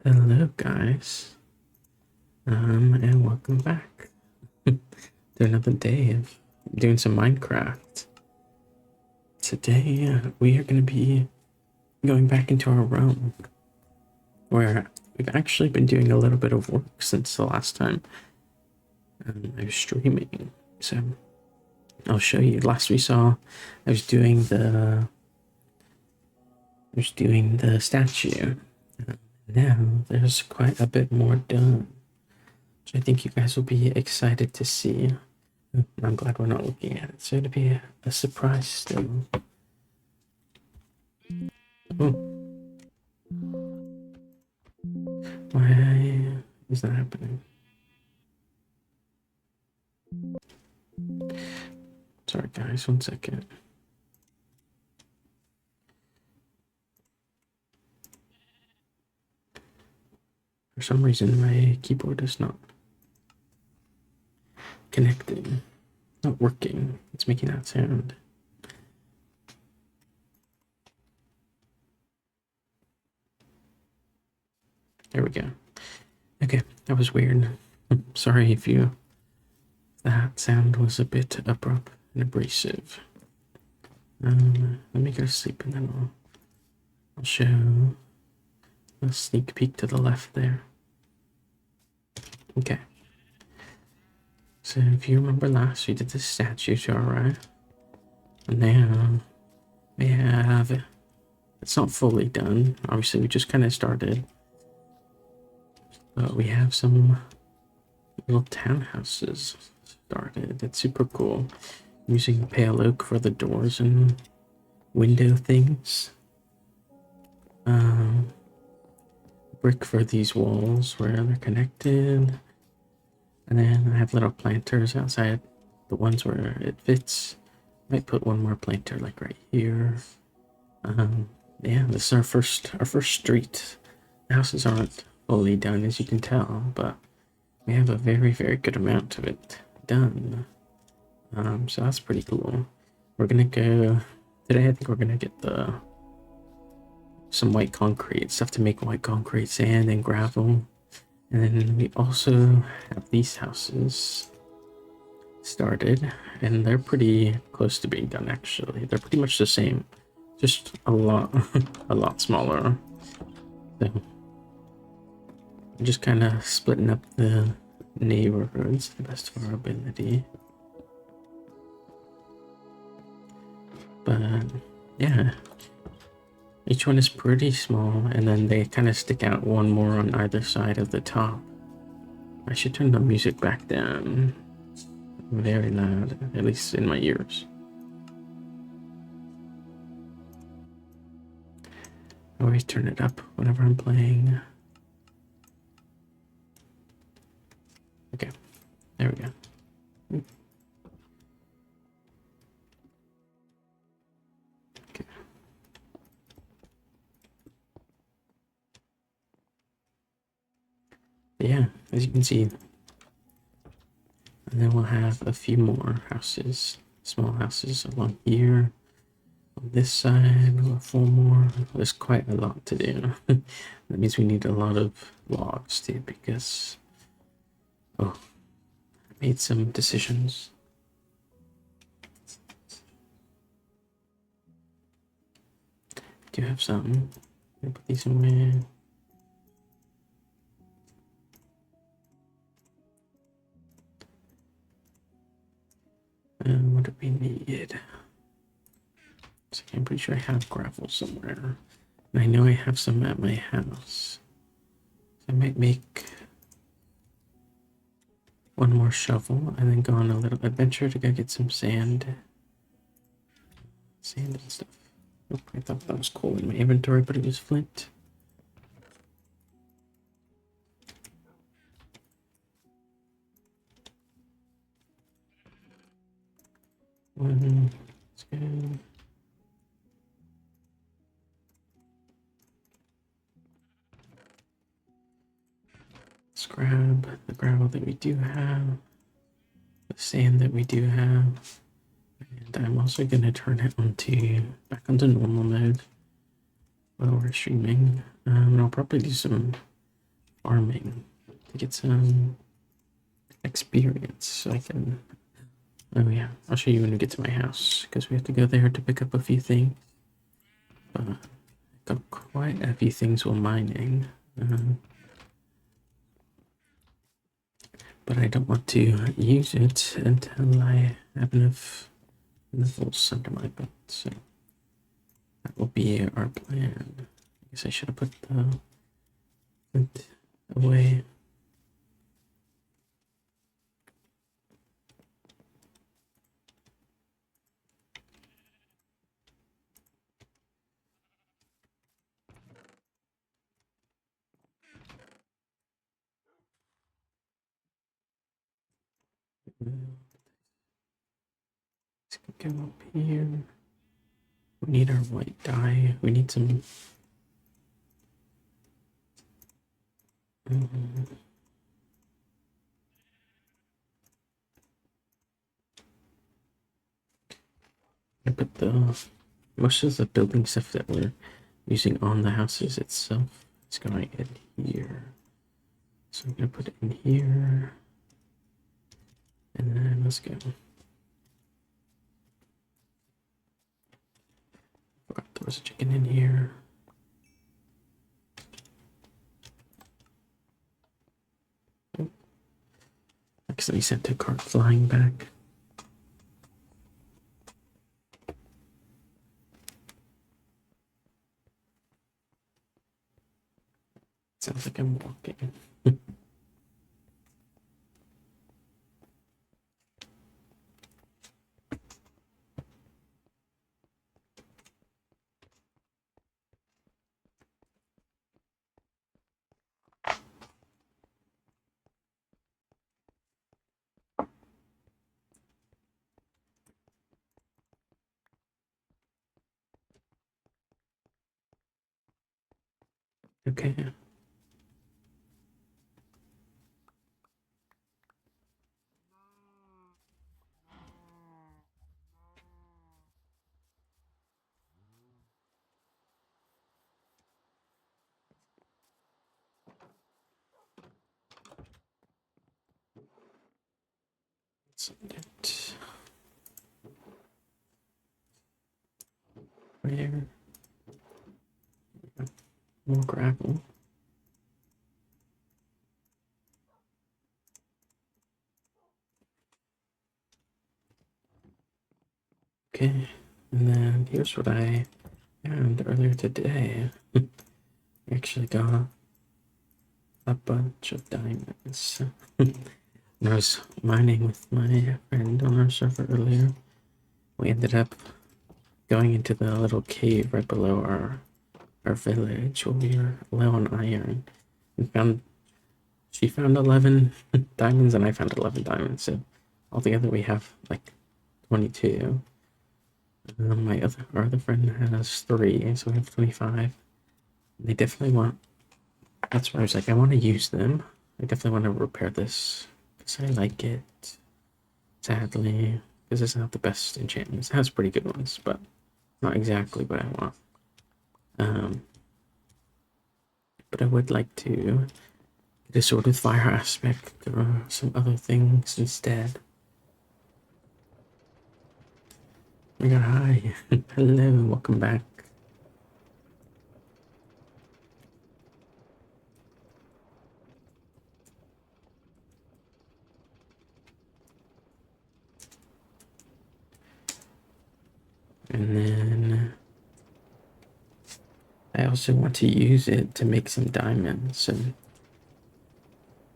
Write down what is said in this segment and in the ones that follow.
Hello, guys, and welcome back to another day of doing some Minecraft. Today, we are going to be going back into our realm, where we've actually been doing a little bit of work since the last time I was streaming. So, I'll show you. Last we saw, I was doing the statue. Now, there's quite a bit more done, which I think you guys will be excited to see. I'm glad we're not looking at it, so it'll be a surprise still. Oh, why is that happening? Sorry, guys, 1 second. For some reason, my keyboard is not connecting, not working. It's making that sound. There we go. Okay, that was weird. Sorry if that sound was a bit abrupt and abrasive. Let me go to sleep and then I'll show a sneak peek to the left there. Okay. So if you remember last, we did the statue tour, right? And now we have, it's not fully done. Obviously, we just kind of started. But we have some little townhouses started. It's super cool. Using pale oak for the doors and window things. Brick for these walls where they're connected. And then I have little planters outside the ones where it fits. Might put one more planter like right here. Yeah, this is our first street. The houses aren't fully done, as you can tell, but we have a very, very good amount of it done. So that's pretty cool. We're gonna go today. I think we're gonna get some white concrete stuff to make white concrete, sand, and gravel. And then we also have these houses started, and they're pretty close to being done. Actually, they're pretty much the same, just a lot, a lot smaller. So I'm just kind of splitting up the neighborhoods the best of our ability. But yeah, each one is pretty small, and then they kind of stick out one more on either side of the top. I should turn the music back down. Very loud, at least in my ears. I always turn it up whenever I'm playing. Okay, there we go. Okay. Yeah, as you can see. And then we'll have a few more houses, small houses along here. On this side, we'll have 4 more. There's quite a lot to do. That means we need a lot of logs too, because I made some decisions. Do you have some? I'll put these away. What do we need? So I'm pretty sure I have gravel somewhere. And I know I have some at my house. So I might make one more shovel and then go on a little adventure to go get some sand. Sand and stuff. Oh, I thought that was coal in my inventory, but it was flint. Let's go. Let's grab the gravel that we do have, the sand that we do have, and I'm also going to turn it back onto normal mode while we're streaming. And I'll probably do some farming to get some experience so I can. Oh, yeah, I'll show you when we get to my house because we have to go there to pick up a few things. Got quite a few things while mining. But I don't want to use it until I have enough levels under my belt. So that will be our plan. I guess I should have put the flint away. Let's go up here. We need our white dye. We need some. I put the most of the building stuff that we're using on the houses itself. It's going in here. So I'm gonna put it in here. And then let's go. Forgot there was a chicken in here. Oh. Accidentally sent a cart flying back. Sounds like I'm walking. Okay. Send it. Where? More gravel. Okay, and then here's what I found earlier today. I actually got a bunch of diamonds. When I was mining with my friend on our server earlier, we ended up going into the little cave right below our village where we were low on iron and she found 11 diamonds and I found 11 diamonds, so altogether we have like 22. Our other friend has 3, so we have 25. They definitely want. That's why I was like, I want to use them. I definitely want to repair this because I like it. Sadly, this is not the best enchantments. It has pretty good ones, but not exactly what I want. But I would like to get a sword with fire aspect or some other things instead. Oh my god, hi. Hello, welcome back. And then I also want to use it to make some diamonds and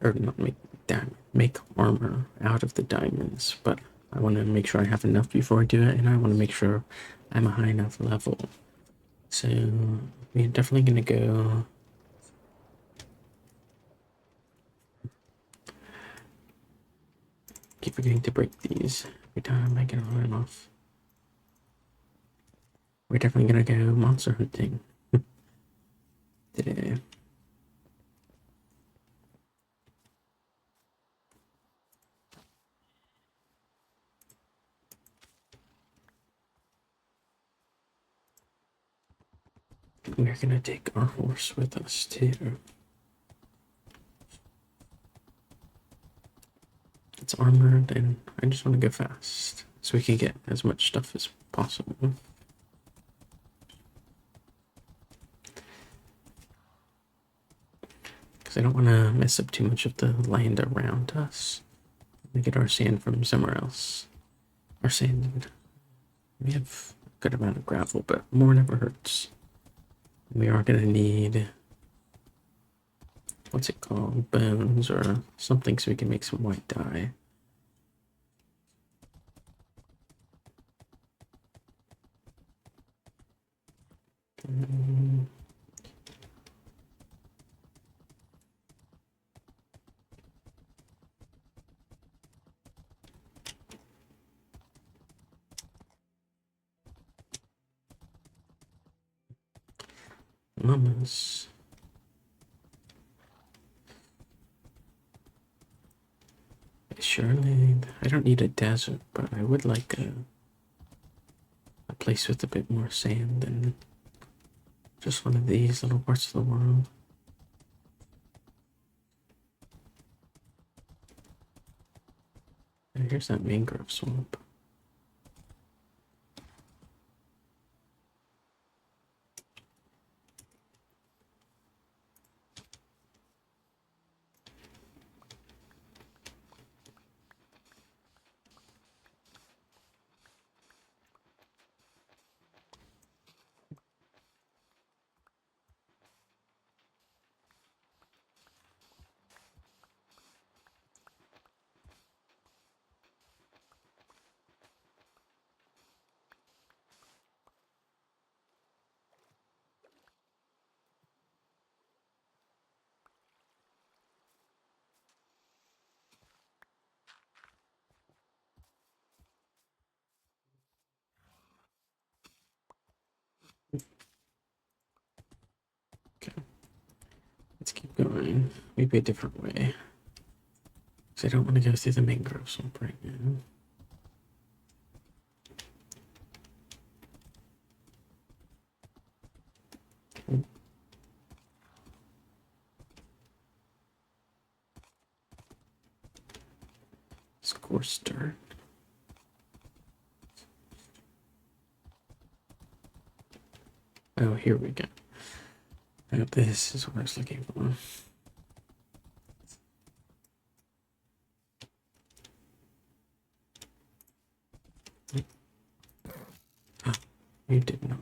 or not make diamond, make armor out of the diamonds, but I want to make sure I have enough before I do it, and I want to make sure I'm a high enough level. So we're definitely gonna go. Keep forgetting to break these every time I get one off. We're definitely gonna go monster hunting today. We're gonna take our horse with us too. it's armored, and I just want to go fast so we can get as much stuff as possible. Because I don't want to mess up too much of the land around us. We get our sand from somewhere else. Our sand, we have a good amount of gravel, but more never hurts. We are going to need, what's it called, bones or something so we can make some white dye. Mamas. Surely, I don't need a desert, but I would like a place with a bit more sand than just one of these little parts of the world. And here's that mangrove swamp. Okay, let's keep going. Maybe a different way. Because I don't want to go through the mangrove swamp right now. It's coarse dirt. Oh, here we go. Now this is what I was looking for. Ah, you did not.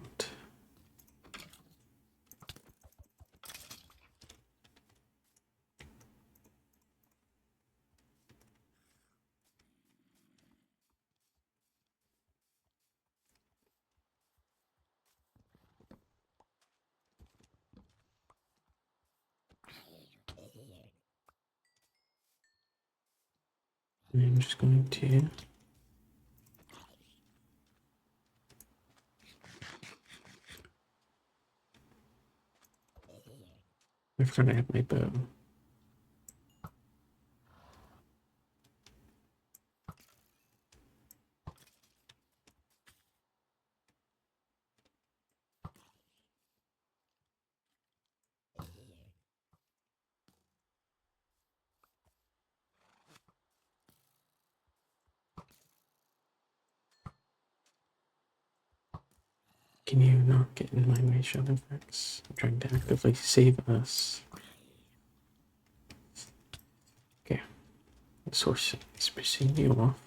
I'm just going to I forgot I have my bow. Can you not get in my way, Shadowfax? I'm trying to actively save us. Okay, this horse is pissing you off.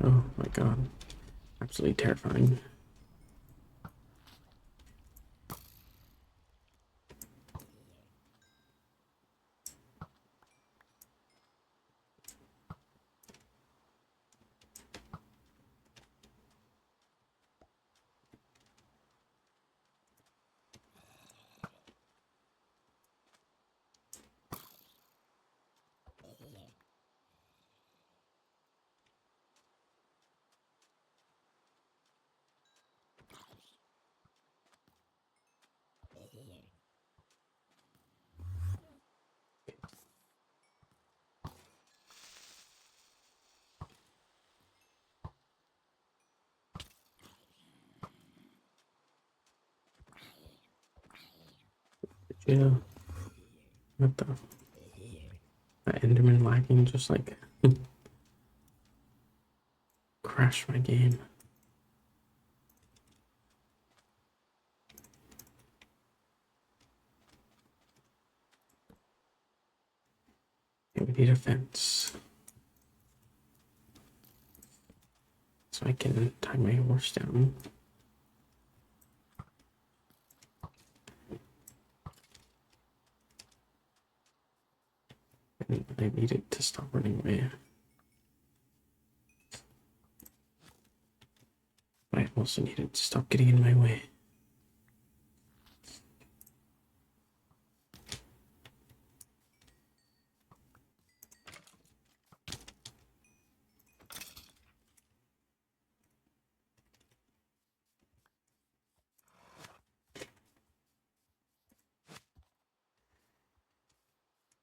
Oh my god, absolutely terrifying. Yeah. What the? That Enderman lagging just like crashed my game. Okay, we need a fence. So I can tie my horse down. And I need it to stop running away. But I also need it to stop getting in my way.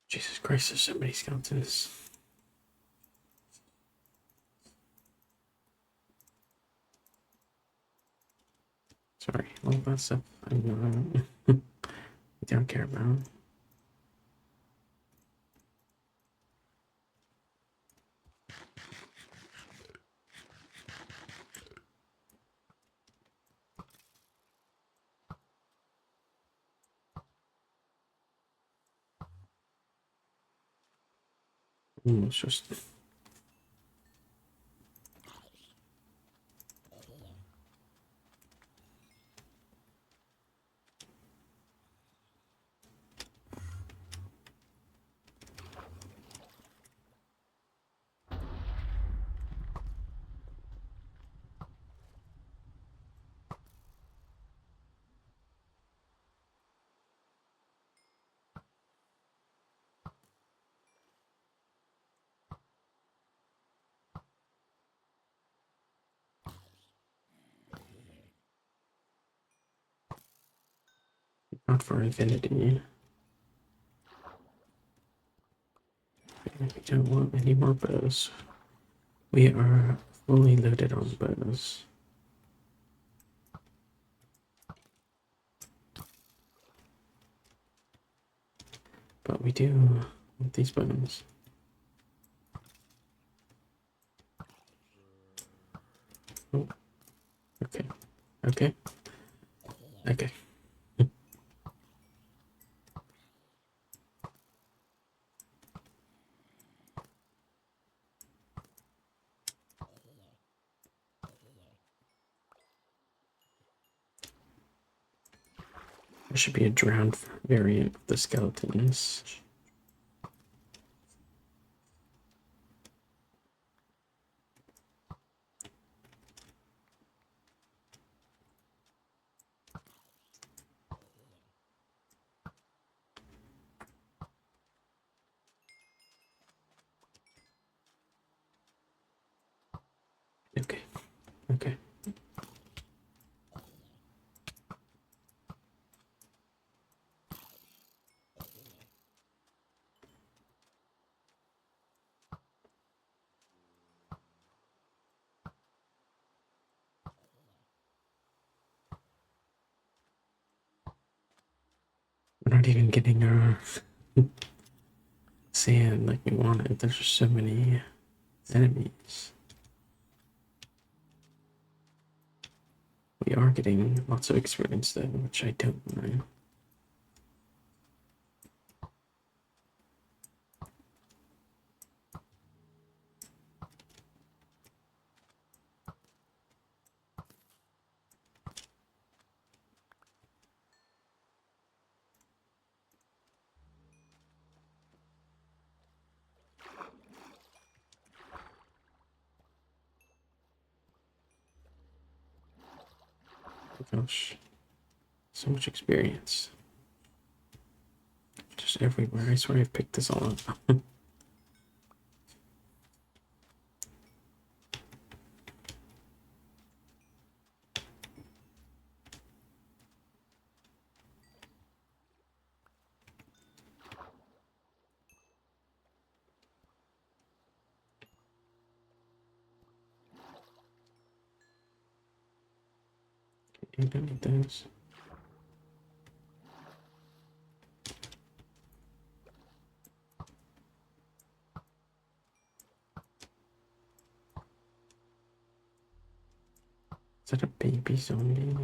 Jesus Christ, there's so many skeletons. Sorry, all that stuff I don't care about. It's just not for infinity. We don't want any more bows. We are fully loaded on bows. But we do want these bones. Oh, okay. Okay. Okay. There should be a drowned variant of the skeletons. Okay. Okay. We're not even getting our sand like we wanted. There's just so many enemies. We are getting lots of experience though, which I don't mind. Gosh, so much experience. Just everywhere. I swear I've picked this all up. You don't need those. creepy zombie.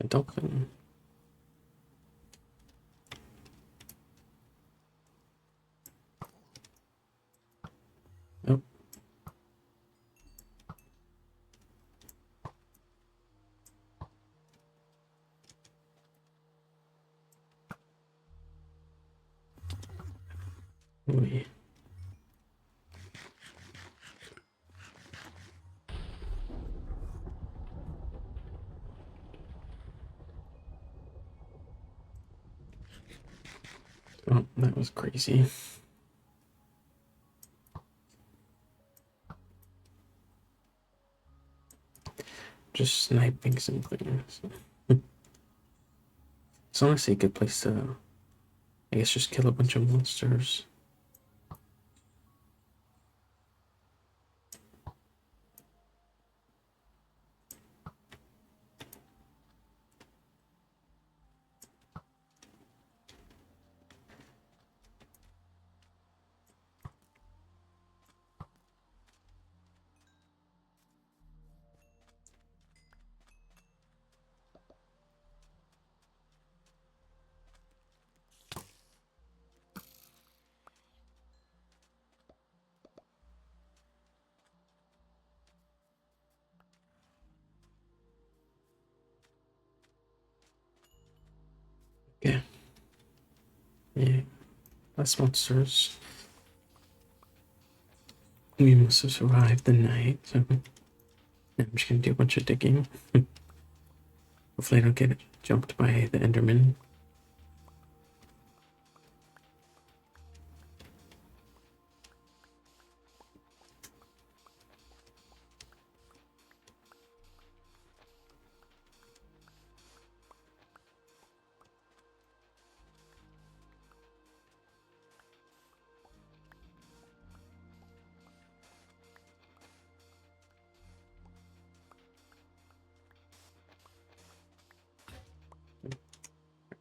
A dolphin. Oh. Ooh. Oh, that was crazy. Just sniping some things. It's honestly a good place to, I guess, just kill a bunch of monsters. Yeah. Yeah. Less monsters. We must have survived the night, so I'm just gonna do a bunch of digging. Hopefully I don't get jumped by the Enderman.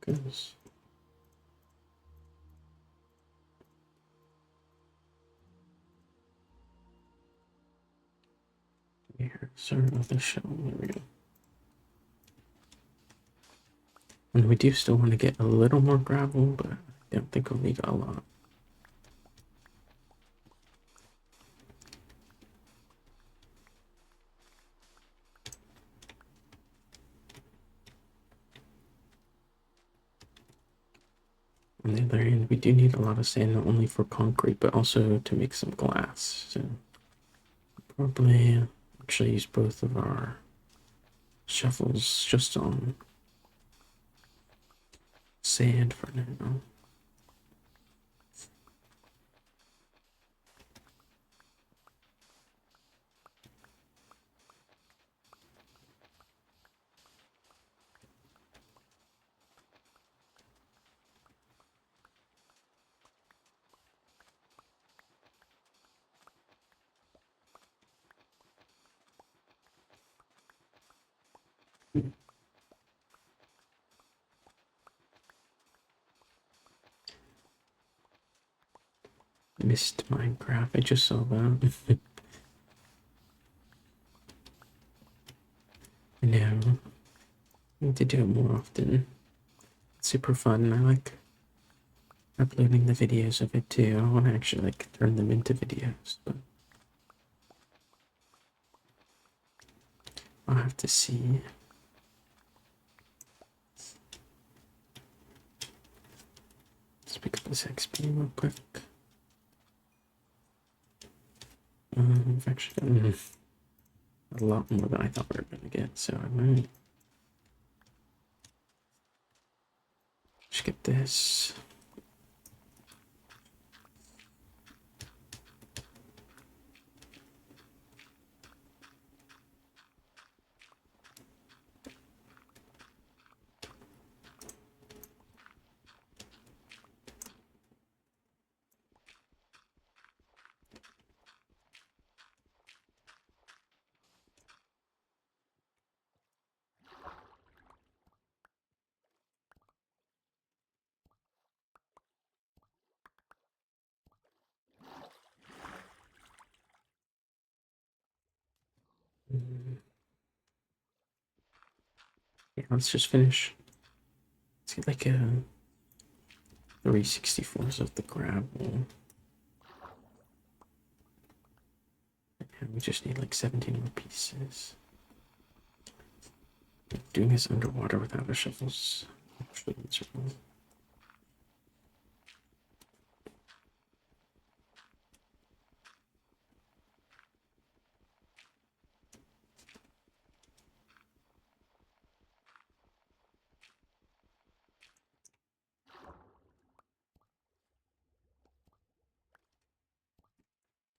Goodness. Here, sir, other shell. There we go. And we do still want to get a little more gravel, but I don't think we'll need a lot. On the other hand, we do need a lot of sand, not only for concrete, but also to make some glass. So probably actually use both of our shovels just on sand for now. Missed Minecraft. I just saw that. I know. I need to do it more often. It's super fun. I like uploading the videos of it too. I want to actually like turn them into videos, but I'll have to see. Let's pick up this XP real quick. We've actually gotten a lot more than I thought we were gonna get, so I might just get this. Yeah, let's just finish. Let's get like a 3/64 of the gravel. And we just need like 17 more pieces. Doing this underwater without a shovel's actually miserable.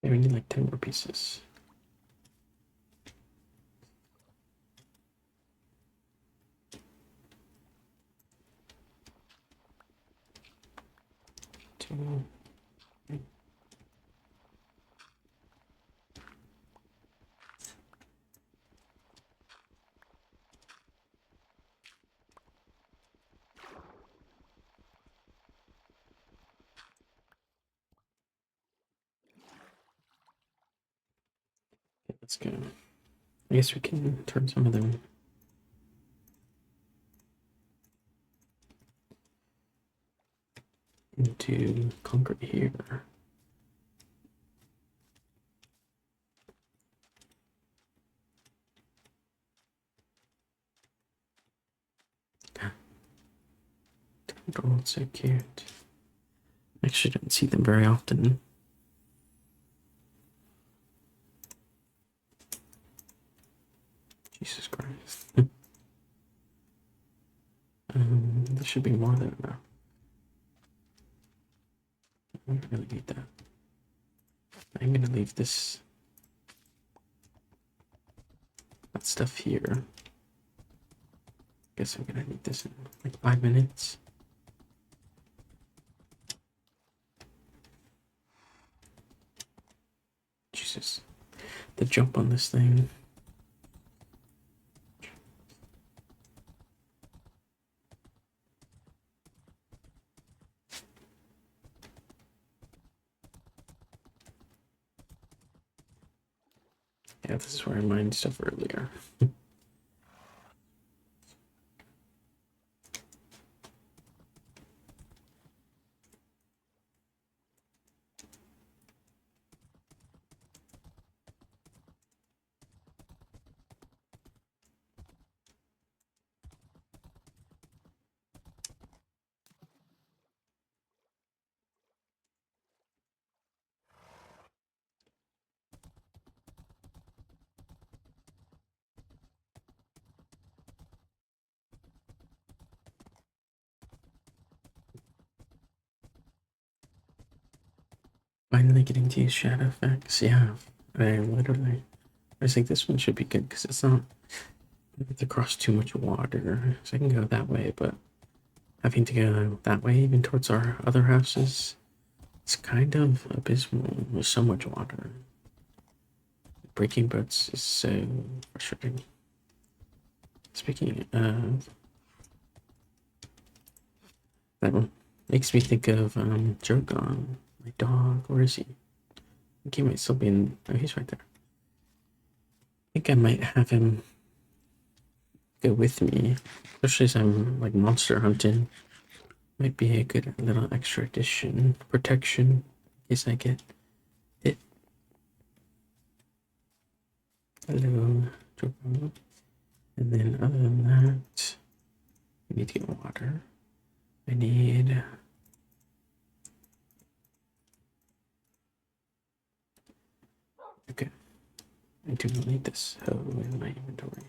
Yeah, we need like 10 more pieces. Two. Okay, let's go. I guess we can turn some of them into concrete here. Oh, it's so cute. I actually don't see them very often. Jesus Christ. There should be more there now. I don't really need that. I'm gonna leave this that stuff here. Guess I'm gonna need this in like 5 minutes. Jesus. The jump on this thing. Yeah, this is where I mined stuff earlier. Finally getting to use shadow effects. Yeah, I literally. I think this one should be good because it's not to cross too much water. So I can go that way, but having to go that way, even towards our other houses, it's kind of abysmal. There's so much water. Breaking boats is so frustrating. Speaking of, that one makes me think of Jogon, my dog. Where is he? I think he might still be in. Oh, he's right there. I think I might have him go with me, especially as I'm like monster hunting. Might be a good little extra addition, protection, in case I get hit. Hello, Jogon. And then other than that, we need to get water. I need. Okay. I do not need this hoe in my inventory.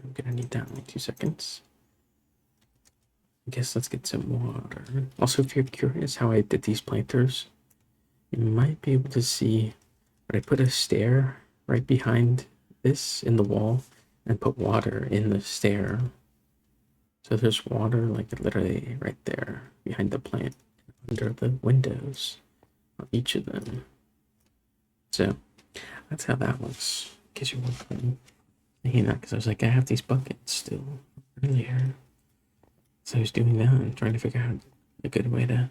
I'm gonna need that in like 2 seconds. I guess let's get some water. Also, if you're curious how I did these planters, you might be able to see that I put a stair right behind this in the wall and put water in the stair. So there's water like literally right there behind the plant, under the windows on each of them. So that's how that looks. In case you're wondering. Thinking that because I was like, I have these buckets still earlier. So I was doing that and trying to figure out a good way to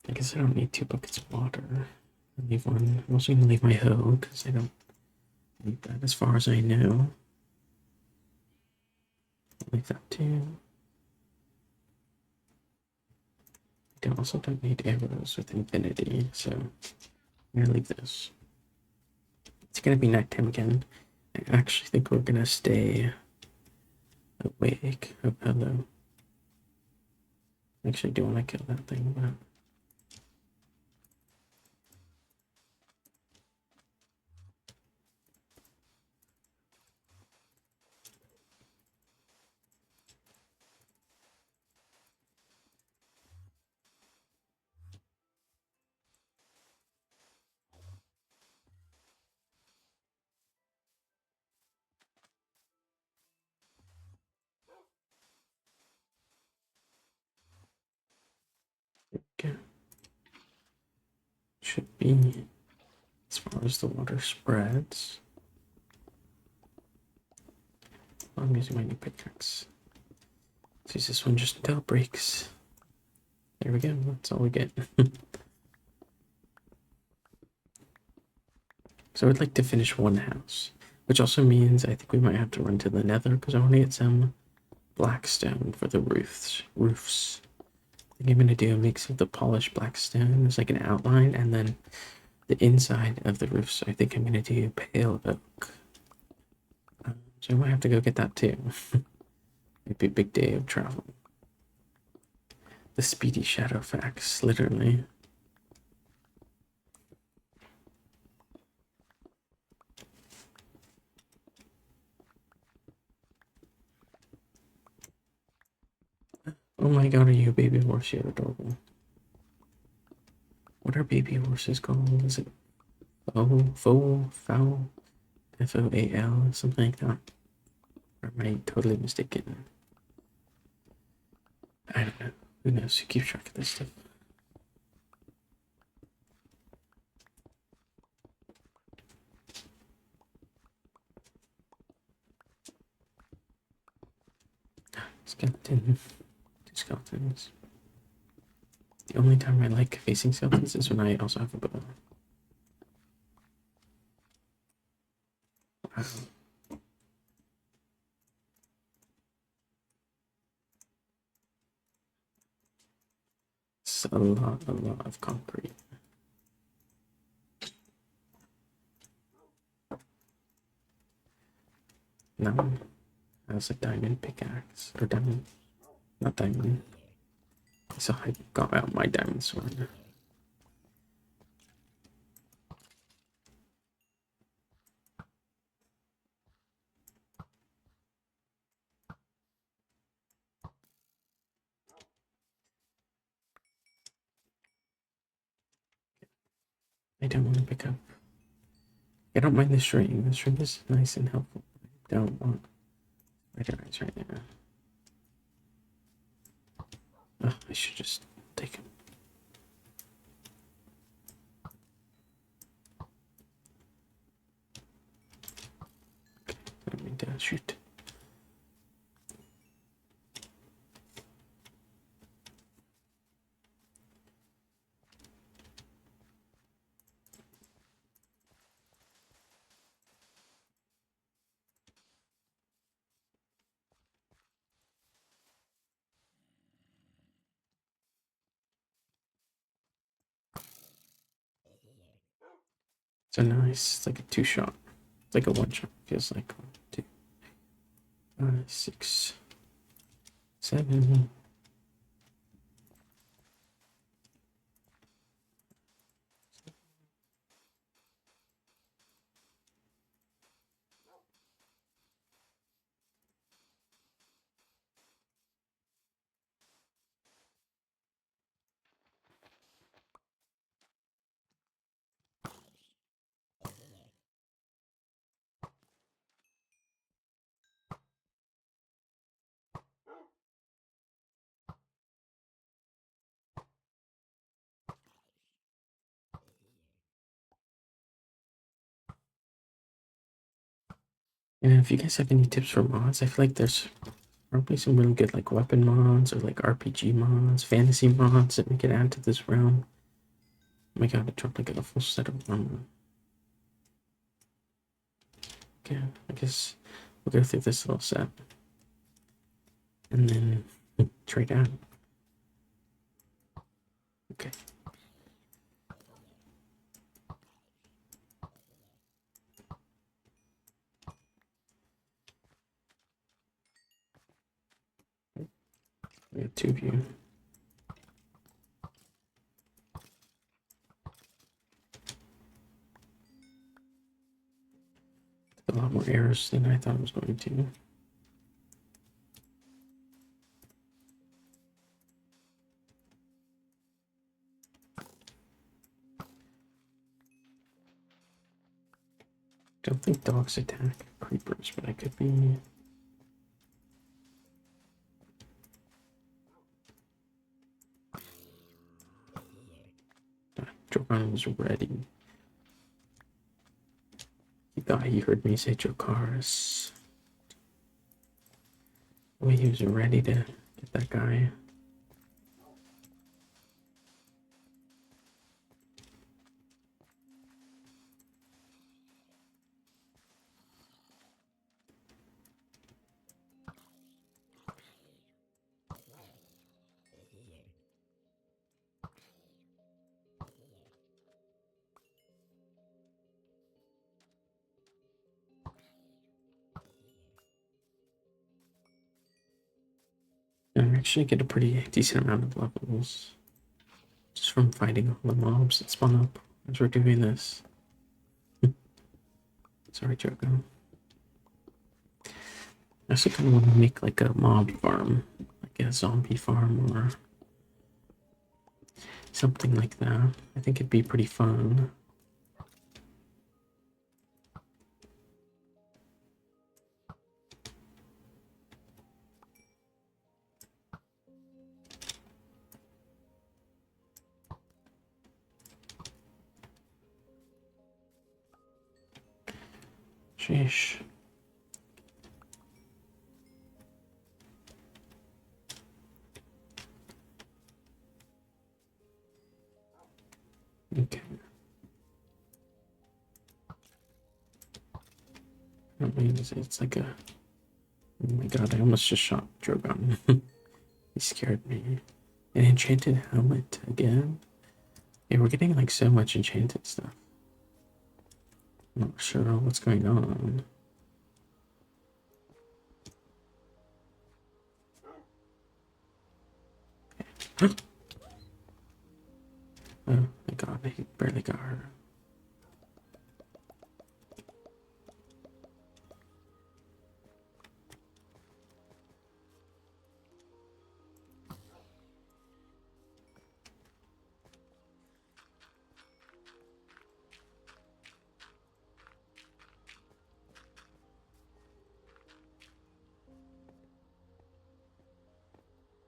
I guess I don't need 2 buckets of water. I'll leave one. I'm also gonna leave my hoe because I don't need that as far as I know. I'll leave that too. I also don't need arrows with infinity, so I'm gonna leave this. It's gonna be nighttime again. I actually think we're gonna stay awake. Oh, hello. Actually, do want to kill that thing, but okay. Should be as far as the water spreads. I'm using my new pickaxe. Let's use this one just until it breaks. There we go. That's all we get. So I'd like to finish one house, which also means I think we might have to run to the nether because I want to get some blackstone for the roofs. I think I'm gonna do a mix of the polished blackstone as like an outline, and then the inside of the roofs. I think I'm gonna do pale oak. So I might have to go get that too. It'd be a big day of travel. The speedy shadow facts, literally. Oh my god, are you a baby horse? You're adorable. What are baby horses called? Is it foal, FOAL, something like that? Or am I totally mistaken? I don't know. Who knows? Who keeps track of this stuff? Skeleton. 2 skeletons. The only time I like facing skeletons is when I also have a bow. Wow. It's a lot of concrete. That one has a diamond pickaxe. Or diamond. Not diamond. So I got out my diamond sword. I don't want to pick up. I don't mind the string. The string is nice and helpful. I don't want spider eyes right now. Oh, I should just take them. Okay, I don't mean to shoot. So nice. It's like a 2 shot. It's like a 1 shot. Feels like 1, 2, 5, 6, 7. And if you guys have any tips for mods, I feel like there's Probably some really good like weapon mods or like RPG mods, fantasy mods that we could add to this realm. Oh my god, I dropped like a full set of them. Okay, I guess we'll go through this little set. And then trade out. Okay. We have two of you. A lot more errors than I thought it was going to. Don't think dogs attack creepers, but I could be. Drogon was ready. He thought he heard me say Jokaris. Well, he was ready to get that guy. And I actually get a pretty decent amount of levels just from fighting all the mobs that spawn up as we're doing this. Sorry, Joko. I also kind of want to make like a mob farm, like a zombie farm or something like that. I think it'd be pretty fun. Sheesh. Okay. That means it's like a. Oh my god, I almost just shot Drogon. He scared me. An enchanted helmet again? Yeah, we're getting like so much enchanted stuff. I'm not sure what's going on. Oh my god, he barely got her.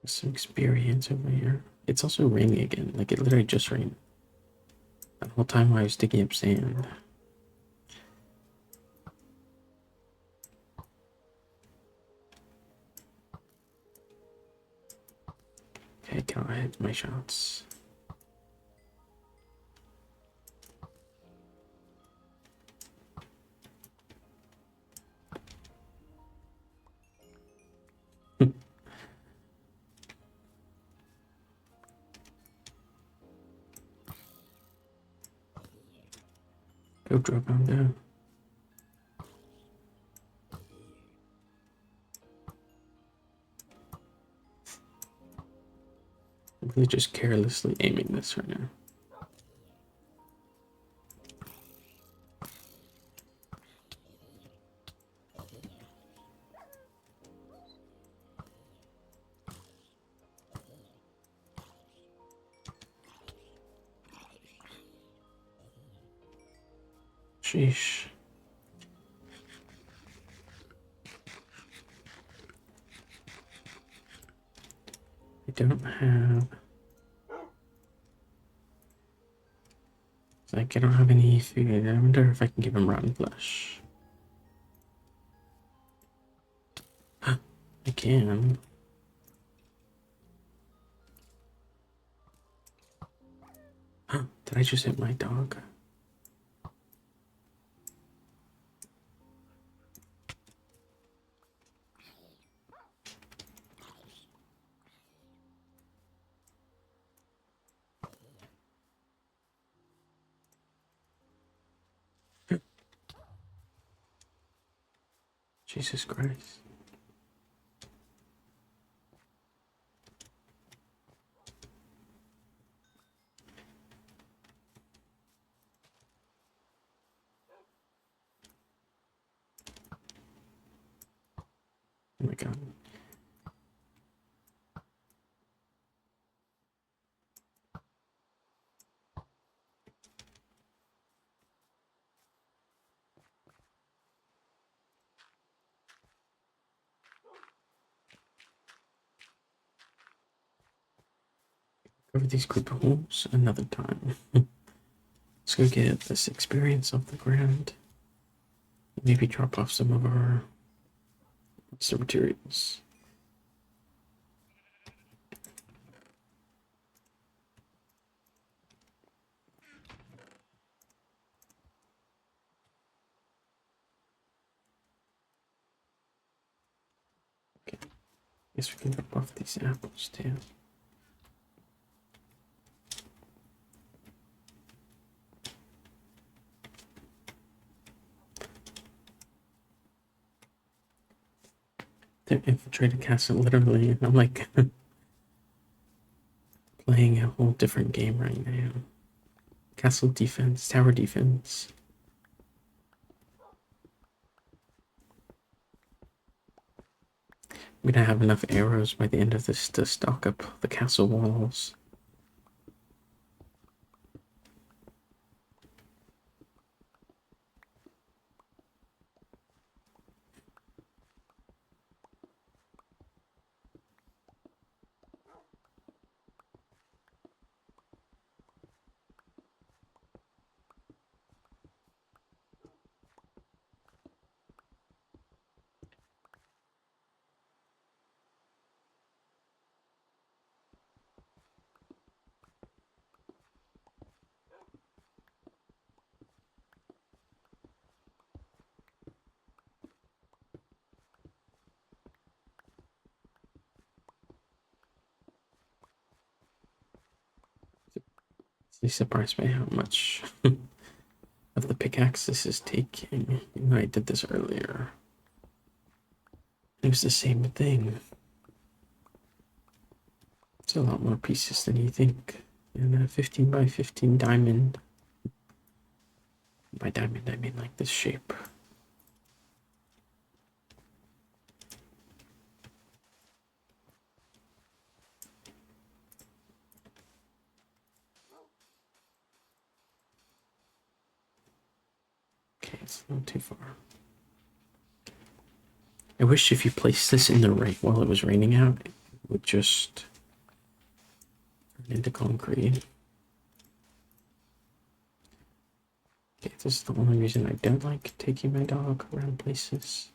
Some experience over here. It's also raining again. Like it literally just rained. The whole time I was digging up sand. Okay, can I hit my shots? Go drop on down. I'm really just carelessly aiming this right now. Sheesh. I don't have. It's like I don't have any food. I wonder if I can give him rotten flesh. I can. Did I just hit my dog? Jesus Christ. Oh my god. Cover these creeper holes another time. Let's go get this experience off the ground. Maybe drop off some of our monster materials. Okay. Guess we can drop off these apples too. They're infiltrated castle, literally. I'm like playing a whole different game right now. Castle defense, tower defense. I'm gonna have enough arrows by the end of this to stock up the castle walls. They surprised by how much of the pickaxe this is taking. You know, I did this earlier. It was the same thing. It's a lot more pieces than you think. And a 15 by 15 diamond. By diamond, I mean like this shape. Okay, it's not too far. I wish if you placed this in the rain while it was raining out, it would just turn into concrete. Okay, this is the only reason I don't like taking my dog around places.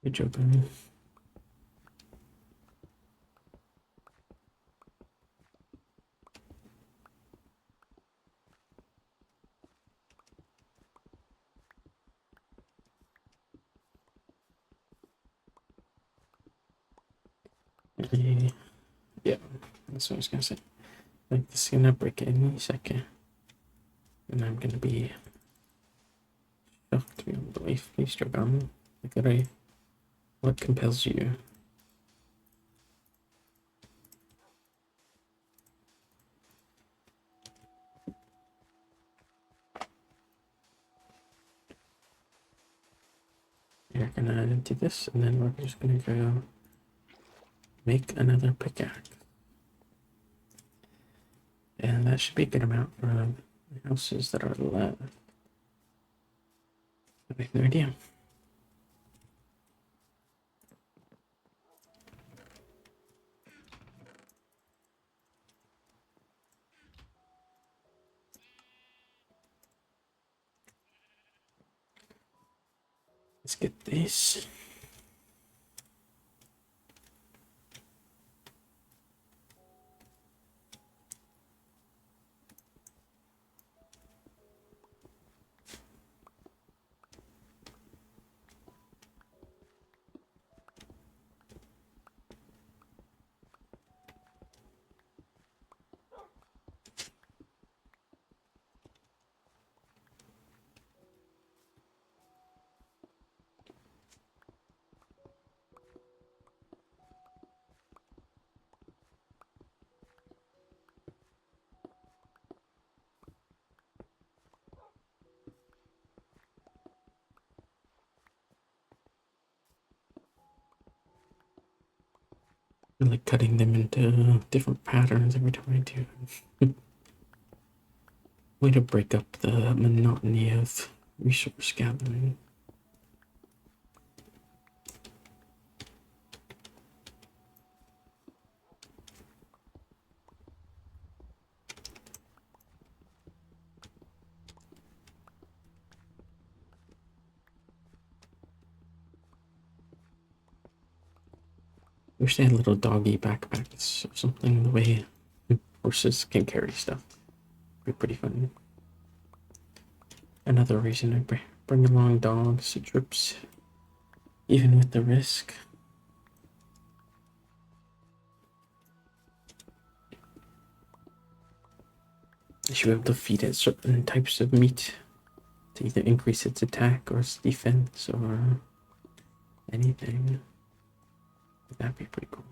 Good job, Benny. Yeah, that's what I was gonna say. Like this is gonna break any second, and I'm gonna be Shocked beyond belief. Please, Dragon. What compels you? You're gonna do this, and then we're just gonna go make another pickaxe. And that should be a good amount for the houses that are left. I have no idea. Let's get this. I like cutting them into different patterns every time I do. Way to break up the monotony of resource gathering. Wish they had little doggy backpacks or something, the way horses can carry stuff. Be pretty fun. Another reason I bring along dogs to trips, even with the risk. You should be able to feed it certain types of meat to either increase its attack or its defense or anything. That'd be pretty cool.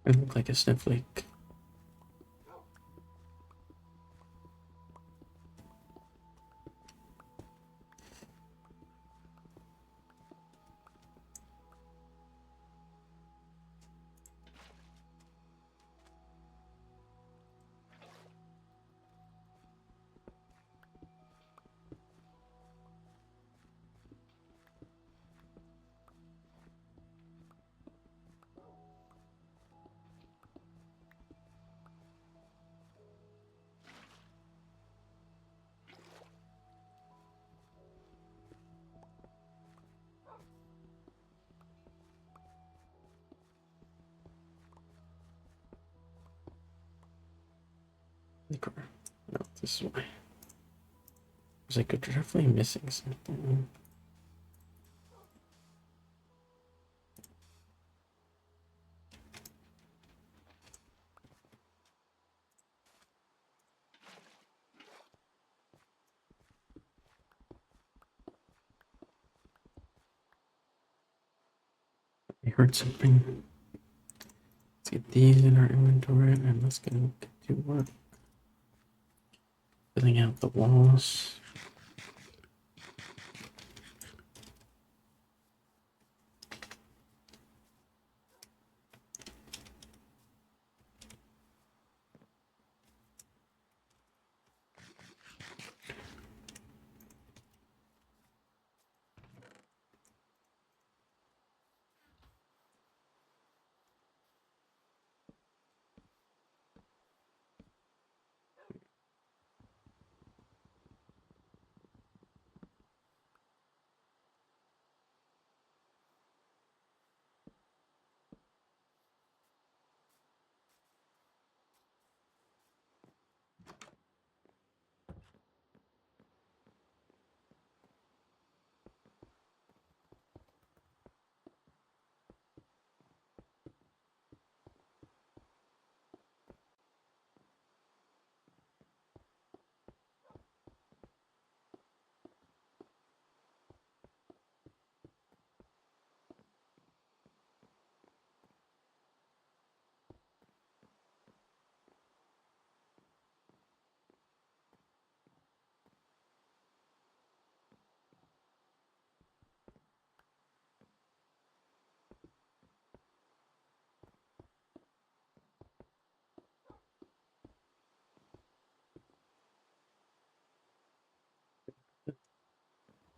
I look like a snowflake. No, this is why. I was like, you're definitely missing something. I heard something. Let's get these in our inventory and let's get to work. Filling out the walls.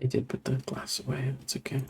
I did put the glass away. It's okay.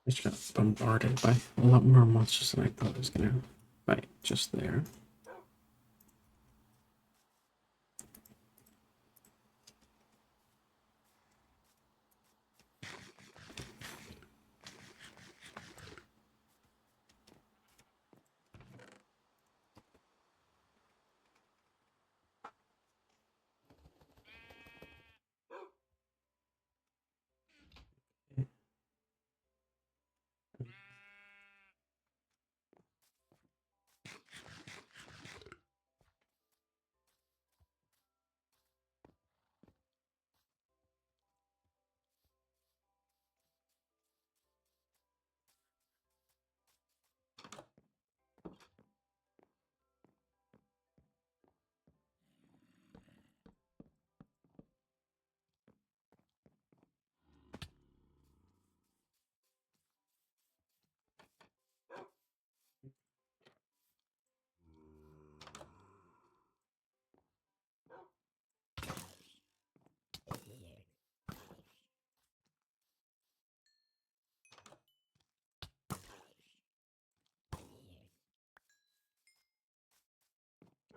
I just got bombarded by a lot more monsters than I thought I was gonna fight just there.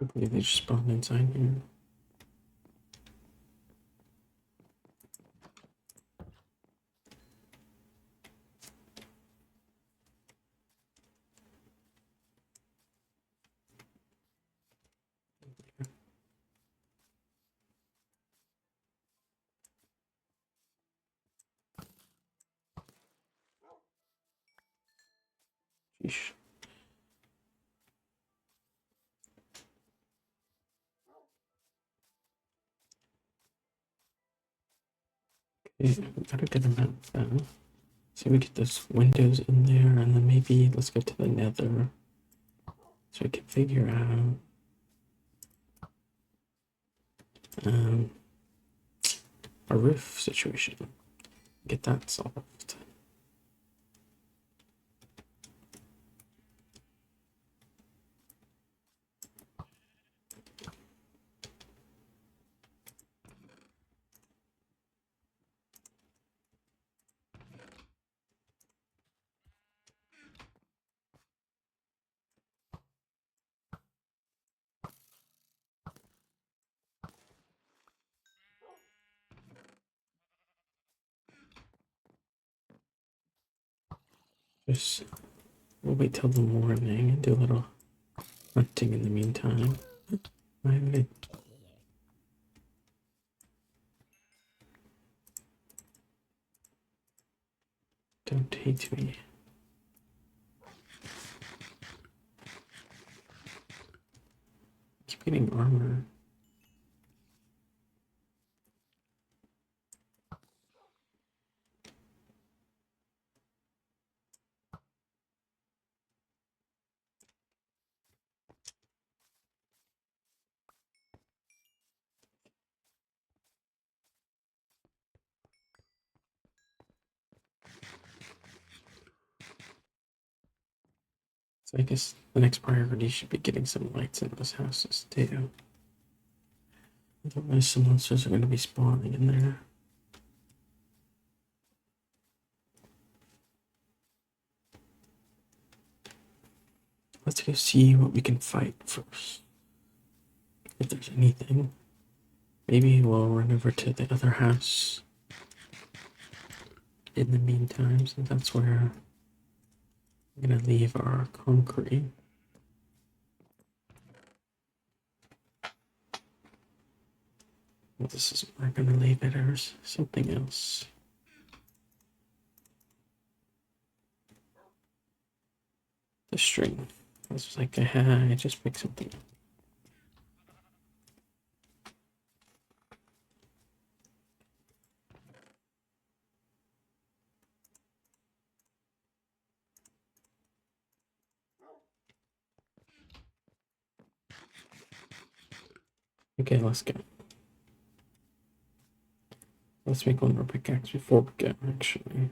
I believe they just spawned inside here. Sheesh. Okay, we got a good amount now. So we get those windows in there, and then maybe let's go to the nether so we can figure out um, a roof situation. Get that solved. Just we'll wait till the morning and do a little hunting in the meantime. Why would it? Don't hate me. Keep getting armor. So I guess the next priority should be getting some lights in those houses too. Otherwise some monsters are going to be spawning in there. Let's go see what we can fight first. If there's anything. Maybe we'll run over to the other house in the meantime, since that's where I'm gonna leave our concrete. Well, this is where I'm gonna leave it, or something else. The string. I was like, I just picked something up. Okay, let's go. Let's make one more pickaxe before we go, actually.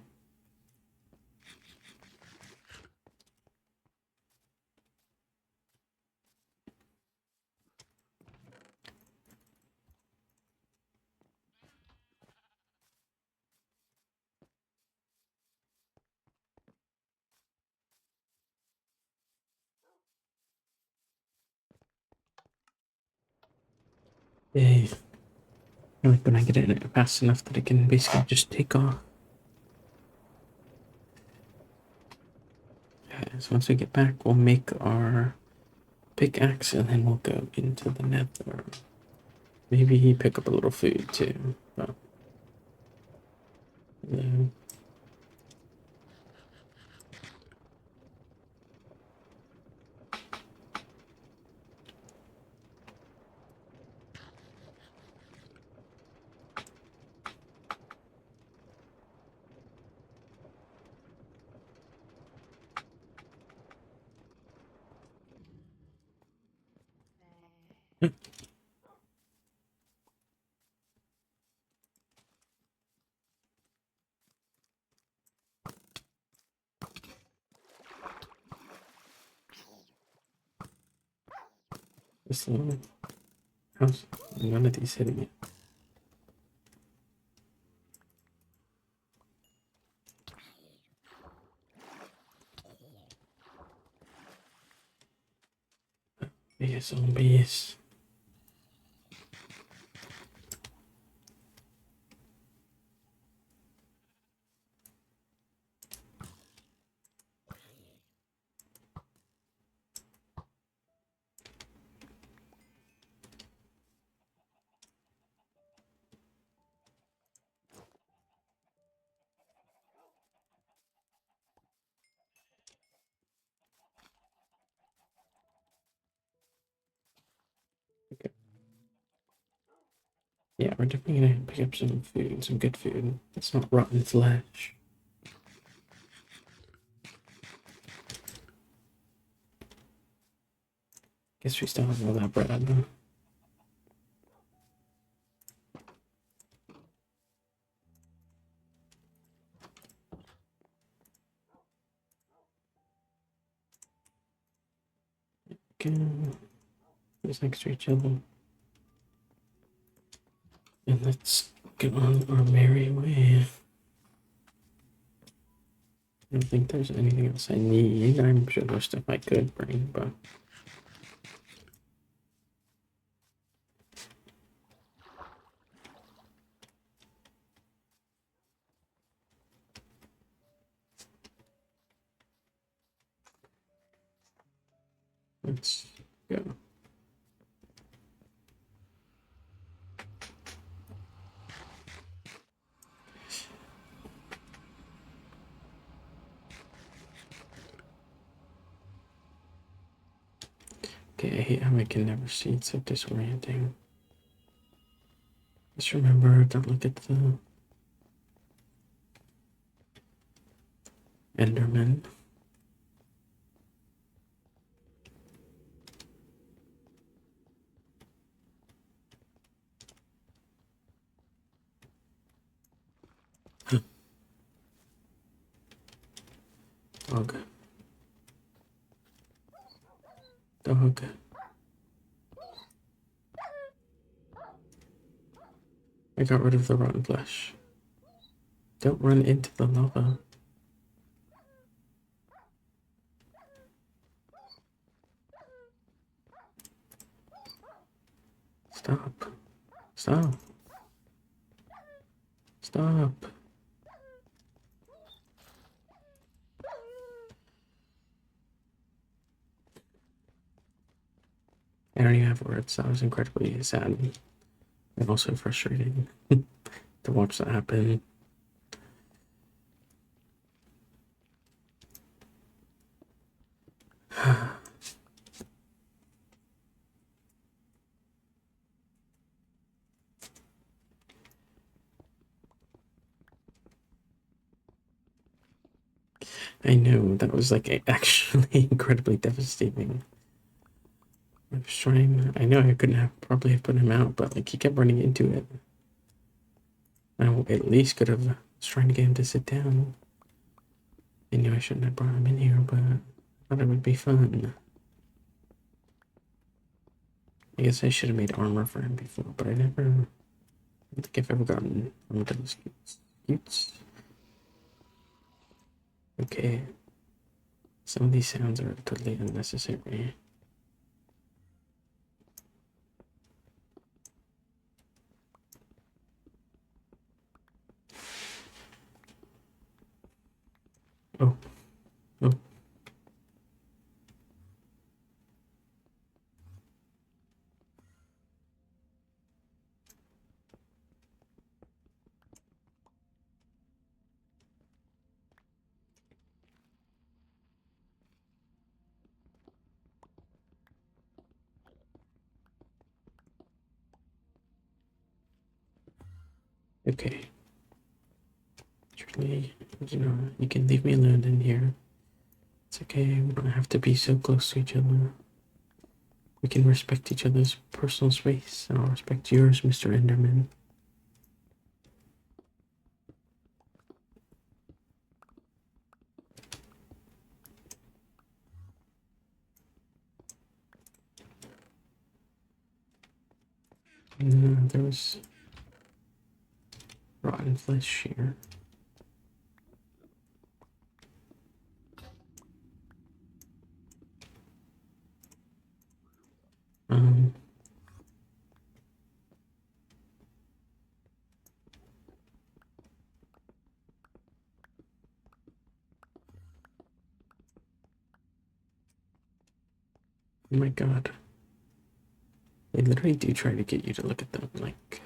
Yay. I like when I get it fast enough that I can basically just take off. Okay, so once we get back, we'll make our pickaxe and then we'll go into the nether. Maybe pick up a little food too. But, yeah. This little house. None of these hitting it. These zombies. Okay. Yeah, we're definitely gonna pick up some food, some good food. It's not rotten flesh. Guess we still have all that bread though. Okay. Just next to each other. And let's get on our merry way. I don't think there's anything else I need. I'm sure there's stuff I could bring, but Let's go. Okay, I hate how I can never see. It's so disorienting. Just remember, don't look at the Enderman. Dog. Dog. I got rid of the rotten flesh. Don't run into the lava. Stop. Stop. Stop. I don't even have words. That was incredibly sad and also frustrating to watch that happen. I know, that was like actually incredibly devastating. I was trying, I know I couldn't have probably have put him out, but like he kept running into it. I at least could have was trying to get him to sit down. I knew I shouldn't have brought him in here, but I thought it would be fun. I guess I should have made armor for him before, but I don't think I've ever gotten one of those scutes. Okay. Some of these sounds are totally unnecessary. Oh. Oh. Okay. Truly, you can leave me alone in here. It's okay, we don't have to be so close to each other. We can respect each other's personal space, and I'll respect yours, Mr. Enderman. There was rotten flesh here. Um, oh my god. They literally do try to get you to look at them, like...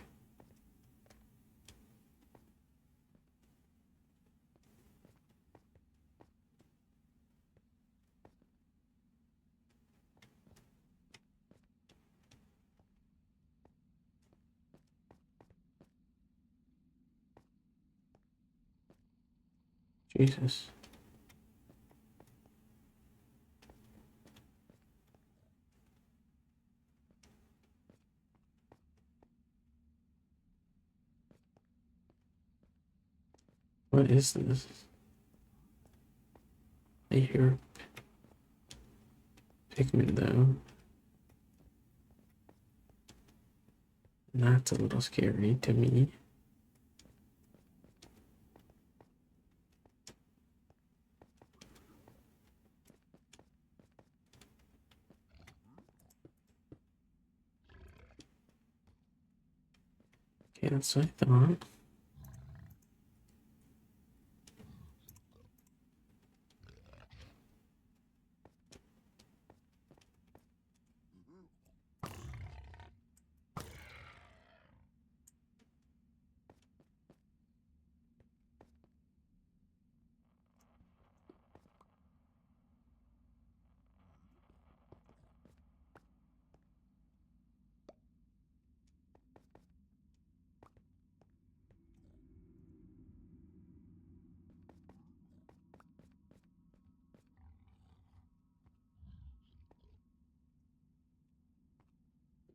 Jesus. What is this? I hear pigment though. That's a little scary to me. Okay, that's what I thought.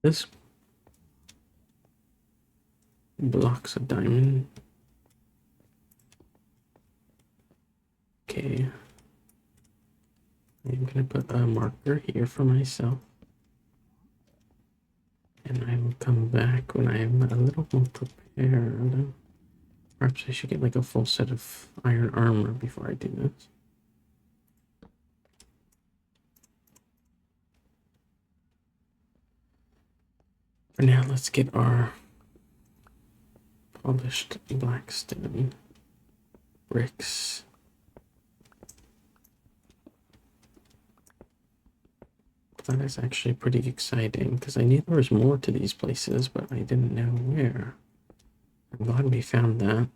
This blocks a diamond. Okay. I'm gonna put a marker here for myself. And I will come back when I'm a little more prepared. Perhaps I should get like a full set of iron armor before I do this. For now, let's get our polished blackstone bricks. That is actually pretty exciting because I knew there was more to these places, but I didn't know where. I'm glad we found that.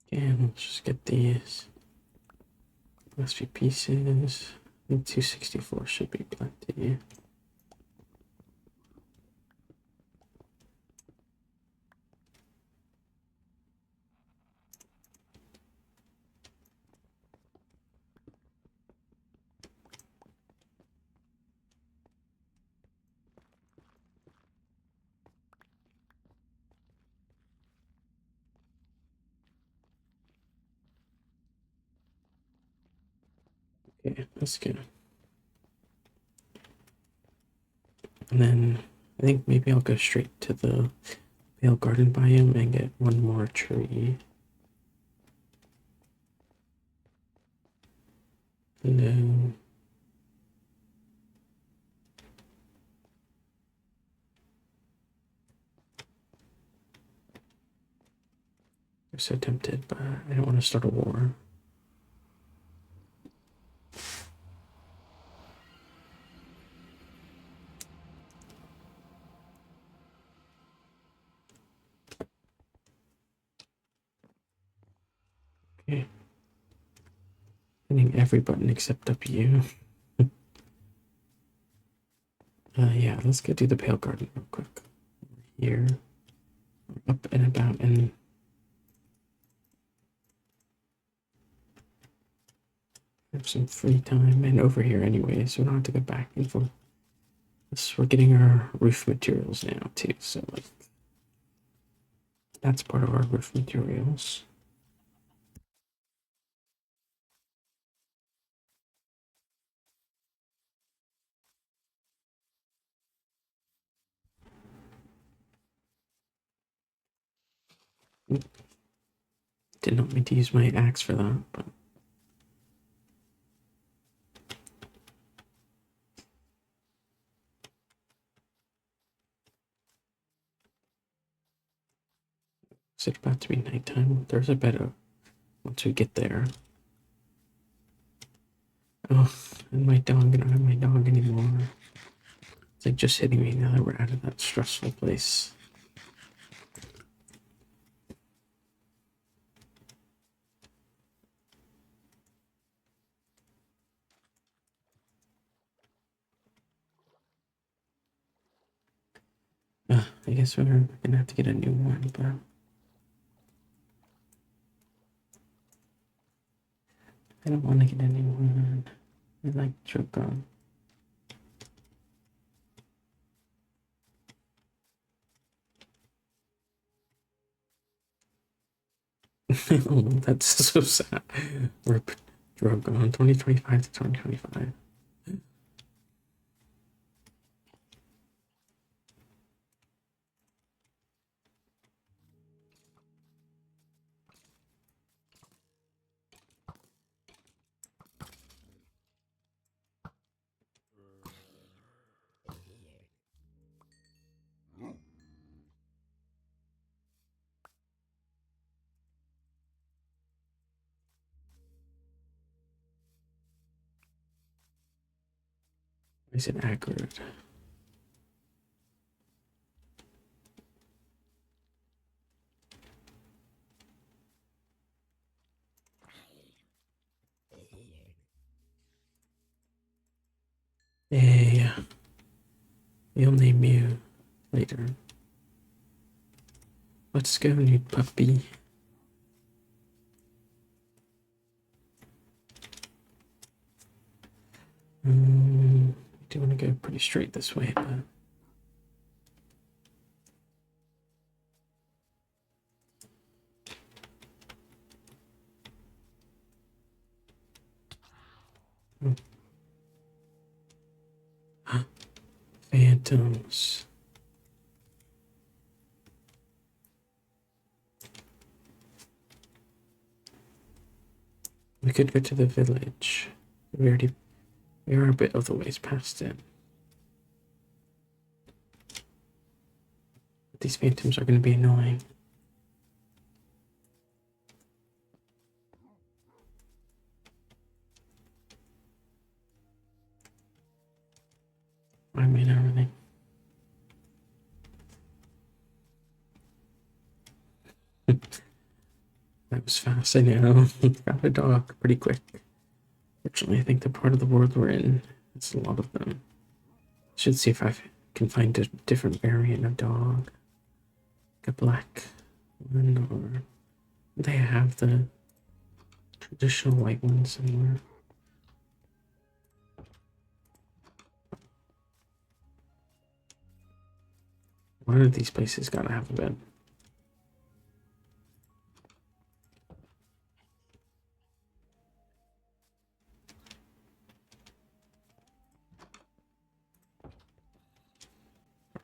And let's just get these last few pieces. I think 264 should be plenty. Okay, that's good. And then I think maybe I'll go straight to the Pale Garden biome and get one more tree. Hello. I'm so tempted, but I don't want to start a war. Okay. Hitting every button except up you. Yeah, let's go do the Pale Garden real quick. Here. Up and about and have some free time and over here anyway, so we don't have to go back and forth. We're getting our roof materials now too, so like that's part of our roof materials. Did not mean to use my axe for that, but is it about to be nighttime? There's a bed once we get there. Oh, and my dog, I don't have my dog anymore. It's like just hitting me now that we're out of that stressful place. I guess we're gonna have to get a new one, but I don't want to get a new one. I like Choco. Oh, that's so sad. Rip Drogon 2025 to 2025. Is it accurate? Hey, you'll name you later. Let's go, new puppy. I do want to go pretty straight this way, but phantoms. We could go to the village. We are a bit of the ways past it. But these phantoms are going to be annoying. I mean everything. That was fast, I know. Got a dog pretty quick. Fortunately, I think the part of the world we're in, it's a lot of them. Should see if I can find a different variant of dog. Like a black one, or they have the traditional white one somewhere. One of these places gotta have a bed.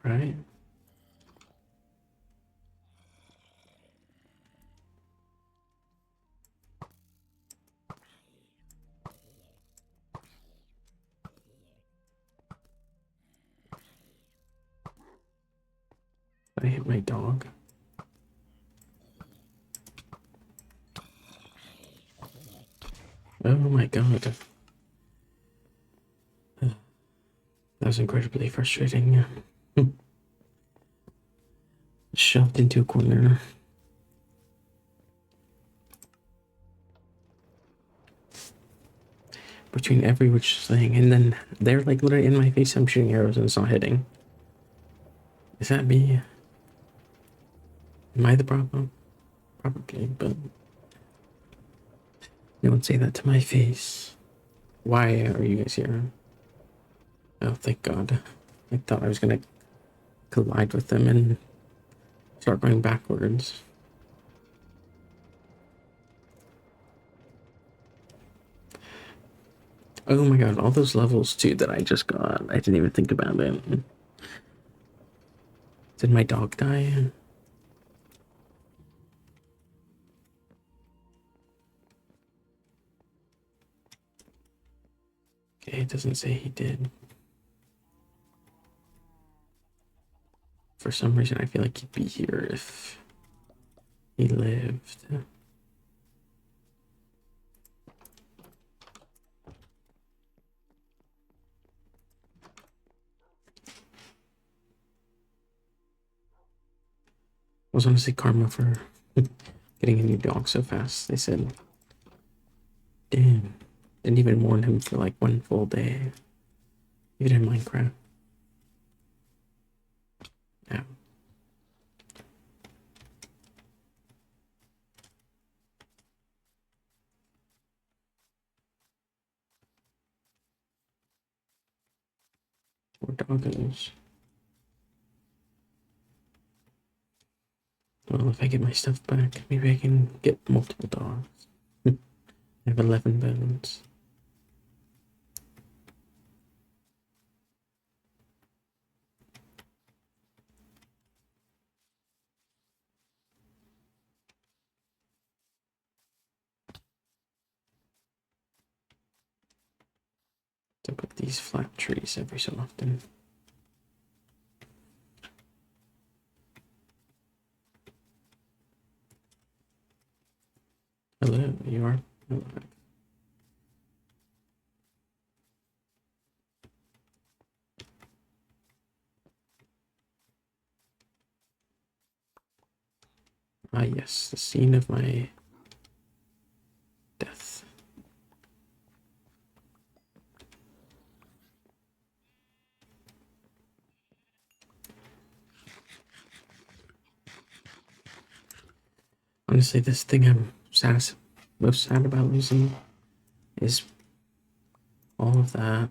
Right? I hit my dog. Oh my god. That was incredibly frustrating. Shoved into a corner. Between every which thing, and then they're like literally in my face. I'm shooting arrows and it's not hitting. Is that me? Am I the problem? Probably, but don't say that to my face. Why are you guys here? Oh, thank God. I thought I was gonna collide with them and start going backwards. Oh my god, all those levels too that I just got. I didn't even think about it. Did my dog die? Okay, it doesn't say he did. For some reason, I feel like he'd be here if he lived. Was honestly karma for getting a new dog so fast. They said, damn, didn't even warn him for like one full day. Even in Minecraft. Yeah. Poor doggos. Well, if I get my stuff back, maybe I can get multiple dogs. I have 11 bones. To put these flat trees every so often. Hello, you are? Oh, Ah, yes, the scene of my death. Honestly, this thing I'm most sad about losing is all of that,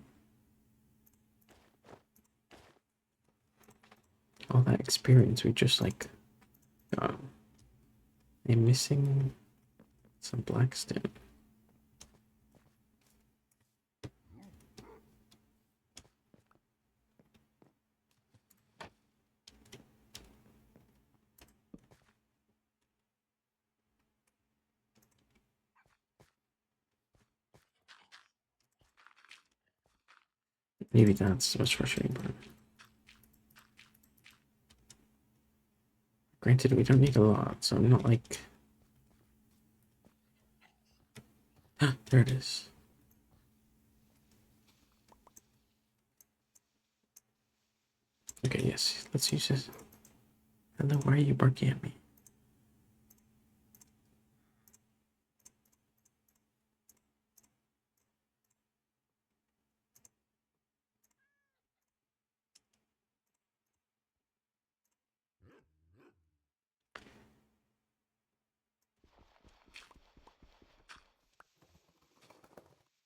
all that experience. We just like, I'm missing some blackstone. Maybe that's the most frustrating part. Granted, we don't need a lot, so I'm not like. Ah, there it is. Okay, yes, let's use this. Hello, why are you barking at me?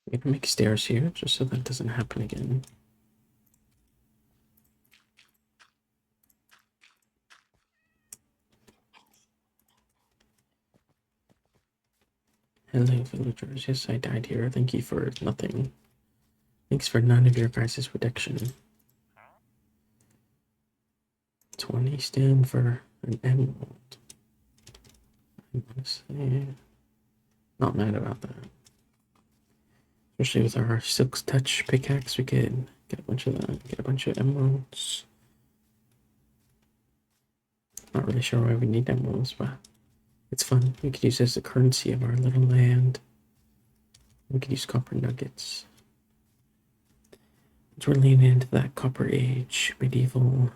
I'm gonna make stairs here just so that doesn't happen again. Hello, villagers. Yes, I died here. Thank you for nothing. Thanks for none of your guys' protection. 20 stand for an emerald. I'm honestly not mad about that. Especially with our Silk's Touch pickaxe, we could get a bunch of that, get a bunch of emeralds. Not really sure why we need emeralds, but it's fun. We could use it as the currency of our little land. We could use copper nuggets. We're leaning into that copper age, medieval.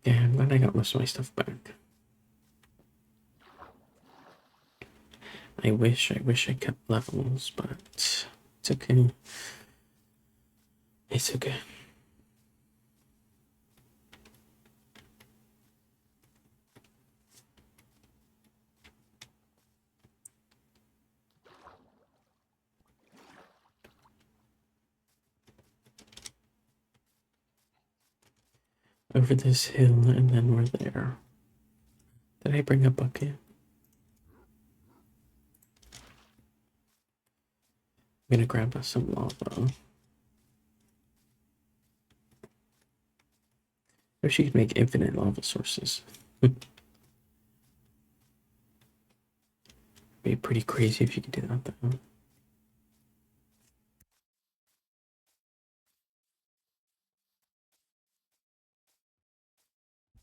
Yeah, I'm glad I got most of my stuff back. I wish I kept levels, but it's okay. It's okay. Over this hill, and then we're there. Did I bring a bucket? I'm gonna grab us some lava. I wish you could make infinite lava sources. Be pretty crazy if you could do that, though.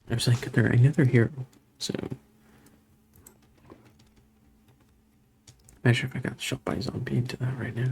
I was like, they're another hero, so imagine if I got shot by a zombie into that right now.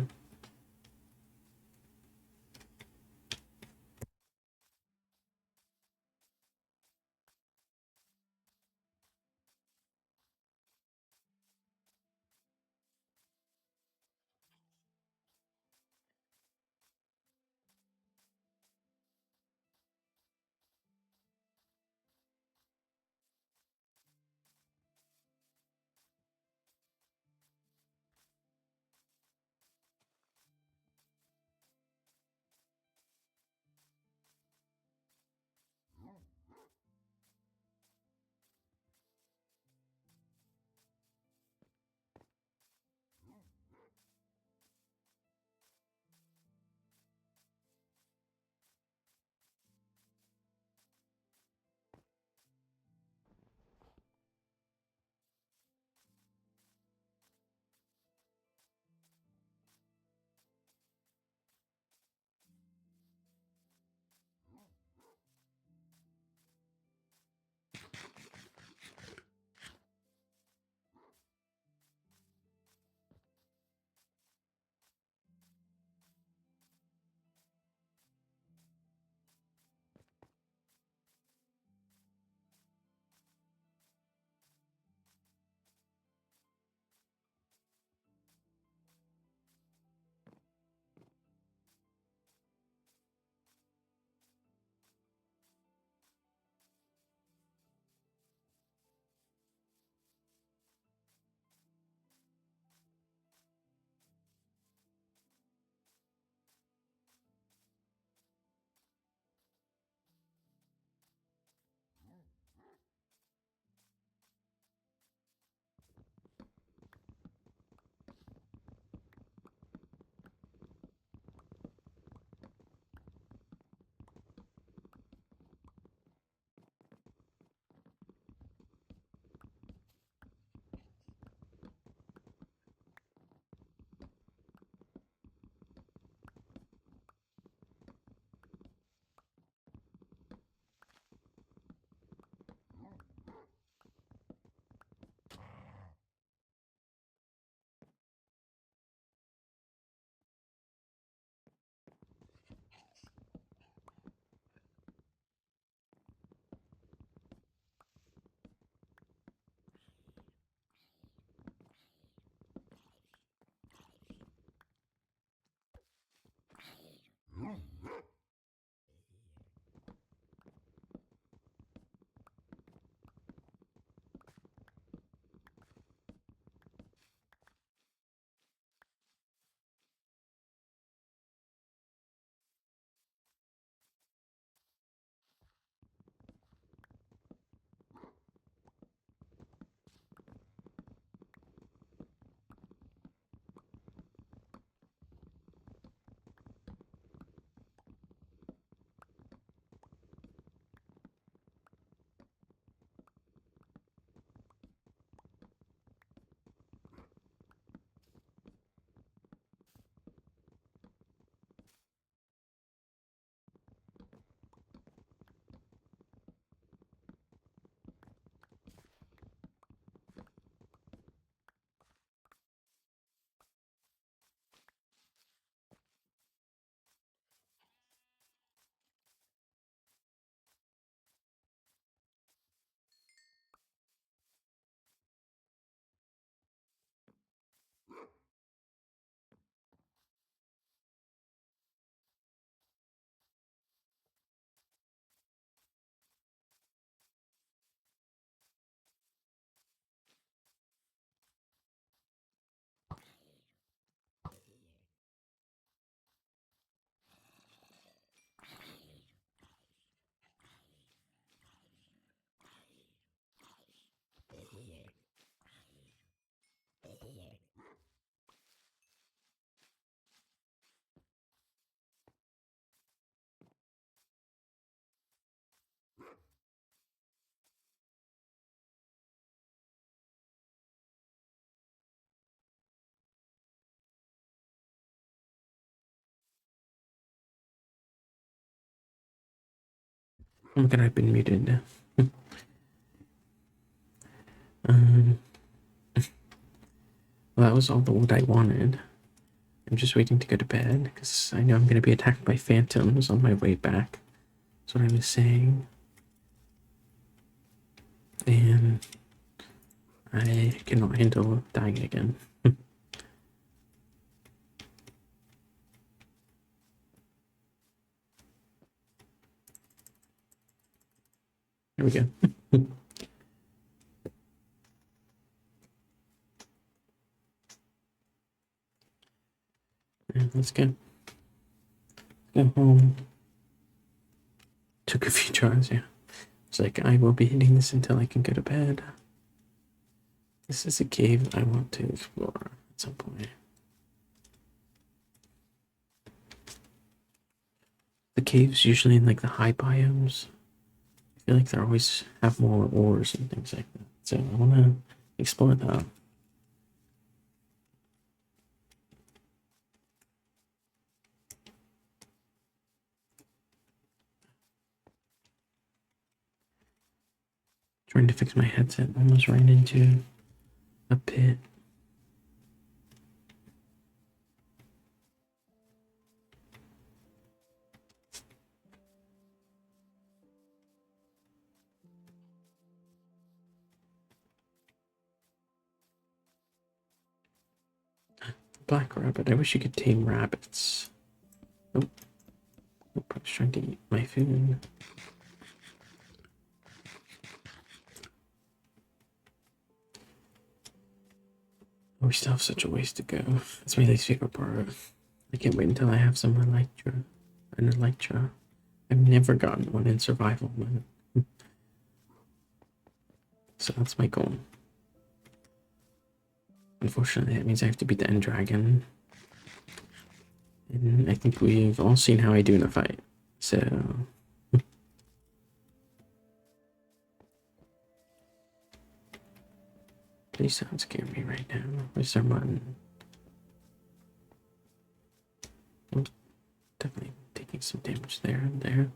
Oh my god, I've been muted. um, well, that was all the wood I wanted. I'm just waiting to go to bed because I know I'm going to be attacked by phantoms on my way back. That's what I was saying. And I cannot handle dying again. Here we go. Yeah, let's go. Go home. Took a few tries, yeah. It's like, I will be hitting this until I can go to bed. This is a cave I want to explore at some point. The caves usually in like the high biomes, I feel like they always have more ores and things like that. So I want to explore that. Trying to fix my headset, almost ran into a pit. Black rabbit. I wish you could tame rabbits. Oh, I was trying to eat my food. Oh, we still have such a ways to go. That's my least favorite part. I can't wait until I have some elytra. An elytra. I've never gotten one in survival mode. So that's my goal. Unfortunately, that means I have to beat the end dragon. And I think we've all seen how I do in a fight. So please don't scare me right now. Where's our button? Oh, definitely taking some damage there and there.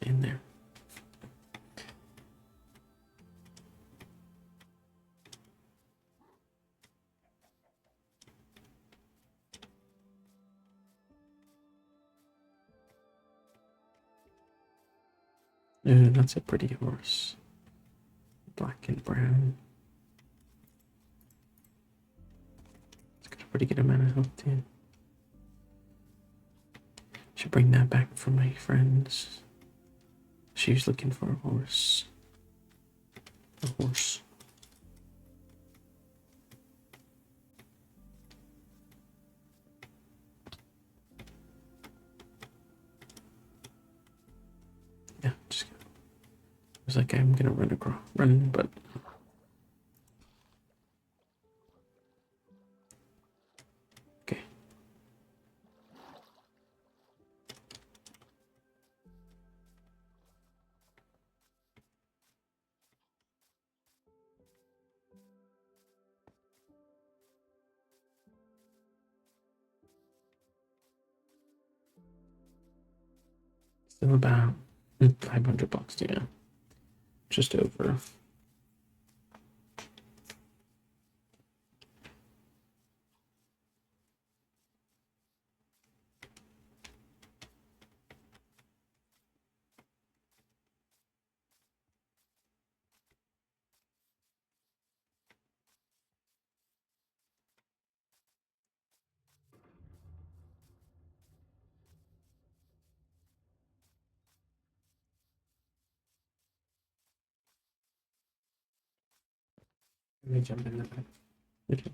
And there. That's a pretty horse. Black and brown. It's got a pretty good amount of health too. Should bring that back for my friends. She was looking for a horse. A horse. Yeah, just go. It was like I'm gonna run, but okay. Still about 500 bucks, yeah. Just over. Let me jump in the back. Okay.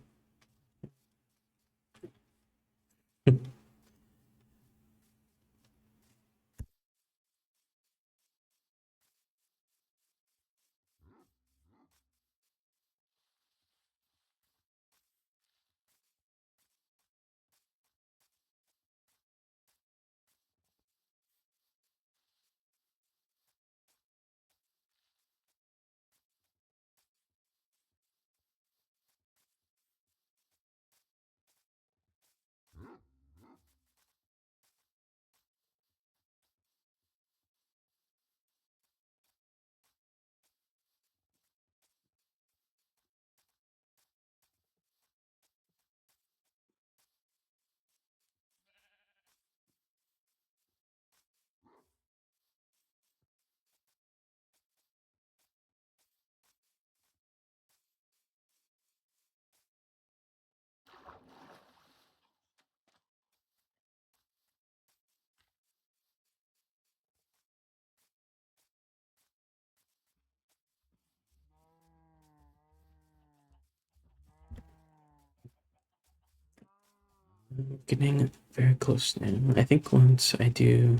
Getting very close now. I think once I do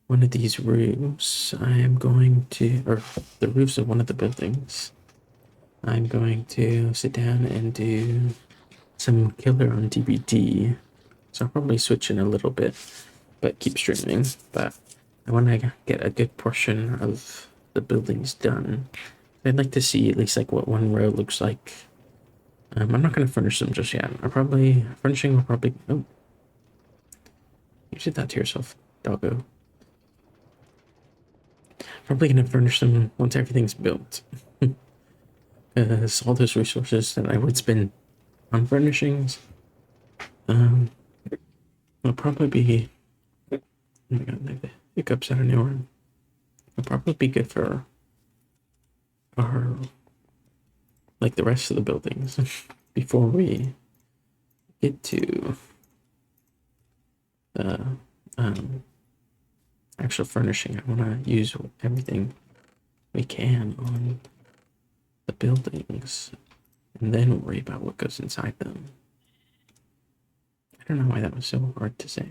one of these roofs, I am going to, or the roofs of one of the buildings, I'm going to sit down and do some killer on DVD. So I'll probably switch in a little bit, but keep streaming. But I want to get a good portion of the buildings done. I'd like to see at least like what one row looks like. I'm not going to furnish them just yet. Furnishing will probably, oh, you did that to yourself, doggo. Probably going to furnish them once everything's built. All those resources that I would spend on furnishings, will probably be, oh my god, like the hiccups out of nowhere. It'll probably be good for our, like the rest of the buildings before we get to the actual furnishing. I want to use everything we can on the buildings and then worry about what goes inside them. I don't know why that was so hard to say.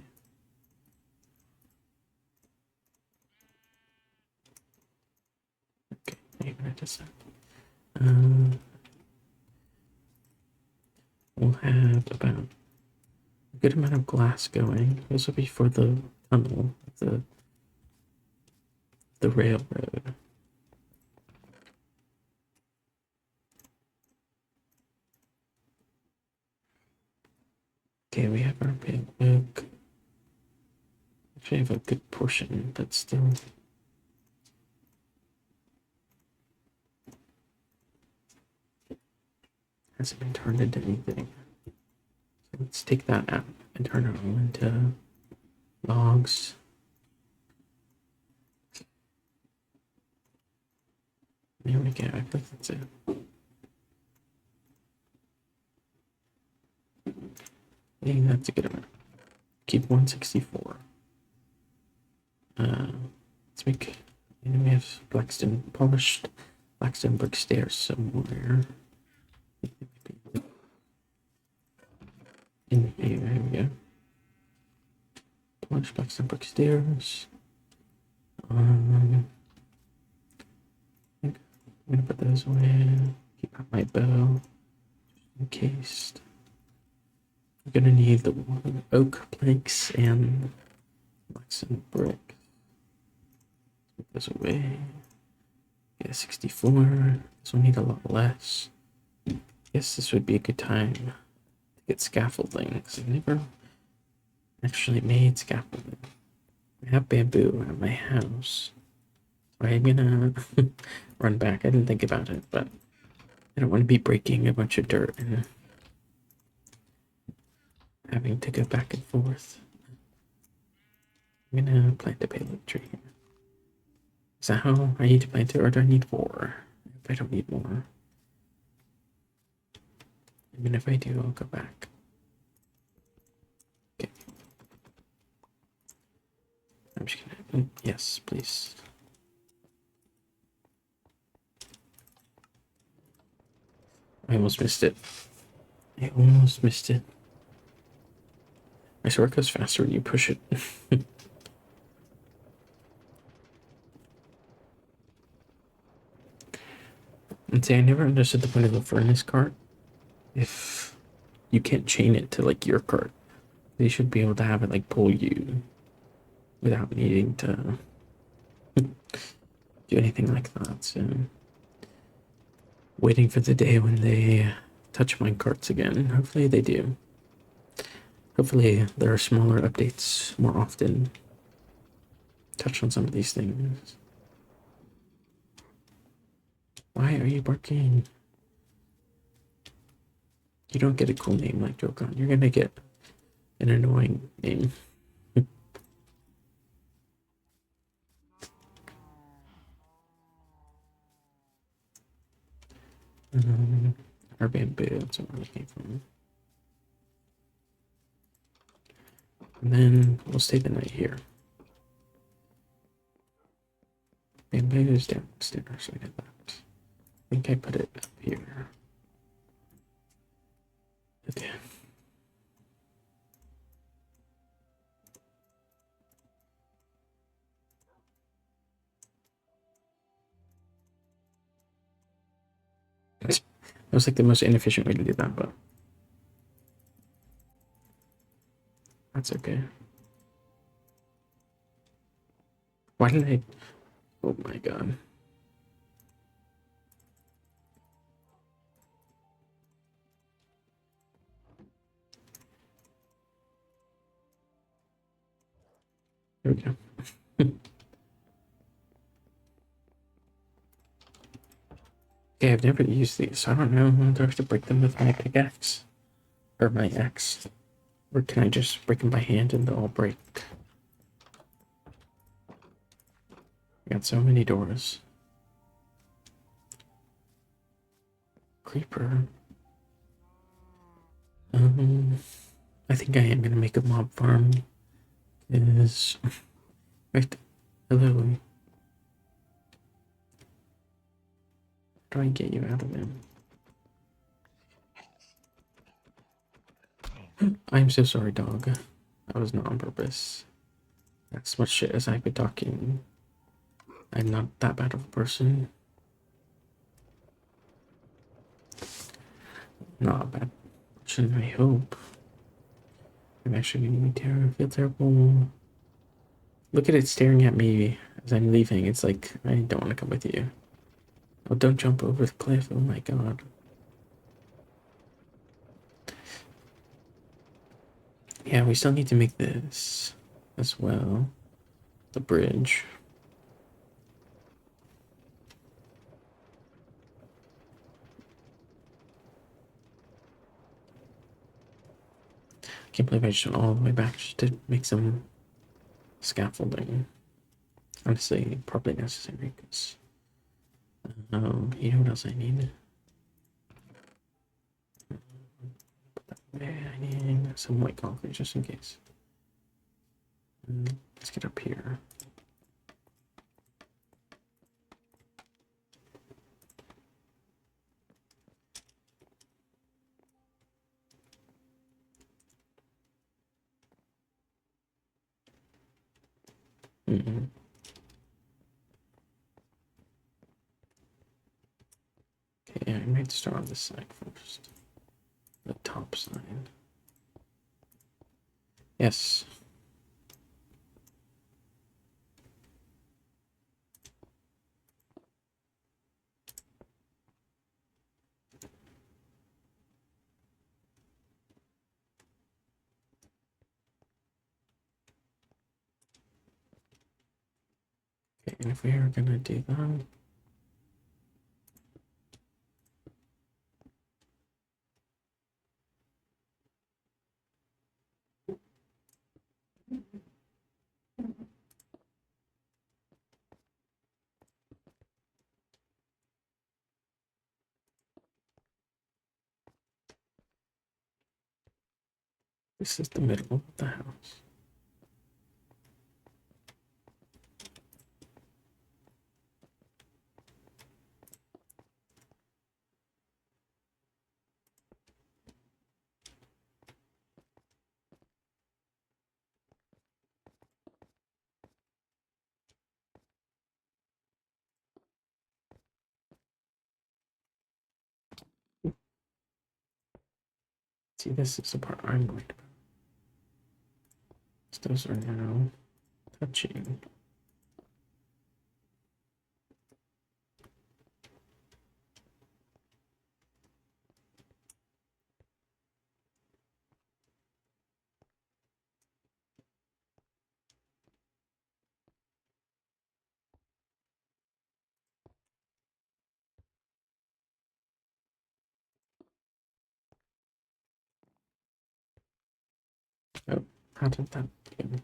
Okay, maybe I just we'll have about a good amount of glass going. This will be for the tunnel, the railroad. Okay, we have our big oak. Actually, have a good portion, but still. Hasn't been turned into anything. So let's take that out and turn it all into logs. There we go. I think that's it. I think that's a good amount. Keep 164. Let's make. And we have Blackstone polished Blackstone brick stairs somewhere. In here, here we go. Polished Blackstone brick stairs. I think I'm gonna put those away. Keep out my bow in case. I'm gonna need the oak planks and Blackstone brick. Put those away. Yeah, 64. This will need a lot less. Guess this would be a good time to get scaffolding because I've never actually made scaffolding. I have bamboo at my house. So I'm gonna run back. I didn't think about it, but I don't want to be breaking a bunch of dirt and having to go back and forth. I'm gonna plant a pallet tree here. Is that how I need to plant it, or do I need more? If I don't need more. I mean, if I do, I'll go back. Okay. I'm just gonna, yes, please. I almost missed it. I almost missed it. My sword goes faster when you push it. And see, I never understood the point of the furnace cart. If you can't chain it to like your cart, they should be able to have it like pull you without needing to do anything like that. So waiting for the day when they touch my carts again. Hopefully they do. Hopefully there are smaller updates more often. Touch on some of these things. Why are you barking? You don't get a cool name like Jokan. You're gonna get an annoying name. Our bamboo, that's where we came from. And then we'll stay the night here. Bamboo is downstairs, I did that. I think I put it up here. Okay. It was like the most inefficient way to do that, but that's okay. Why did I? Oh my god. Here we go. Okay, I've never used these, so I don't know. Do I have to break them with my pickaxe? Or my axe? Or can I just break them by hand and they'll all break? I got so many doors. Creeper. I think I am gonna make a mob farm. Is right. Hello. How do I get you out of there? I'm so sorry, dog. That was not on purpose. That's much shit as I've been talking. I'm not that bad of a person. Not a bad person, I hope. I'm actually gonna feel terrible. Look at it staring at me as I'm leaving. It's like, I don't want to come with you. Oh, don't jump over the cliff. Oh my god. Yeah, we still need to make this as well. The bridge. Can't believe I just went all the way back just to make some scaffolding. Honestly, probably necessary because. You know what else I need? I need some white concrete just in case. Let's get up here. Okay, I might start on this side first. The top side. Yes. Okay, and if we are gonna do that, this is the middle of the house. See, this is the part I'm worried about. Those are now touching. Oh, how did that even?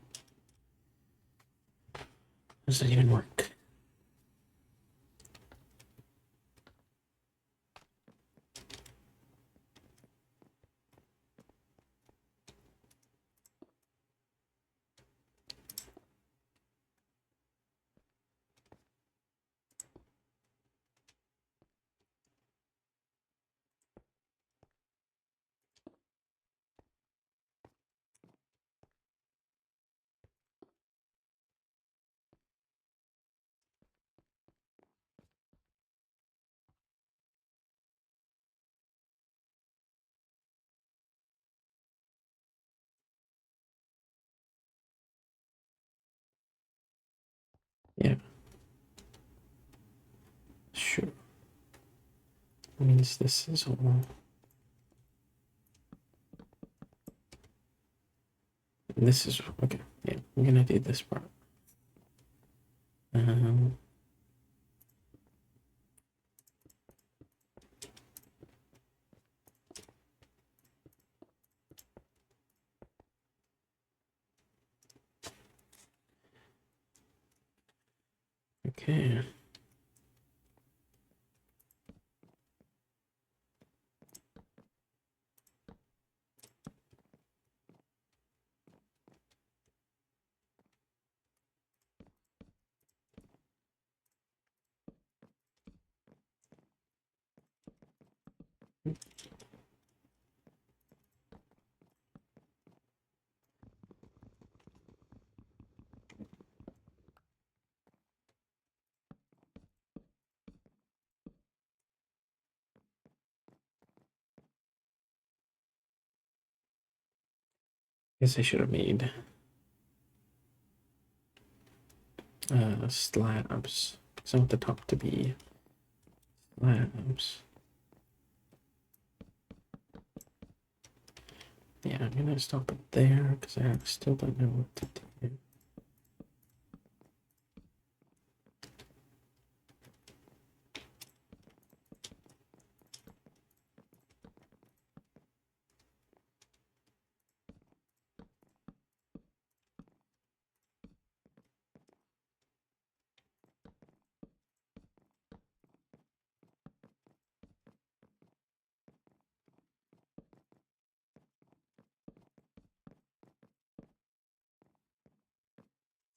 Does that even work? Yeah. Sure. Means this is all. And this is okay. Yeah, I'm gonna do this part. Um, okay. Guess I should have made slabs. So I want the top to be slabs. Yeah, I'm gonna stop it there because I still don't know what to do.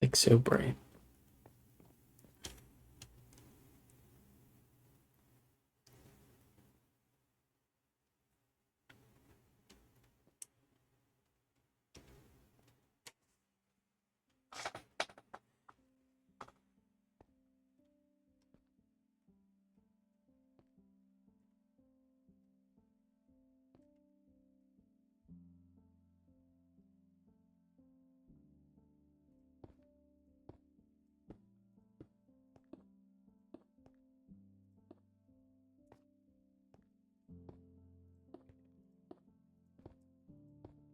Like so bright.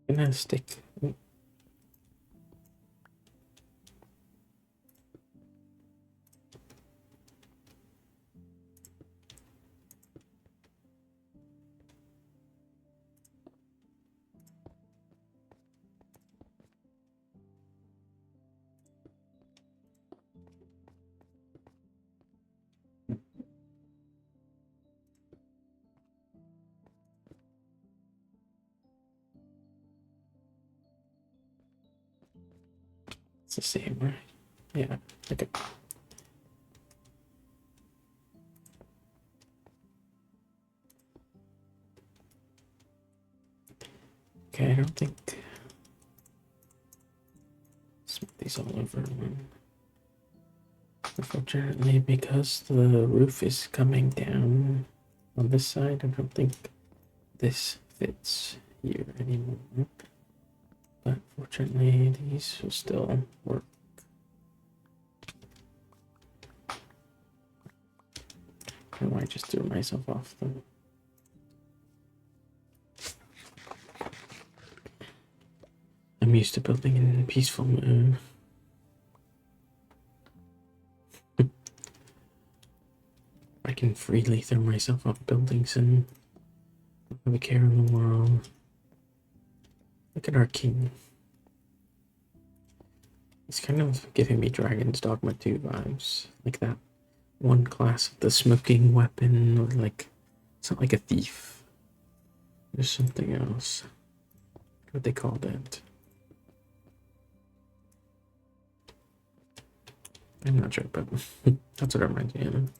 I'm gonna stick. It's the same, right? Yeah. Okay. Okay, I don't think. Smooth these all over. Unfortunately, because the roof is coming down on this side, I don't think this fits here anymore. But fortunately, these will still work. Oh, I just threw myself off them. I'm used to building in peaceful mode. I can freely throw myself off buildings and not have a care in the world. Look at our king. It's kind of giving me Dragon's Dogma 2 vibes. Like that one class of the smoking weapon, or like, it's not like a thief. There's something else. What they called it. I'm not sure, but that's what it reminds me of.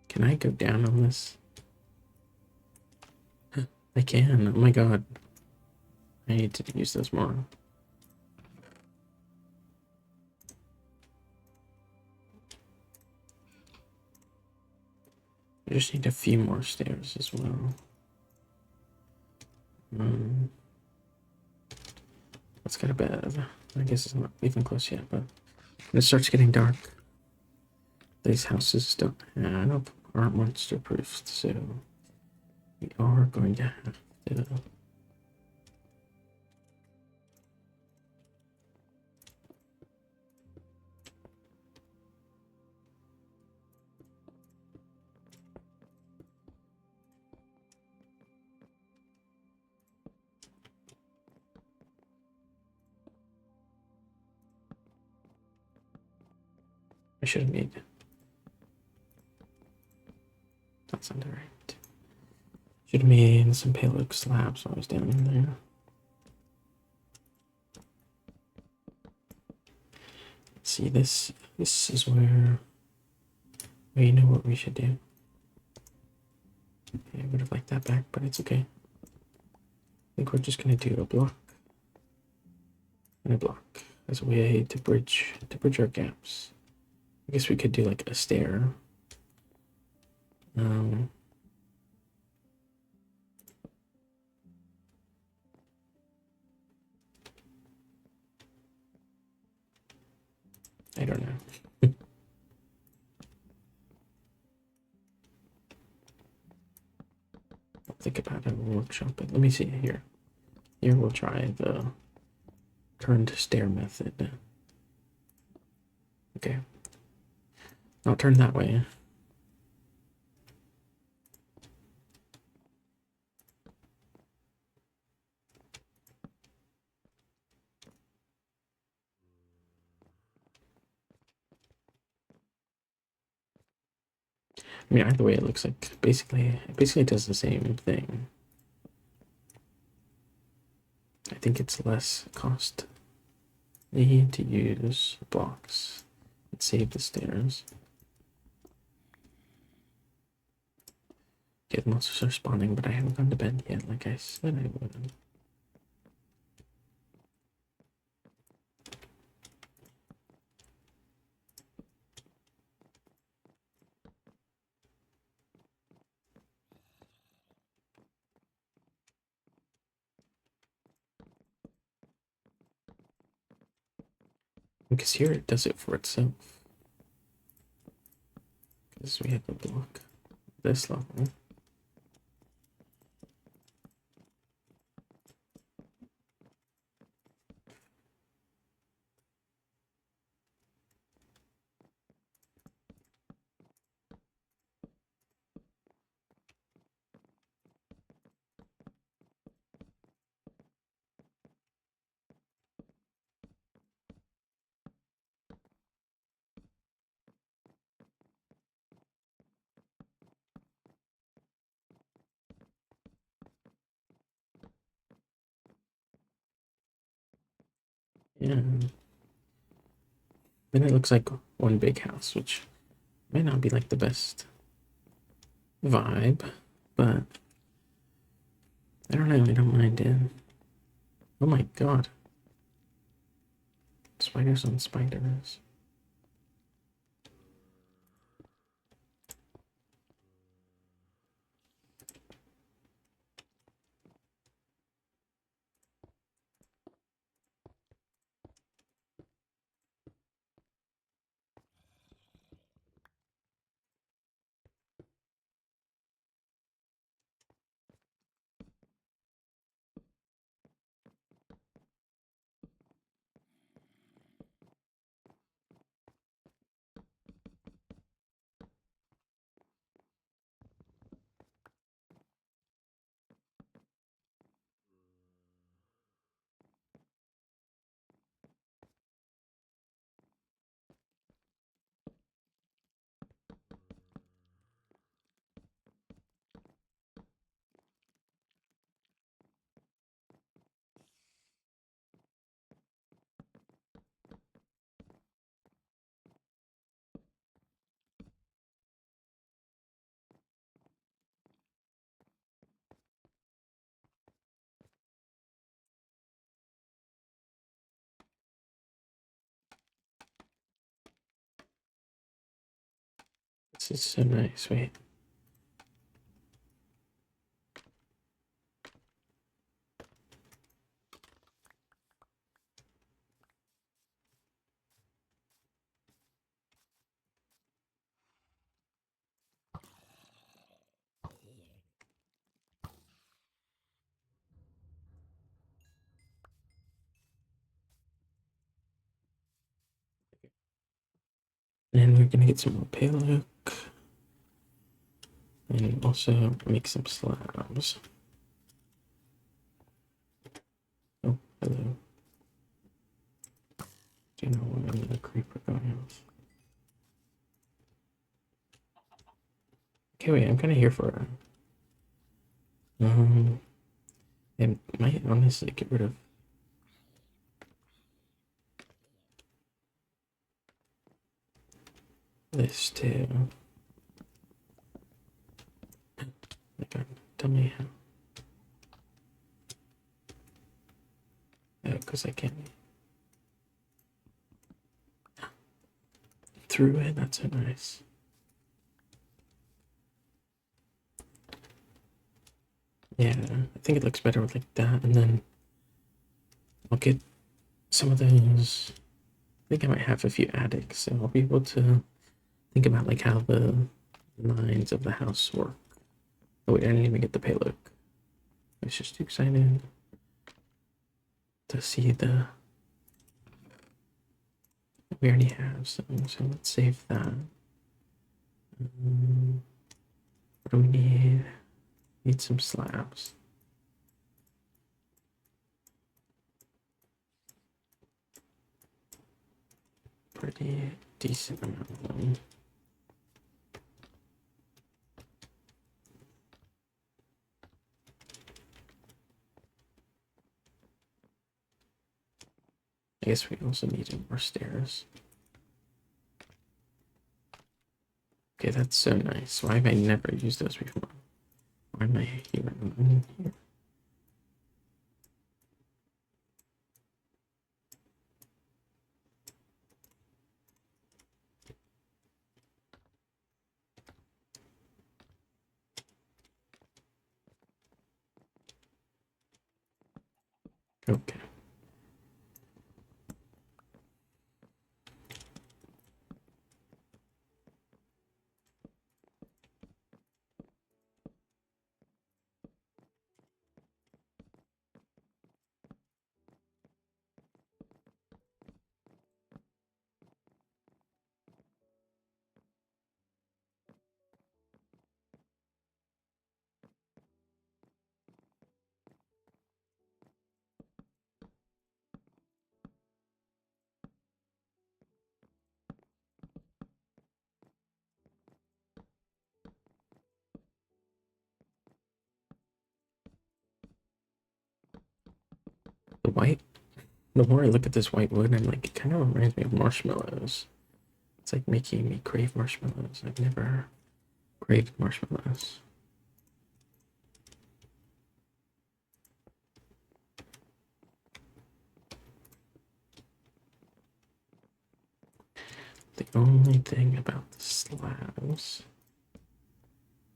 Can I go down on this? I can. Oh my god. I need to use this more. I just need a few more stairs as well. Let's go to bed. I guess it's not even close yet, but when it starts getting dark, these houses don't aren't monster proofed, so we are going to have to. I should have made. That sounded right. Should have made some pale oak slabs when I was down in there. See, this is where you know what we should do. Okay, I would have liked that back, but it's okay. I think we're just gonna do a block and a block as a way to bridge our gaps. I guess we could do like a stair. I don't know. I'll think about it. We'll workshop it. Let me see here. Here we'll try the turned stair method. Okay. Not turn that way. I mean, either way, it looks like basically it does the same thing. I think it's less costly to use blocks and save the stairs. Yeah, monsters are spawning, but I haven't gone to bed yet, like I said I would. Because here it does it for itself. Because we have a block this level. Yeah. Then it looks like one big house, which might not be like the best vibe, but I don't know, I don't mind it. Oh my god. Spiders on spiders. This is so nice. Wait. And we're gonna get some more pale oak. And also make some slabs. Oh, hello. Do you know where the creeper goes? Okay, wait, I'm kind of here for I might honestly get rid of this too. Like, tell me how. Oh, because I can't. Through it, that's so nice. Yeah, I think it looks better with like that, and then I'll get some of those. I think I might have a few attics, so I'll be able to think about like how the lines of the house work. Oh wait, I didn't even get the payload. I was just too excited to see the. We already have some, so let's save that. What do we need? Need some slabs. Pretty decent amount of them. I guess we also need more stairs. Okay, that's so nice. Why have I never used those before? Why am I here? Here. Okay. The white, the more I look at this white wood, I'm like, it kind of reminds me of marshmallows. It's like making me crave marshmallows. I've never craved marshmallows. The only thing about the slabs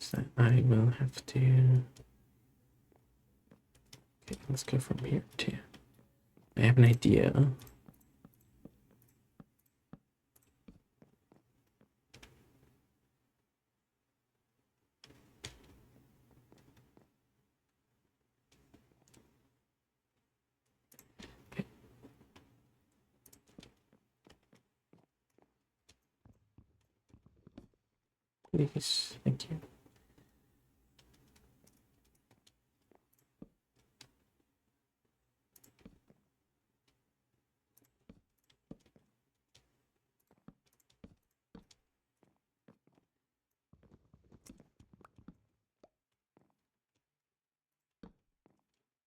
is that I will have to. Okay, let's go from here too. I have an idea. Okay. Please, thank you.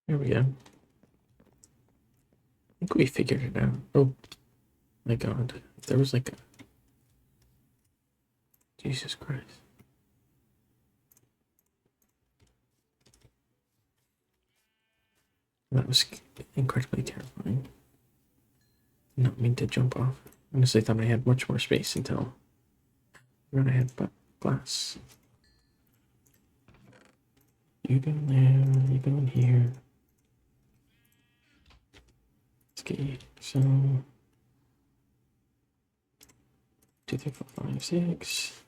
There we go. I think we figured it out. Oh my god. There was like a. Jesus Christ. That was incredibly terrifying. Did not mean to jump off. Honestly, thought I had much more space until I had glass. You go there, you go in here. Okay, so 2, 3, 4, 5, 6.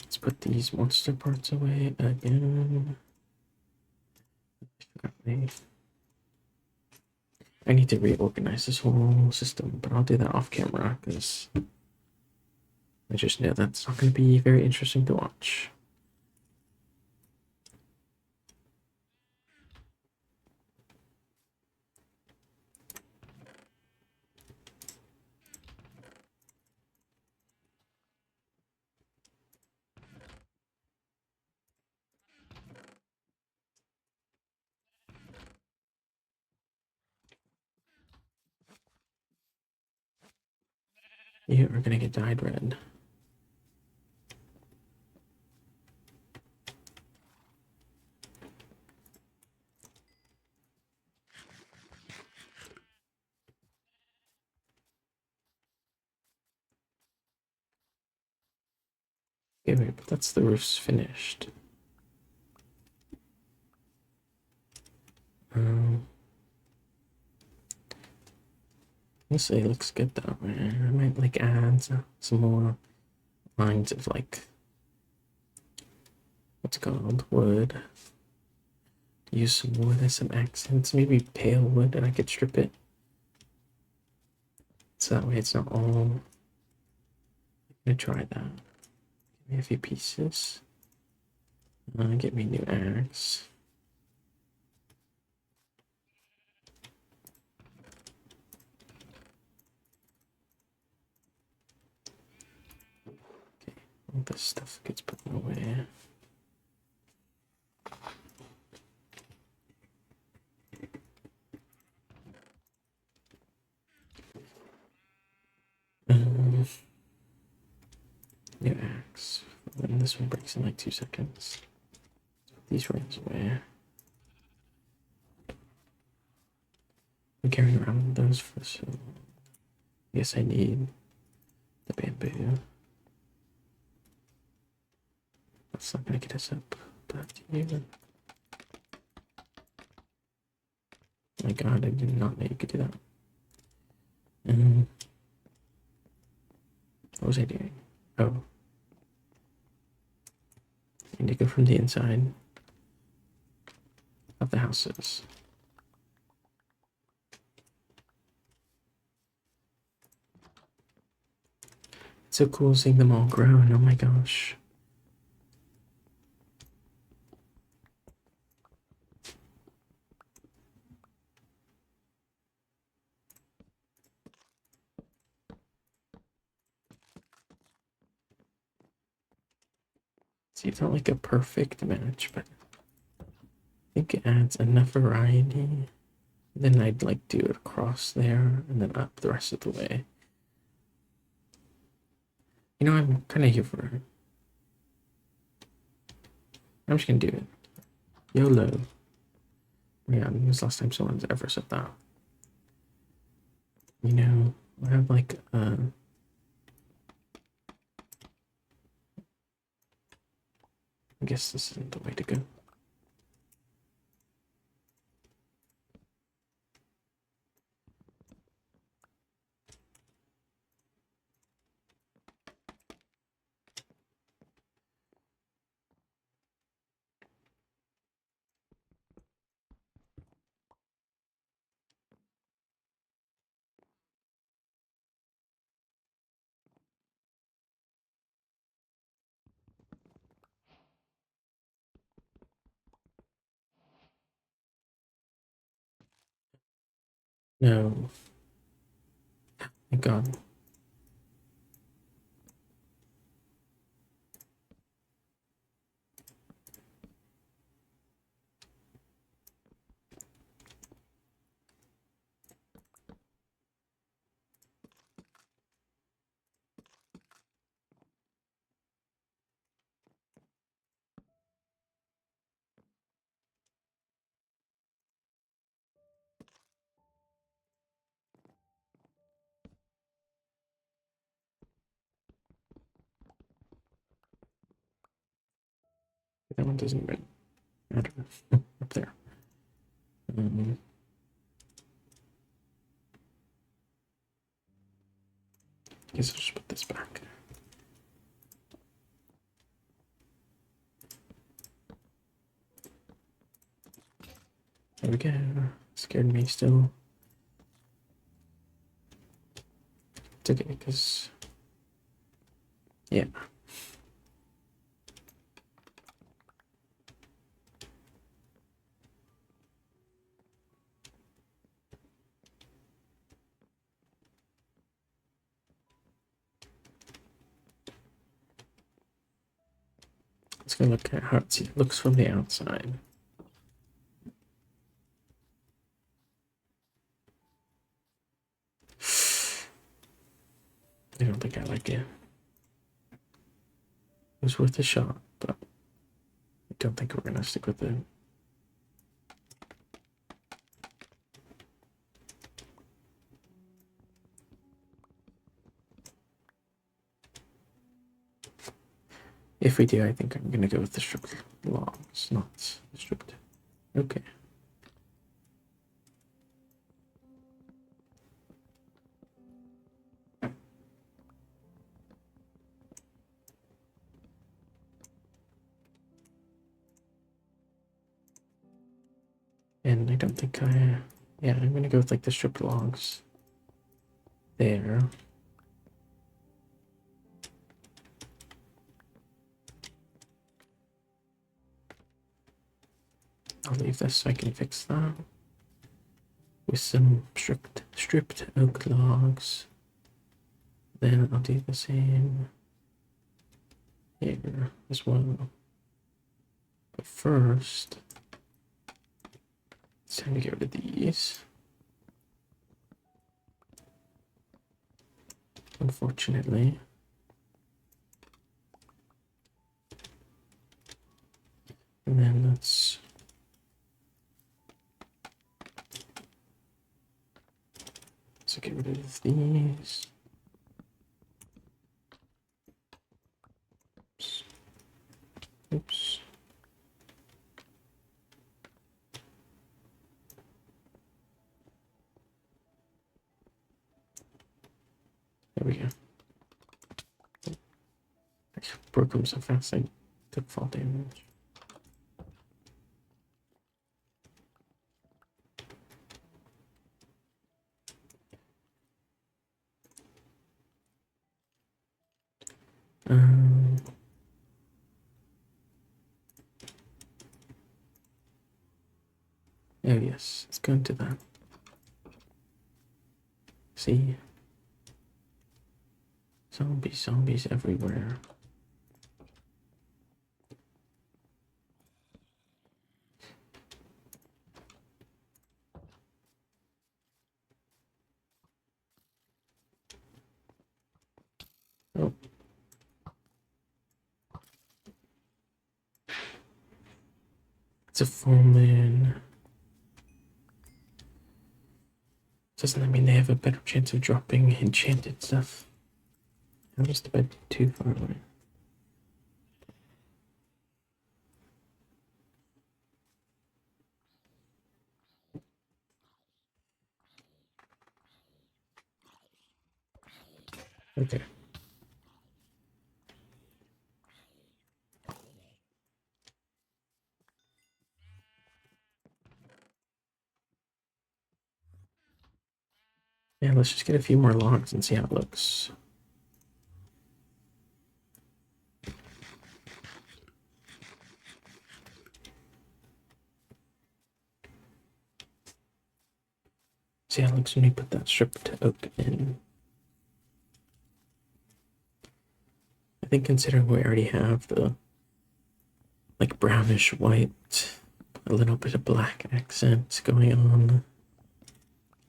Let's put these monster parts away again. I forgot these. I need to reorganize this whole system, but I'll do that off camera because I just know that's not going to be very interesting to watch. You are going to get dyed red. Okay, wait, but that's the roof's finished. This way looks good though. I might like add some more lines of like what's it called, wood. Use some wood as some accents, maybe pale wood, and I could strip it. So that way it's not all. I'm gonna try that. Give me a few pieces. Get me a new axe. Okay, all this stuff gets put away. New axe. And this one breaks in like 2 seconds. These runs away. I'm carrying around those for so. Yes, I need the bamboo. That's not gonna get us up back here. My god, I did not know you could do that. What was I doing? Oh. I need to go from the inside of the houses. It's so cool seeing them all grow, and oh my gosh. See, it's not like a perfect match, but I think it adds enough variety. Then I'd like do it across there and then up the rest of the way. You know, I'm kind of here for it. I'm just gonna do it. YOLO. Yeah, when was the last time someone's ever said that? You know, I have like I guess this isn't the way to go. No. Thank God. That one doesn't even matter. Up there. Guess I'll just put this back. There we go. Scared me still. It's okay, because, yeah. Let's go look at how it looks from the outside. I don't think I like it. It was worth a shot, but I don't think we're gonna stick with it. If we do, I think I'm gonna go with the stripped logs, not the stripped. Okay. And I don't think yeah, I'm gonna go with like the stripped logs there. I'll leave this so I can fix that with some stripped oak logs. Then I'll do the same here as well. But first, it's time to get rid of these. Unfortunately. And then let's get rid of these. Oops. Oops. There we go. I broke them so fast I took fall damage. Oh yes, let's go into that. See? Zombies everywhere. Oh. It's a full moon. Doesn't that mean they have a better chance of dropping enchanted stuff? I'm just about too far away. Okay. Yeah, let's just get a few more logs and see how it looks. See how it looks when we put that stripped oak in. I think considering we already have the like brownish white, a little bit of black accent going on,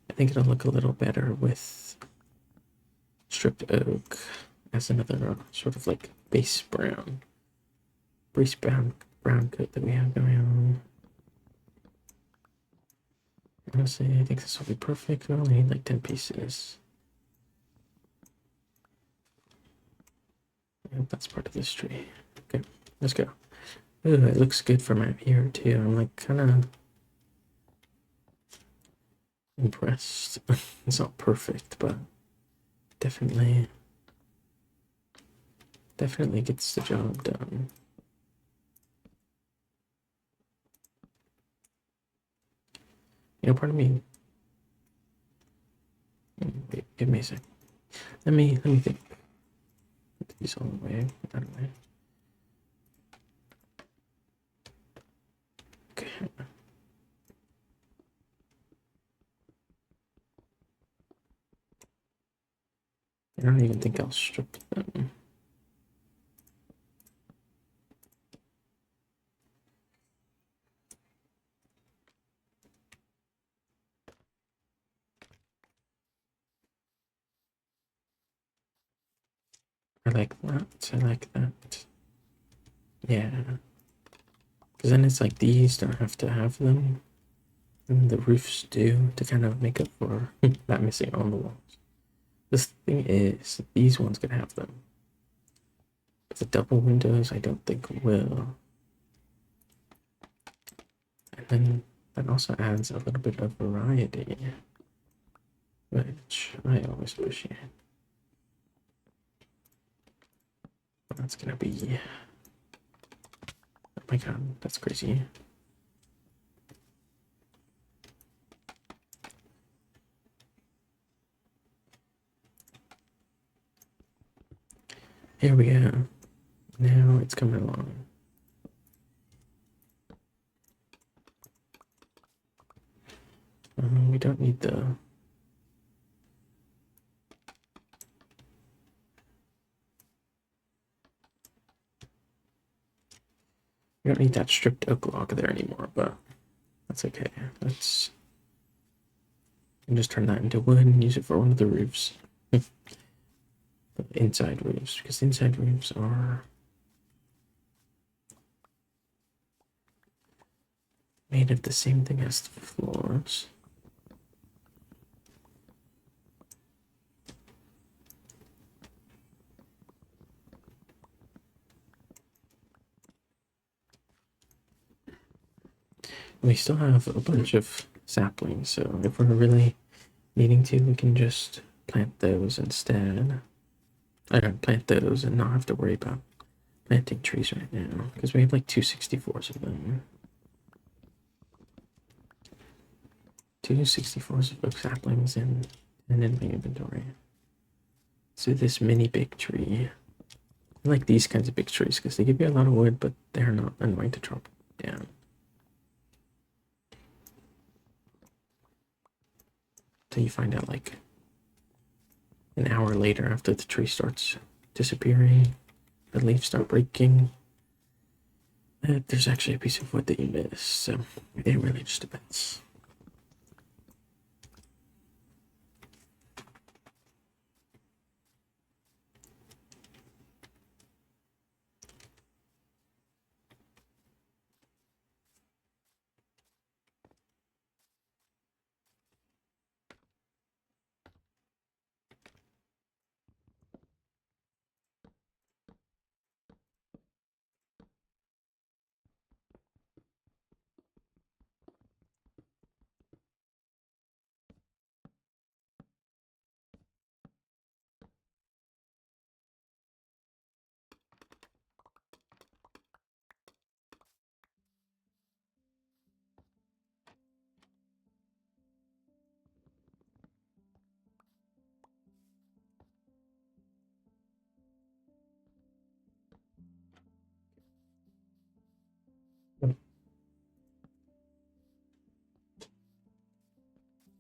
I think it'll look a little better with stripped oak as another sort of like base brown coat that we have going on. Honestly, I think this will be perfect. We only need like 10 pieces. I hope that's part of this tree. Okay, let's go. Ooh, it looks good from out here too. I'm like kind of impressed. It's not perfect, but definitely gets the job done. You know, part of me. Wait, give me a sec. Let me think. Put these all away. Put that away. Okay. I don't even think I'll strip them. I like that. I like that. Yeah. Because then it's like these don't have to have them. And the roofs do to kind of make up for that missing on the walls. This thing is, these ones can have them. But the double windows, I don't think will. And then that also adds a little bit of variety, which I always appreciate. That's gonna be. Oh my god, that's crazy. Here we go. Now it's coming along. We don't need the. We don't need that stripped oak log there anymore, but that's okay. Let's just turn that into wood and use it for one of the roofs. The inside roofs, because the inside roofs are made of the same thing as the floors. We still have a bunch of saplings, so if we're really needing to, we can just plant those instead. I don't plant those and not have to worry about planting trees right now, because we have like 264s of them. 264s of oak saplings and in my inventory. So this mini big tree. I like these kinds of big trees because they give you a lot of wood, but they're not annoying to chop down. Till you find out like an hour later after the tree starts disappearing, the leaves start breaking, there's actually a piece of wood that you missed. So it really just depends.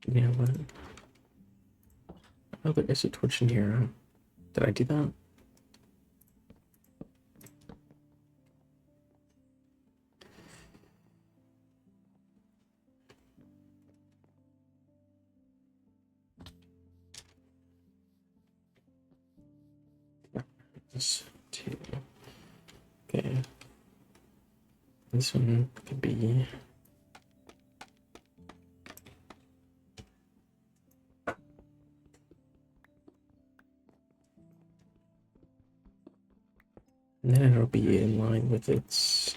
Yeah, but oh, there is a torch in here. Did I do that? This two. Okay. This one could be. And then it'll be in line with its.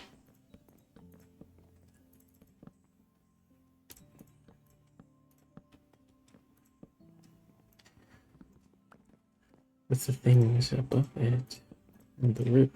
With the things above it and the roof.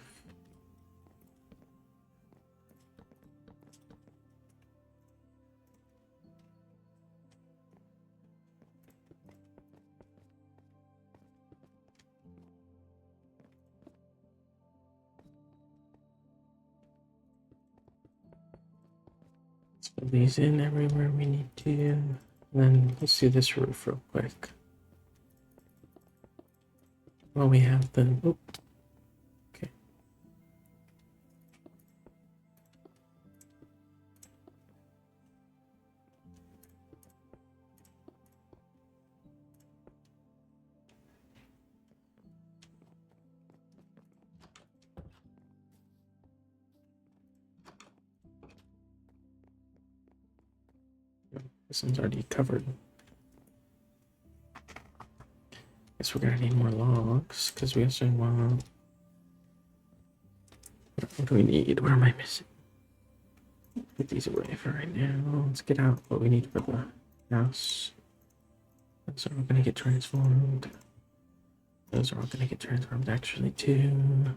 Let's fill these in everywhere we need to. And then let's do this roof real quick. Well, we have the... Oh, okay. This one's already covered. Guess we're gonna need more logs because we also want. What do we need? What am I missing? Put these away for right now. Let's get out what we need for the house. Those are all gonna get transformed. Those are all gonna get transformed actually too.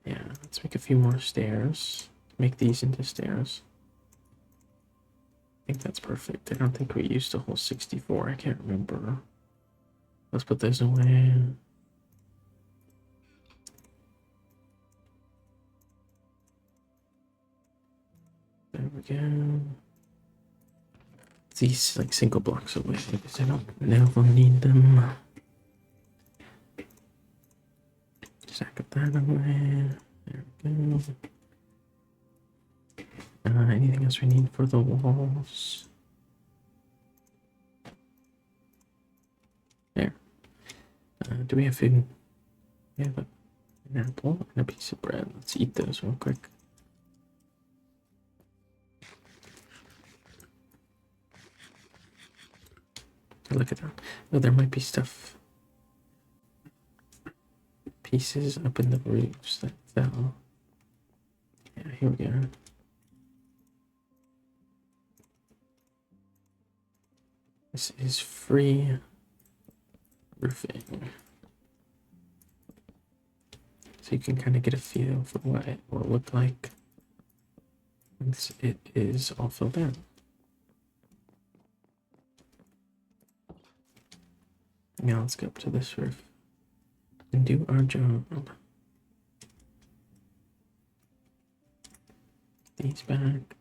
Yeah, let's make a few more stairs. Make these into stairs. I think that's perfect. I don't think we used the whole 64. I can't remember. Let's put those away. There we go. These like single blocks away because I don't know if I'll need them. Stack that away. There we go. Anything else we need for the walls? There. Do we have food? We have an apple and a piece of bread. Let's eat those real quick. Look at that. Oh, there might be stuff. Pieces up in the roofs that fell. Yeah, here we go. This is free roofing. So you can kind of get a feel for what it will look like once it is all filled in. Now let's go up to this roof and do our job. These back.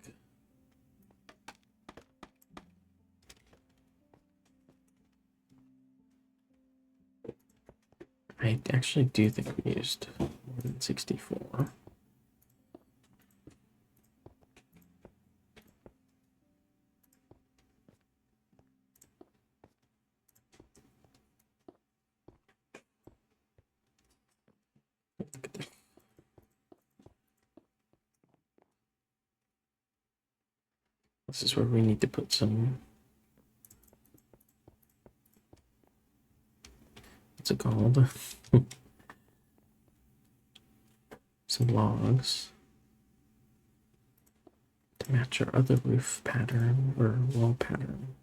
I actually do think we used more than 64. Look at that. This is where we need to put some. What's it called? Some logs to match our other roof pattern or wall pattern.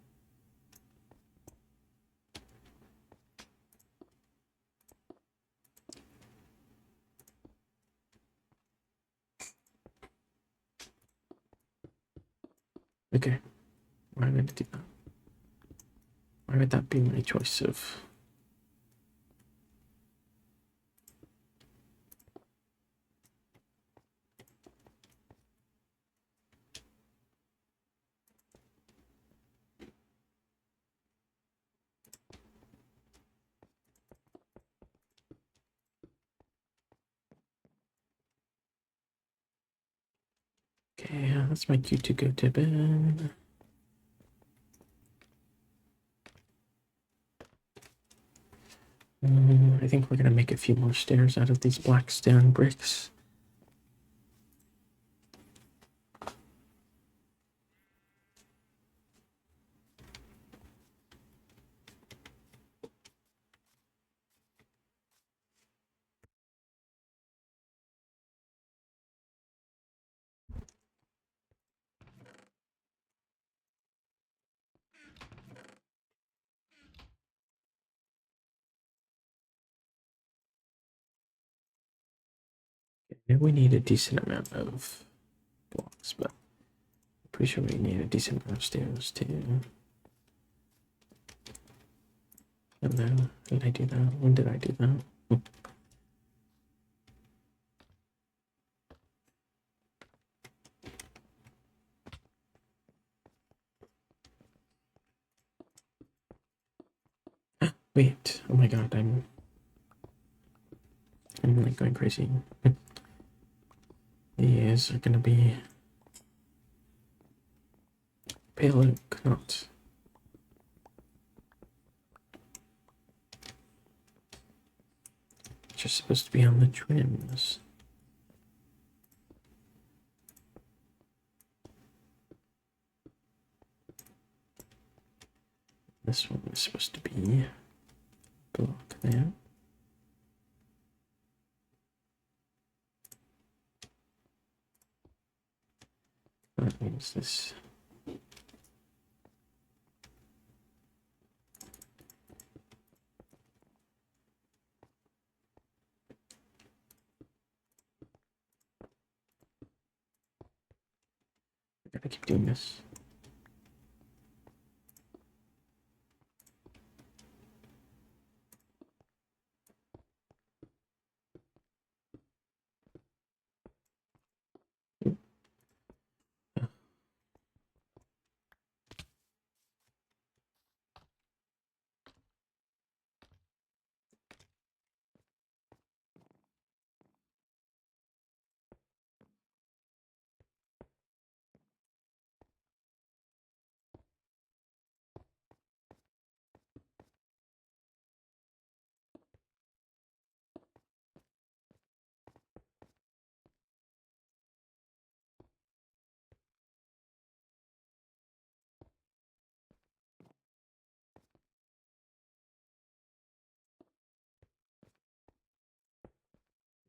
Okay, why would I do that? Why would that be my choice of? Okay, that's my cue to go to bed. I think we're gonna make a few more stairs out of these black stone bricks. I know we need a decent amount of blocks, but I'm pretty sure we need a decent amount of stairs too. Hello, Did I do that? When did I do that? Wait, oh my god, I'm like going crazy. These are gonna be pale oak, not. It's just supposed to be on the trims. This one is supposed to be block there. That means this. I gotta keep doing this.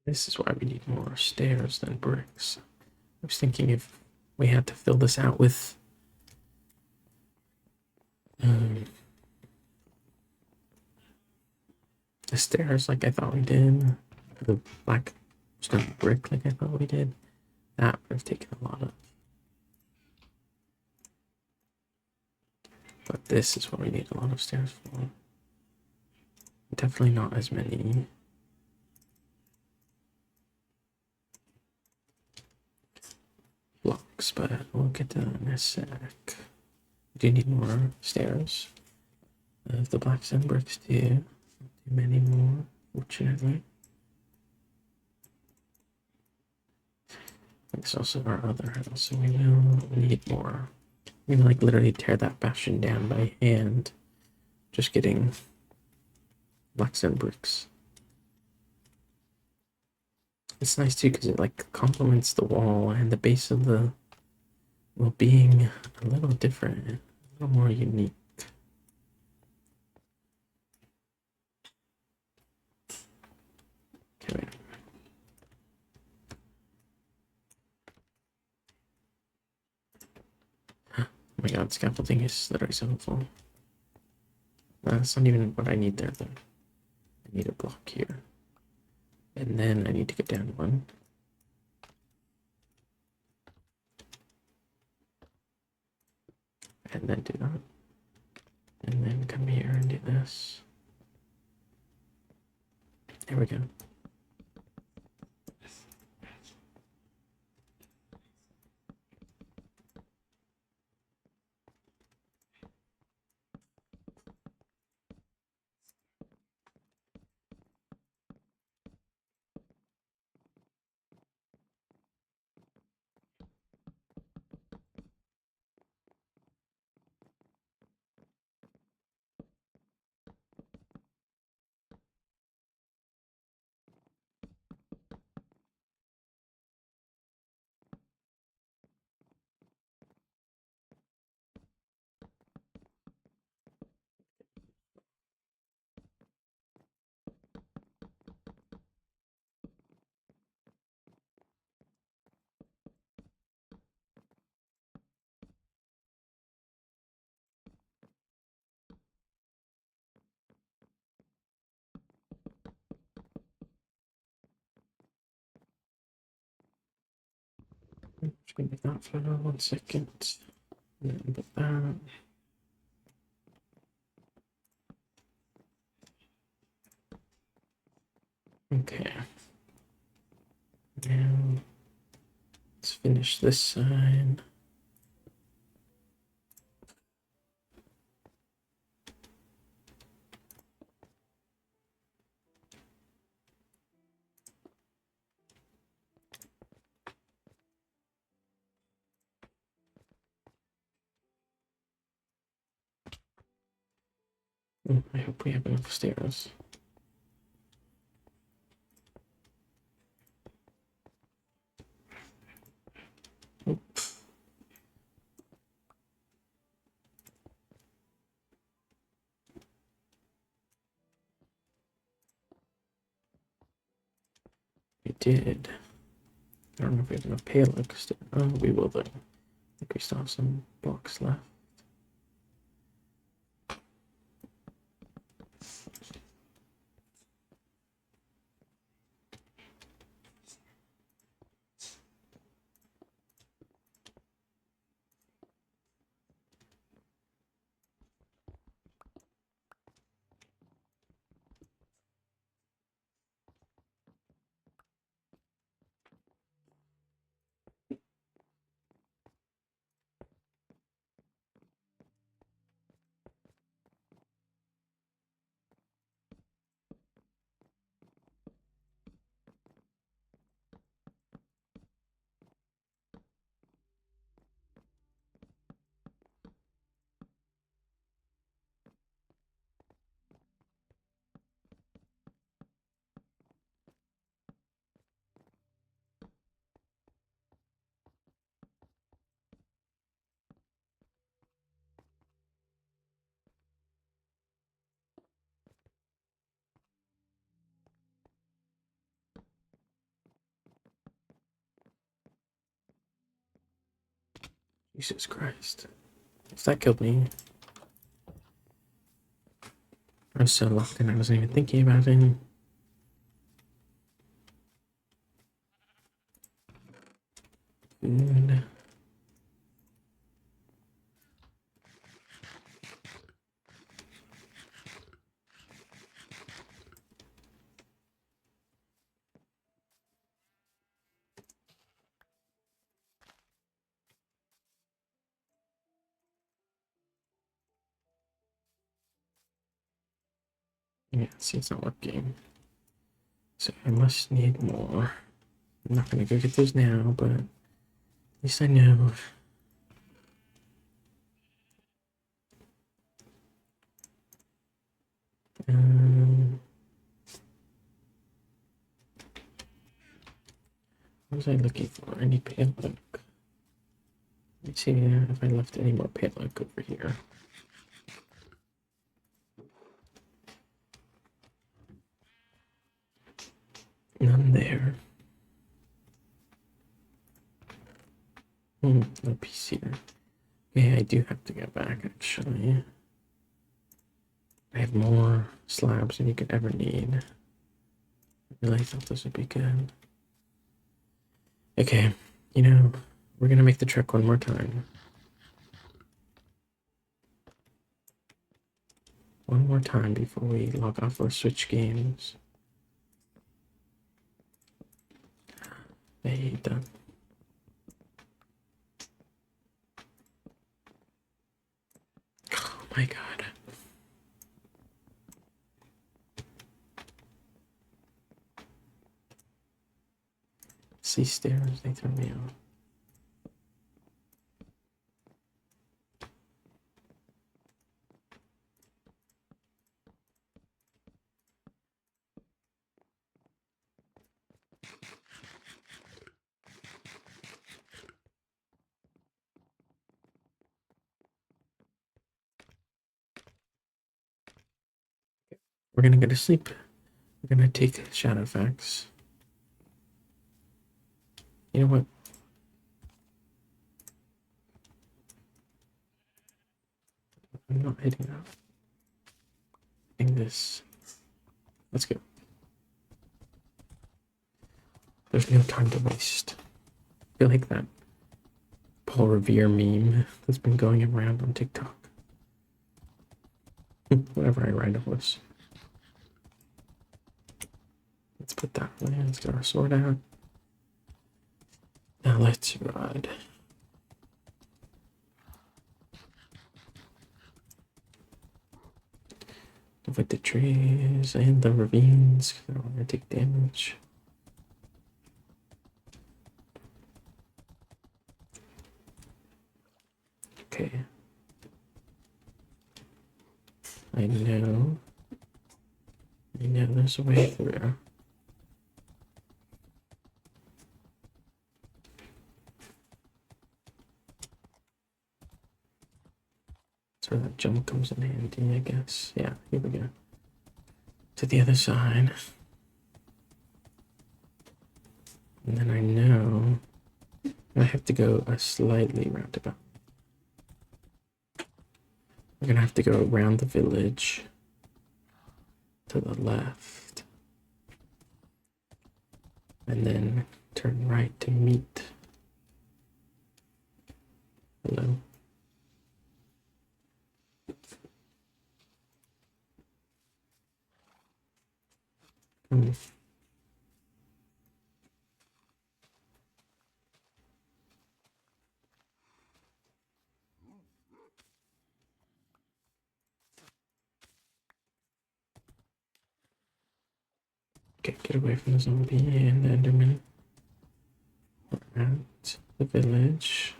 This is why we need more stairs than bricks. I was thinking if we had to fill this out with the stairs like I thought we did, the black stone brick like I thought we did, that would have taken a lot of. But this is what we need a lot of stairs for. Definitely not as many. Blocks, but we'll get to that in a sec. We do need more stairs. Of the black stone bricks too. Not too many more, fortunately. It's also our other house, so we will need more. We can like literally tear that bastion down by hand. Just getting blackstone bricks. It's nice too because it like complements the wall and the base of the well being a little different, a little more unique. Okay, wait. Oh my god, scaffolding is literally so helpful. That's not even what I need there though. I need a block here. And then I need to get down one. And then do that. And then come here and do this. There we go. Just gonna make that for 1 second. And then put that. Okay. Now let's finish this side. I hope we have enough stairs. We did. I don't know if we have enough payload. Oh, we will though. I think we still have some blocks left. Jesus Christ. If that killed me, I was so locked in I wasn't even thinking about it. Food. Yeah, see, it's not working. So I must need more. I'm not gonna go get those now, but at least I know. Um, what was I looking for? I need payload. Let's see if I left any more payload over here. None there. No piece here. Okay, I do have to get back actually. I have more slabs than you could ever need. I really thought this would be good. Okay, you know, we're gonna make the trek one more time. One more time before we log off or switch games. Hey, done. Oh my god. See stairs, they throw me out. We're gonna go to sleep. We're gonna take shadow facts. You know what? I'm not hitting out. Hitting this. Let's go. There's no time to waste. I feel like that Paul Revere meme that's been going around on TikTok. Whatever I write it was. let's put that away. Let's get our sword out. Now let's ride. Avoid the trees and the ravines. I don't want to take damage. Okay. I know there's a way through. That's where that jump comes in handy, I guess. Yeah, here we go. To the other side. And then I know I have to go a slightly roundabout. We're gonna have to go around the village to the left. And then turn right to meet. Hello. Hmm. Okay, get away from the zombie and the enderman. We're at the village.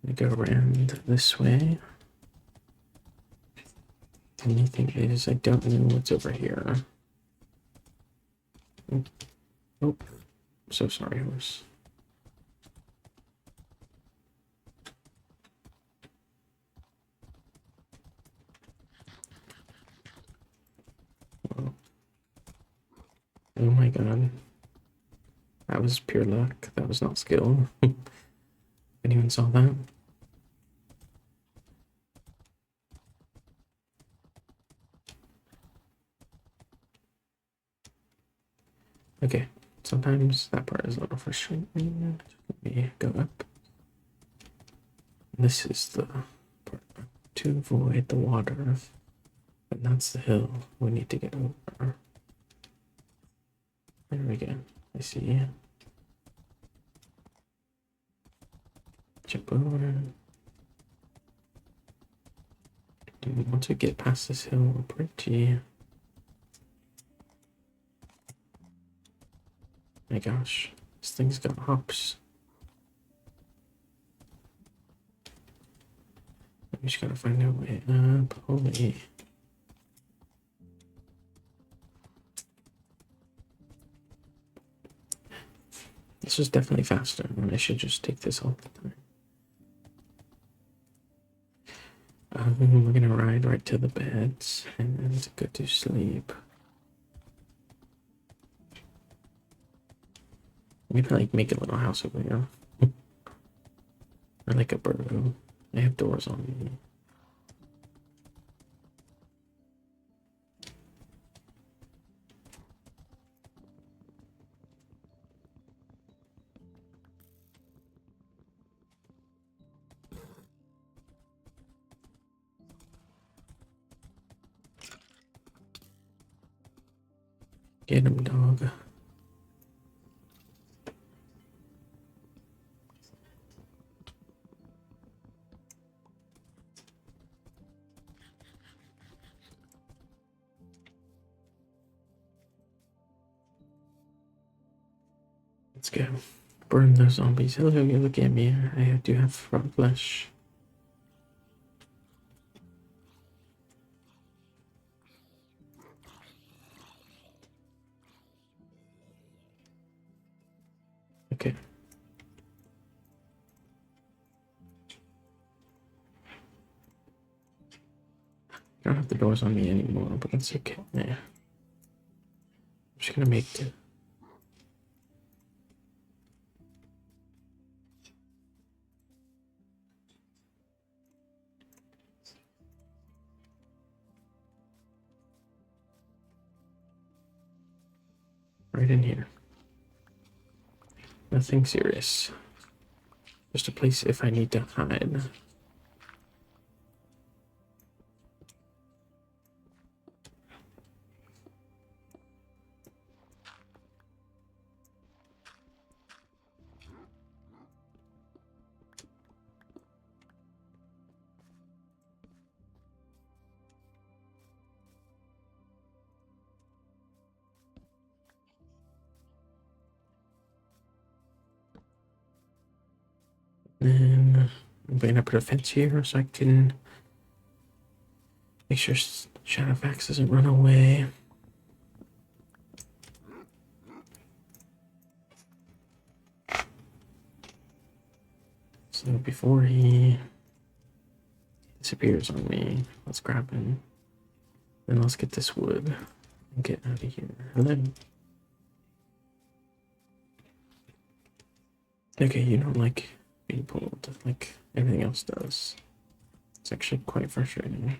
I'm gonna go around this way. The only thing is I don't know what's over here. Oh, so sorry, horse. Whoa. Oh my god. That was pure luck. That was not skill. Anyone saw that? Okay, sometimes that part is a little frustrating. Let me go up. This is the part to avoid the water. And that's the hill we need to get over. There we go. I see. Jump over. Once we get past this hill, we're pretty. My gosh, this thing's got hops. We just gotta find a way up. Holy. This is definitely faster, and I should just take this all the time. We're gonna ride right to the beds and then go to sleep. I'm gonna like make a little house over here. Or like a burrow. I have doors on me. Get him, dog. Let's go. Burn those zombies. Hello, you look at me. I do have frog flesh. Okay. I don't have the doors on me anymore, but that's okay. Yeah. I'm just gonna make the right in here. Nothing serious. Just a place if I need to hide. Then I'm going to put a fence here so I can make sure Shadowfax doesn't run away. So before he disappears on me, let's grab him. Then let's get this wood and get out of here. Hello. Okay, you don't like being pulled like everything else does. It's actually quite frustrating.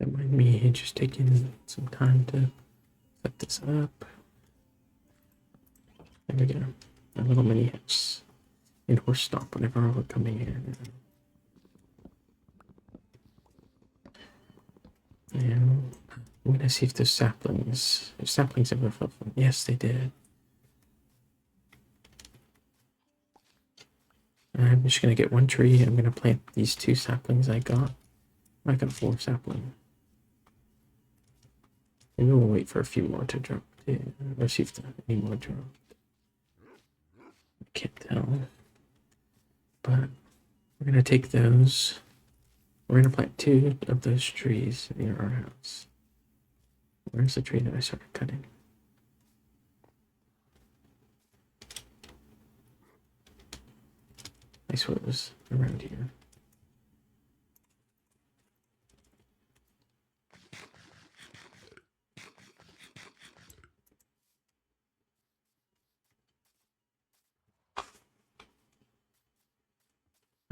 Don't mind me just taking some time to set this up. There we go. A little mini hitch and horse stop whenever we're coming here. And I'm gonna see if there's saplings. If saplings ever fell from. Yes, they did. I'm just gonna get one tree. I'm gonna plant these 2 saplings I got. I got 4 saplings. Maybe we'll wait for a few more to drop. Yeah, or see if any more drop. I can't tell. But we're gonna take those. We're gonna plant 2 of those trees near our house. Where's the tree that I started cutting? I swear it was around here.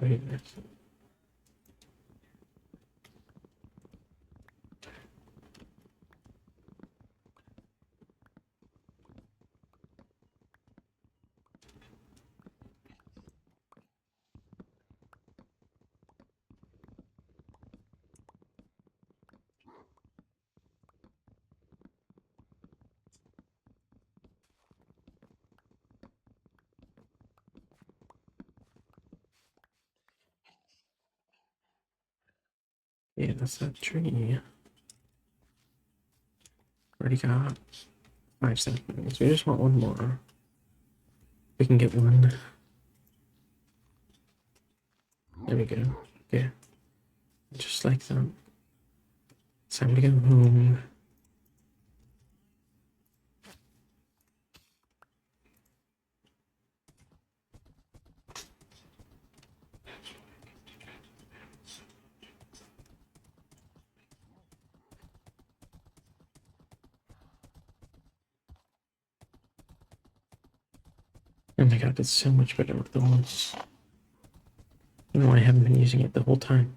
Oh, yeah, that's it. Yeah, that's that tree. Already got 5 saplings. We just want one more. We can get one. There we go. Yeah. Just like that. It's time to go home. Oh my god, it's so much better with the horse. I don't know why I haven't been using it the whole time.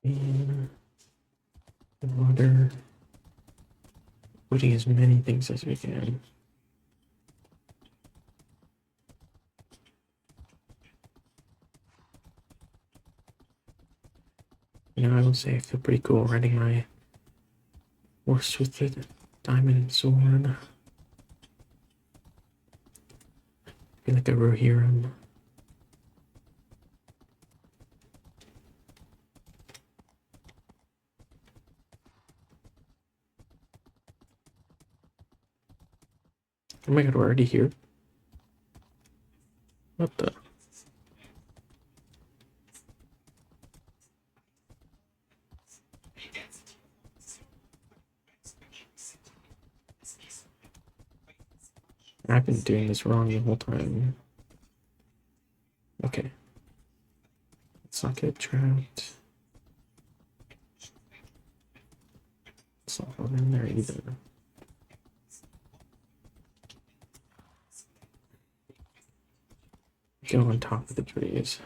And the water. Putting as many things as we can. You know, I will say I feel pretty cool riding my horse with the diamond sword. I feel like a Rohirrim. Oh my god, we're already here. What the? I've been doing this wrong the whole time. Okay. not get trapped. It's not going in there either. Go on top of the trees.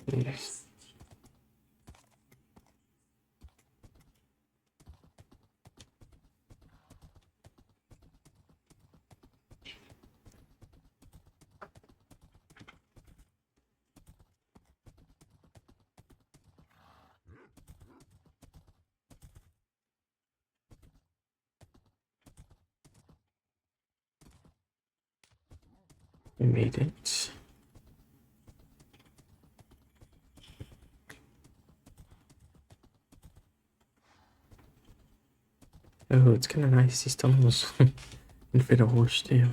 Please. We made it. Oh, it's kind of nice. These tunnels can fit a horse too.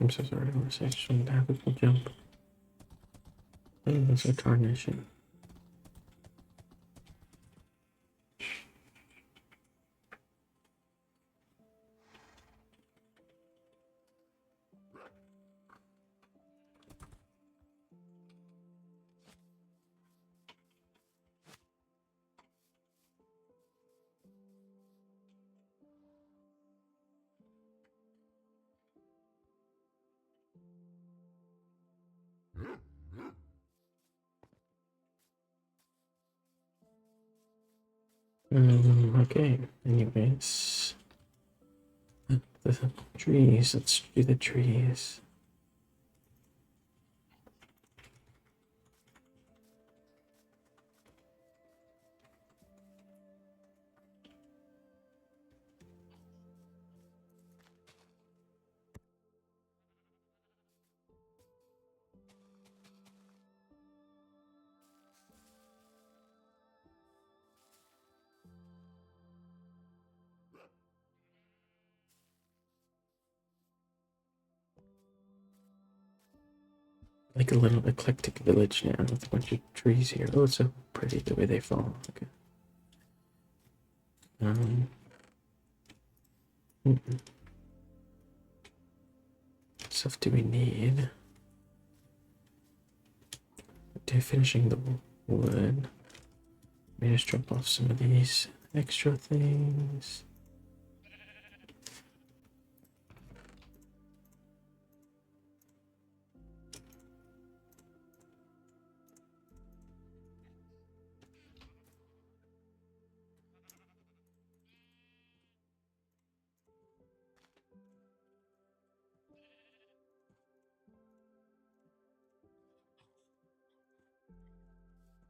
I'm so sorry, horse. I shouldn't have a full jump. Oh, that's a tarnation. Okay, anyways. The trees, let's do the trees. Like a little eclectic village now with a bunch of trees here. Oh, it's so pretty the way they fall. Okay. Stuff do we need? To finishing the wood. Let me just drop off some of these extra things.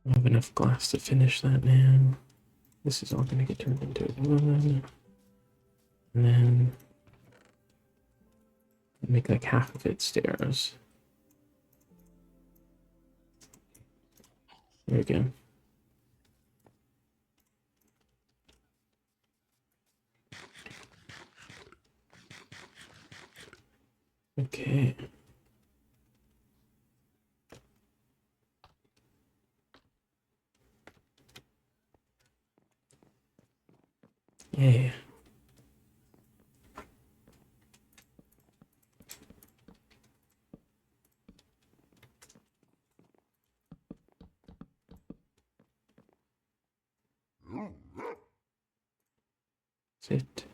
I have enough glass to finish that now. This is all gonna get turned into wood. And then make like half of it stairs. There we go. Okay. Yeah. That's it.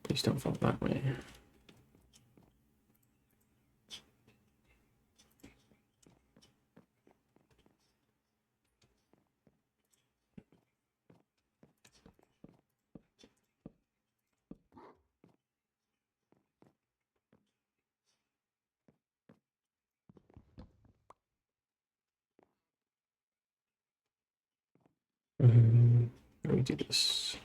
Please don't fall that way. Let me do this.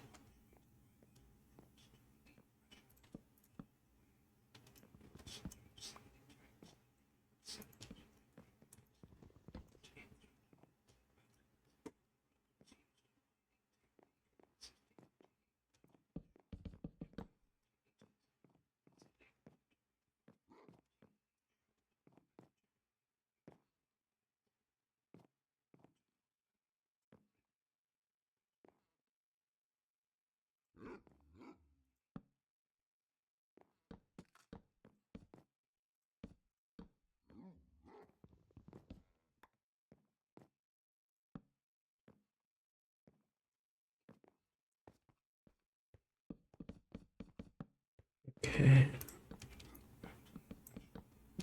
Okay.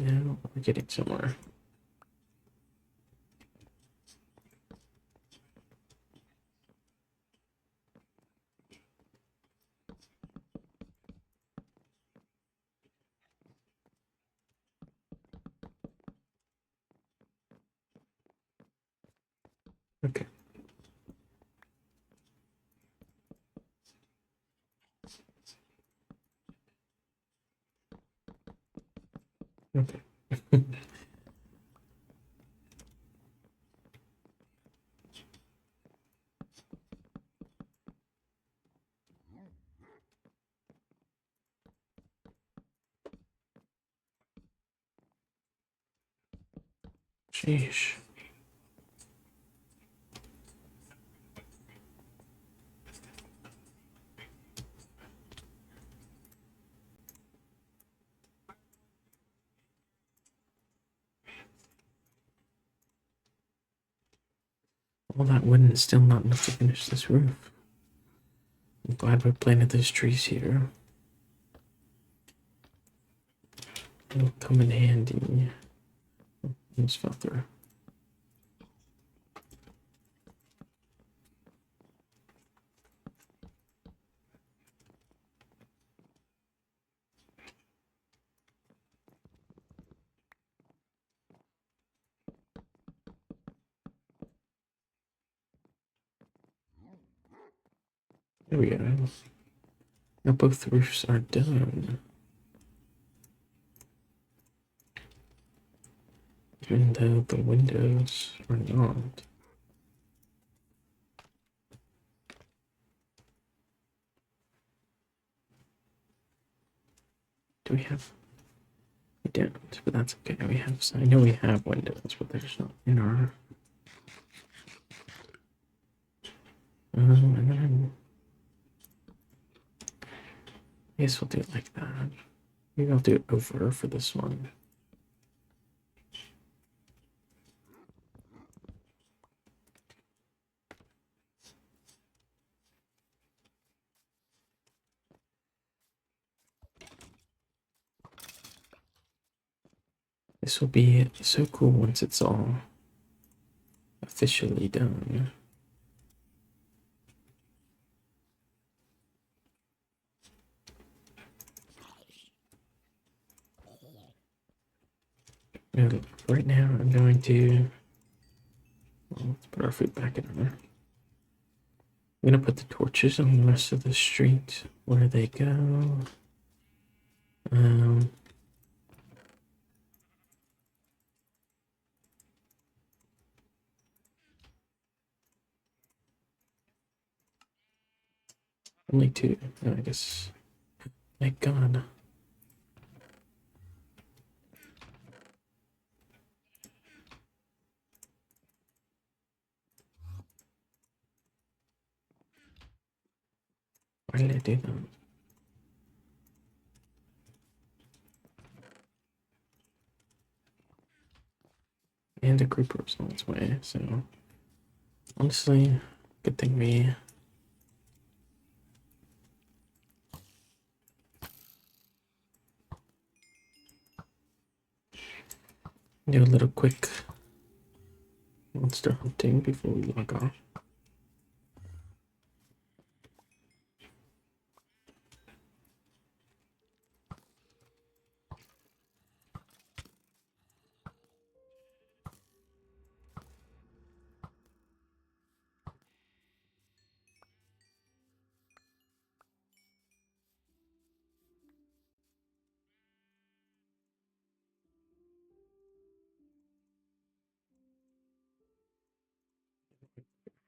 Now we're getting somewhere. Okay. Okay. Sheesh. All that wood is still not enough to finish this roof. I'm glad we planted those trees here. It'll come in handy. Almost fell through. There we go. Now both roofs are done. Even though the windows are not. Do we have? We don't, but that's okay. We have. I know we have windows, but they're just not in our. And then I guess we'll do it like that. Maybe I'll do it over for this one. This will be so cool once it's all officially done. And right now, I'm going to. Well, let's put our food back in there. I'm gonna put the torches on the rest of the street. Where do they go? Um, only two. No, I guess. My God. Why did I do that? And a creeper was on its way, so honestly, good thing we do a little quick monster hunting before we log off.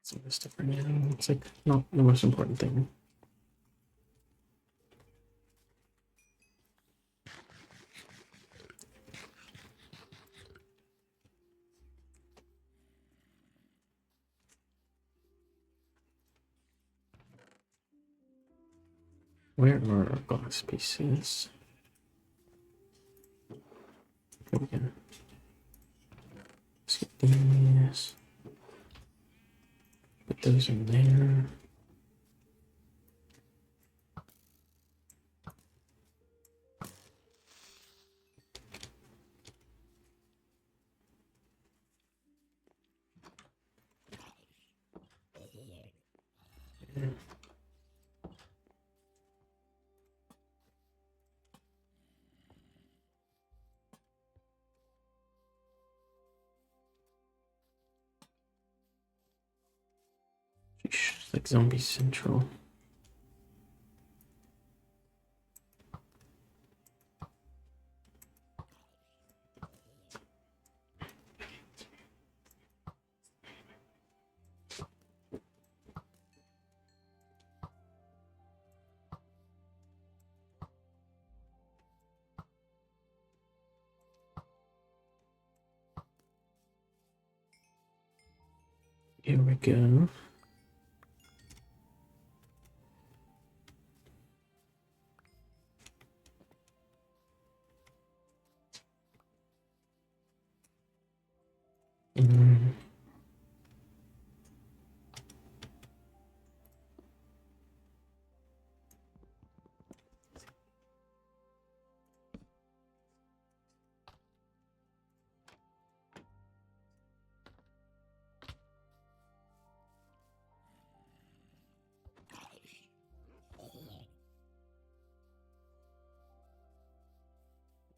Some of this stuff right now. It's like not the most important thing. Where are our glass pieces? Here we go. Let's get these. Put those in there. It's like Zombie Central. Here we go.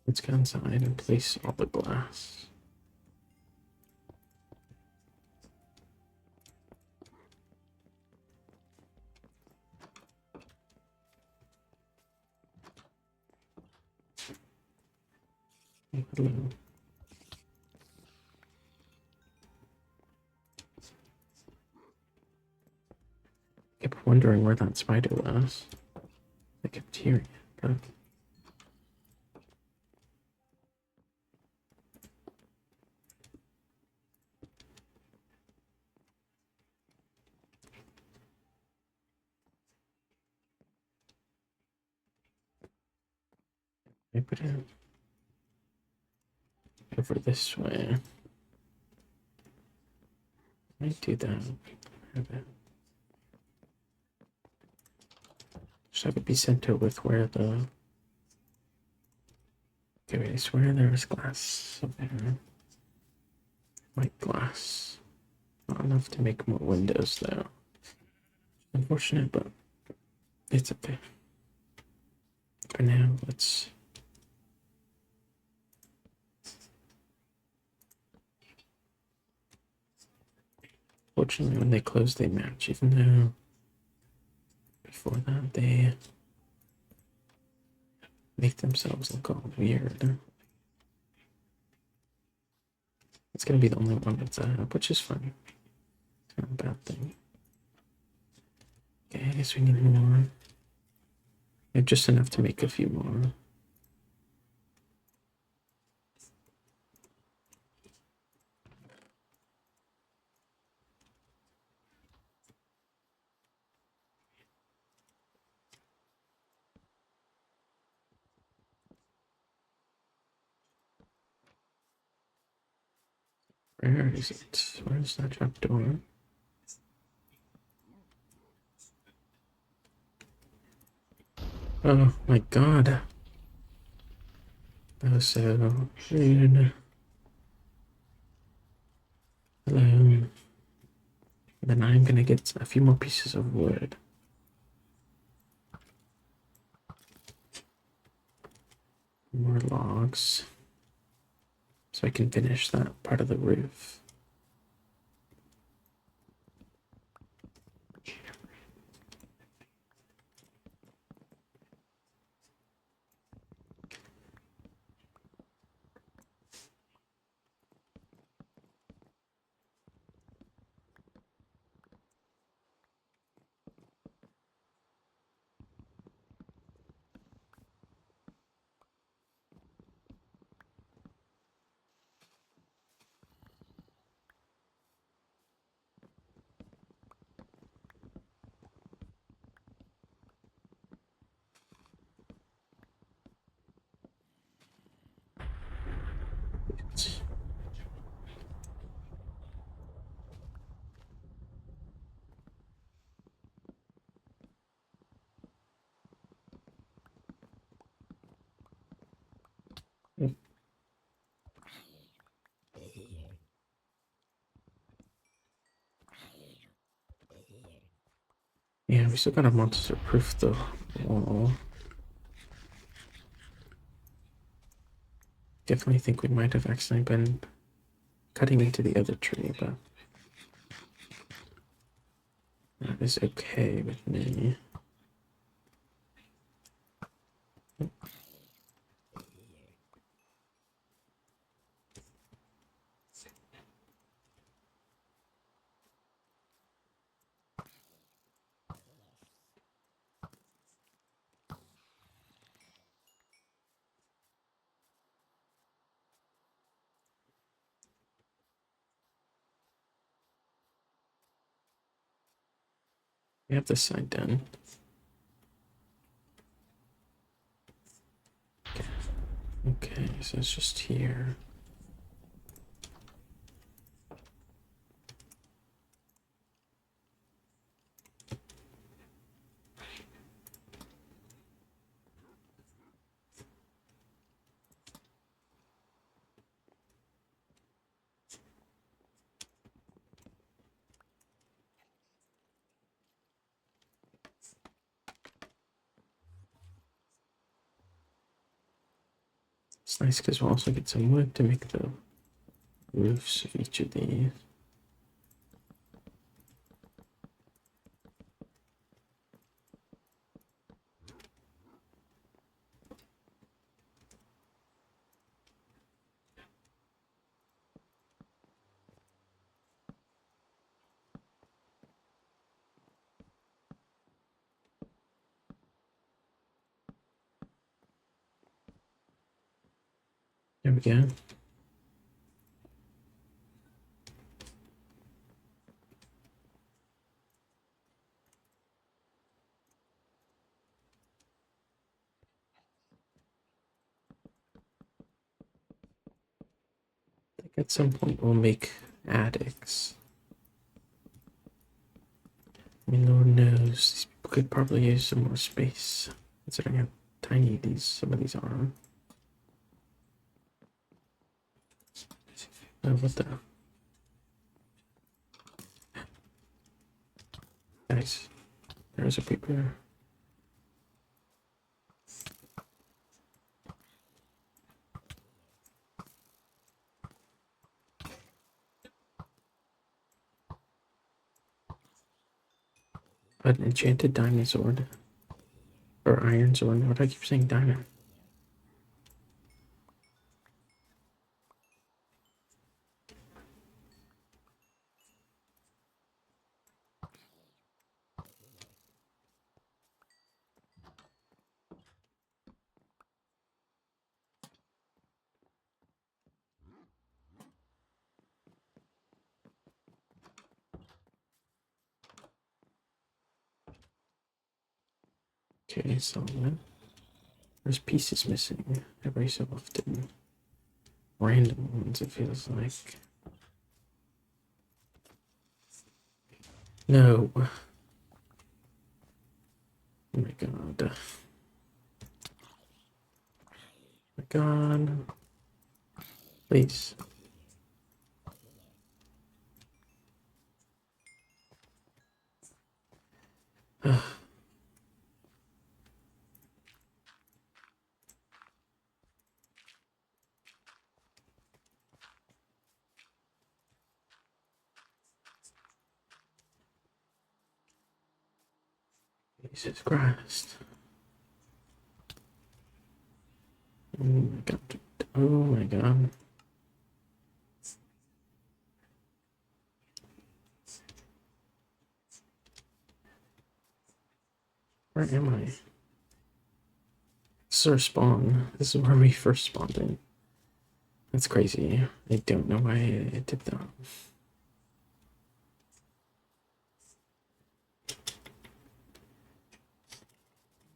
Let's go inside and place all the glass. Oh, hello. Kept wondering where that spider was. I kept hearing it, but I put it over this way. I do that. Just have it be center with where the. Okay, wait, I swear there was glass up there. White glass. Not enough to make more windows, though. Unfortunate, but it's okay. For now, let's. Fortunately, when they close, they match, even though before that they make themselves look all weird. It's gonna be the only one that's up, which is fun. It's not a bad thing. Okay, I guess we need more. Yeah, just enough to make a few more. Where is it? Where is that trap door? Oh my god. That was so rude. Hello. Then I'm gonna get a few more pieces of wood. More logs. So I can finish that part of the roof. Yeah, we still gotta monster proof the wall. Definitely think we might have accidentally been cutting into the other tree, but That is okay with me. We have this side done. Okay, so it's just here. It's nice because we'll also get some wood to make the roofs of each of these. There we go. I think at some point we'll make attics. I mean, Lord knows these people could probably use some more space, considering how tiny some of these are. Oh, what the? Nice. There's a creeper. An enchanted diamond sword. Or iron sword. What do I keep saying diamond? Okay, so there's pieces missing every so often. Random ones, it feels like. No. Oh my god. Oh my god. Please. Jesus Christ. Oh my god. Oh my god. Where am I? This is our spawn. This is where we first spawned in. That's crazy. I don't know why it did that.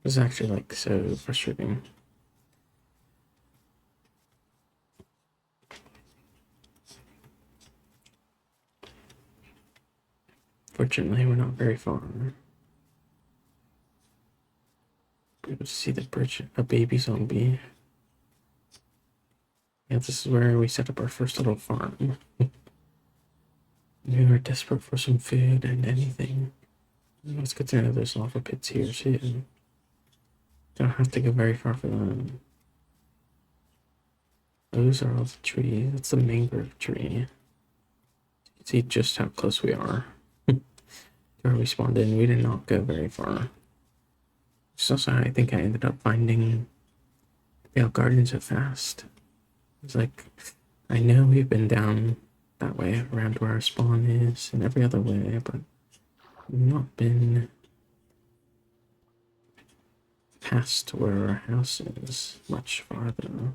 It was actually like so frustrating. Fortunately, we're not very far. Be able to see the bridge, a baby zombie. Yeah, this is where we set up our first little farm. We were desperate for some food and anything. Let's consider there's lava pits here too. Don't have to go very far for them. Those are all the trees. That's the mangrove tree. You can see just how close we are. where we spawned in, we did not go very far. So I think I ended up finding Vale Garden so fast. It's like, I know we've been down that way around where our spawn is and every other way, but we've not been past where our house is much farther.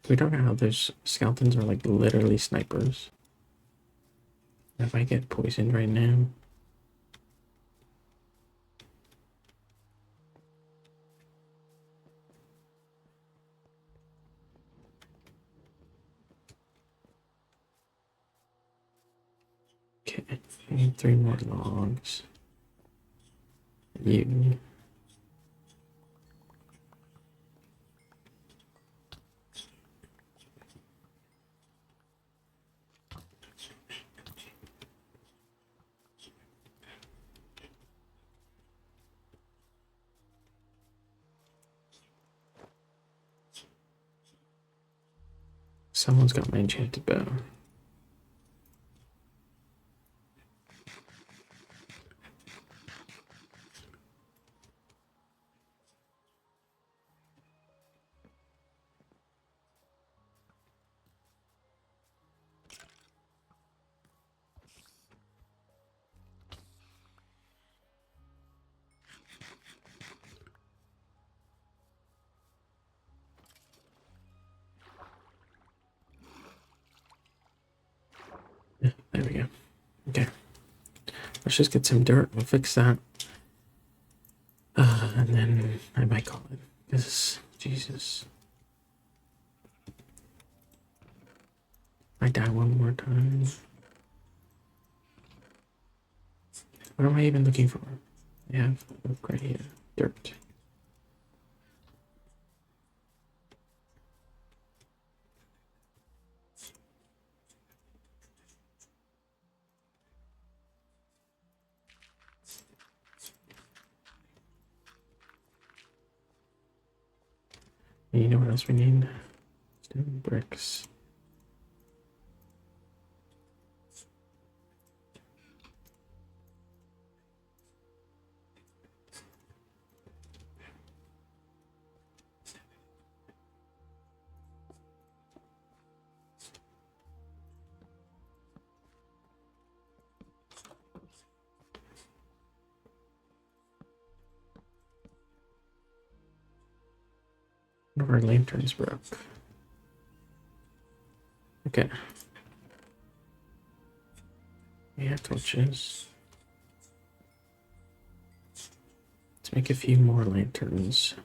We talk about how those skeletons are like literally snipers. If I get poisoned right now. Okay, I need 3 more logs. You. Someone's got my enchanted bow. Yeah, there we go. Okay. Let's just get some dirt. We'll fix that. And then I might call it. Because, Jesus. I die one more time. What am I even looking for? I have a oak right here. Dirt. And you know what else we need? Stone bricks. One of our lanterns broke. Okay. We have torches. Let's make a few more lanterns.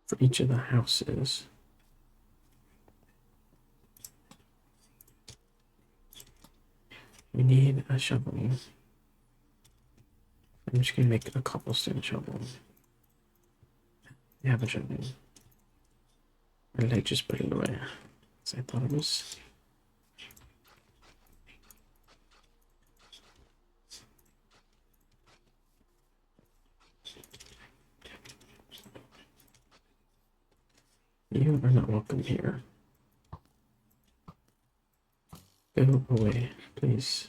For each of the houses. We need a shovel. I'm just gonna make a cobblestone shovel. I have a shovel. Or did I just put it away? Because I thought it was. You are not welcome here. Go away, please.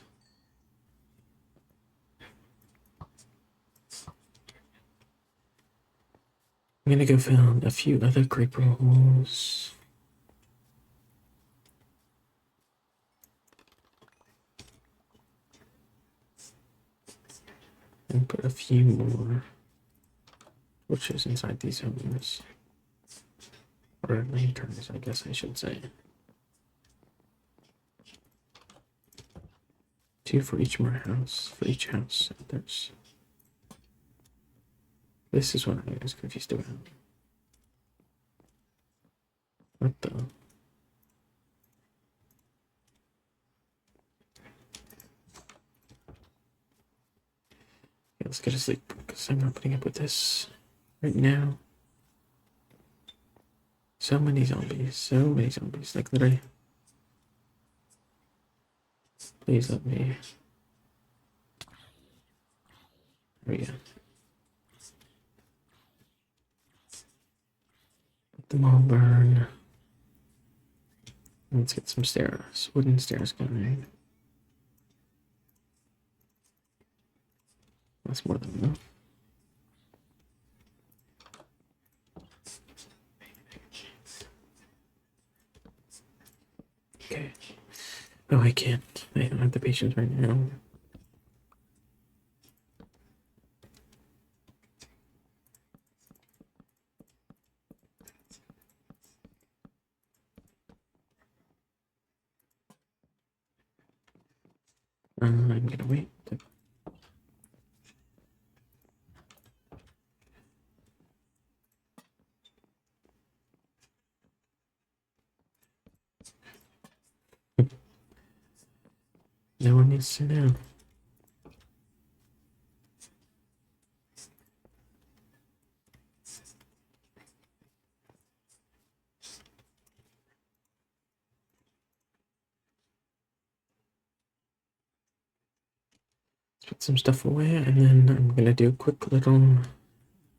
I'm gonna go find a few other creeper holes. And put a few more torches inside these homes. Or lanterns, I guess I should say. 2 for each more house. For each house, there's. This is what I was confused about. What the? Okay, let's go to sleep because I'm not putting up with this right now. So many zombies. So many zombies. Like literally. Please let me. There we go. Let them all burn. Let's get some stairs. Wooden stairs going. That's more than enough. Okay. Oh, I can't. I don't have the patience right now. I'm gonna wait. No one needs to know. Let's put some stuff away, and then I'm gonna do a quick little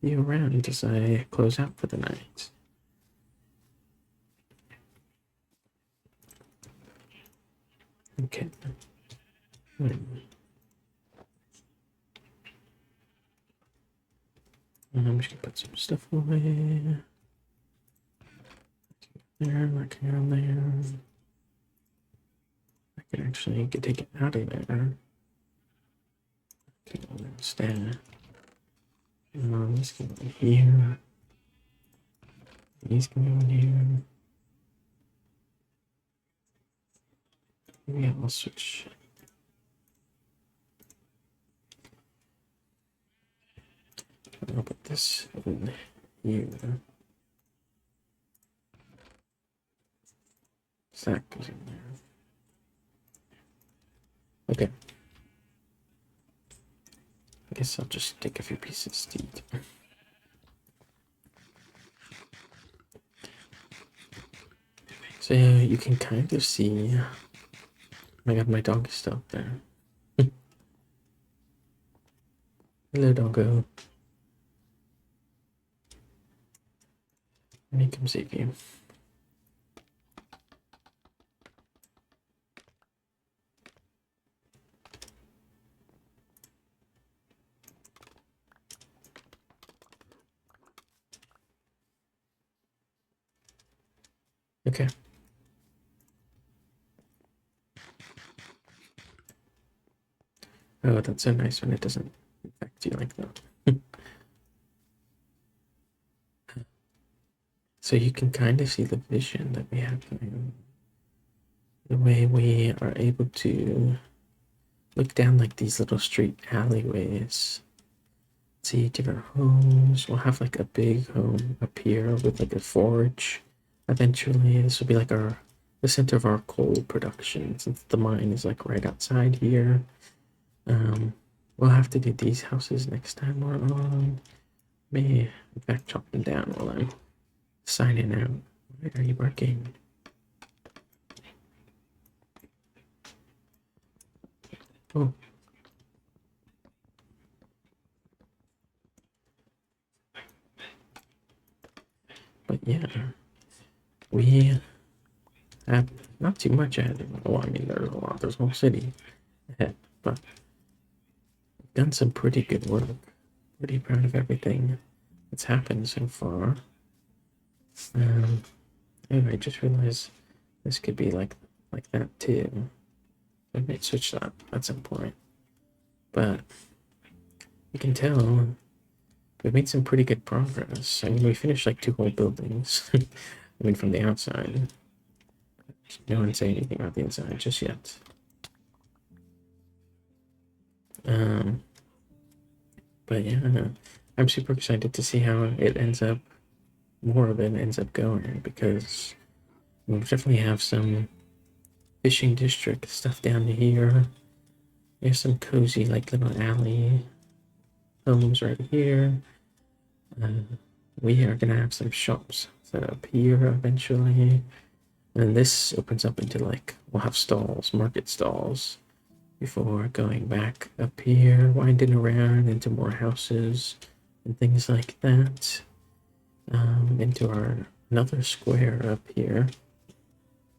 view around as I close out for the night. Okay. I'm just gonna put some stuff away. There, working on there. I can actually take it out of there. Okay, instead. This can go in here. These can go in here. Maybe I'll switch. I'll put this in here. That goes in there. Okay. I guess I'll just take a few pieces to eat. So you can kind of see. Oh my god, my dog is still up there. Hello, doggo. Let me come save you. Okay. Oh, that's so nice when it doesn't affect you like that. So you can kind of see the vision that we have going. The way we are able to look down like these little street alleyways. See different homes. We'll have like a big home up here with like a forge. Eventually, this will be like the center of our coal production, since the mine is like right outside here. We'll have to do these houses next time we're on. May in fact chop them down while I'm signing out. Why are you barking? Oh. But yeah, we have not too much ahead. Well, I mean, there's a lot. There's a whole city ahead, but we've done some pretty good work. Pretty proud of everything that's happened so far. Anyway, I just realized this could be like that too. I might switch that at some point. But you can tell we've made some pretty good progress. I mean, we finished like 2 whole buildings. I mean, from the outside. No one say anything about the inside just yet. But yeah, I'm super excited to see how it ends up. More of it ends up going, because we'll definitely have some fishing district stuff down here. There's some cozy like little alley homes right here. we are gonna have some shops set up here eventually. And this opens up into like, we'll have stalls, market stalls, before going back up here, winding around into more houses and things like that. Into our another square up here.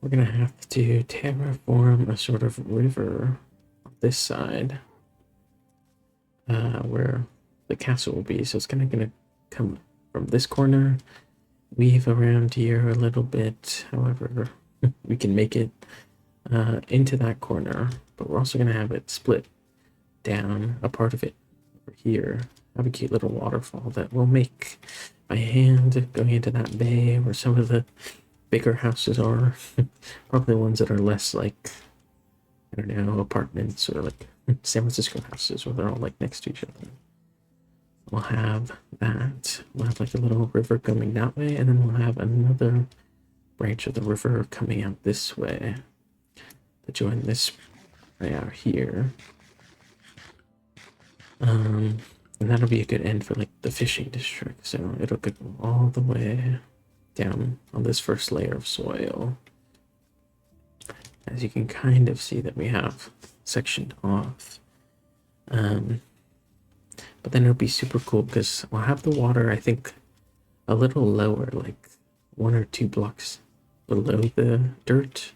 We're gonna have to terraform a sort of river on this side, where the castle will be. So it's gonna come from this corner, weave around here a little bit. However, we can make it into that corner, but we're also gonna have it split down a part of it over here. Have a cute little waterfall that we'll make by hand going into that bay where some of the bigger houses are. Probably ones that are less like, I don't know, apartments or like San Francisco houses where they're all like next to each other. We'll have that. We'll have like a little river coming that way, and then we'll have another branch of the river coming out this way to join this right out here. And that'll be a good end for like the fishing district. So it'll go all the way down on this first layer of soil. As you can kind of see that we have sectioned off. But then it'll be super cool because we'll have the water, I think, a little lower, like 1 or 2 blocks below the dirt.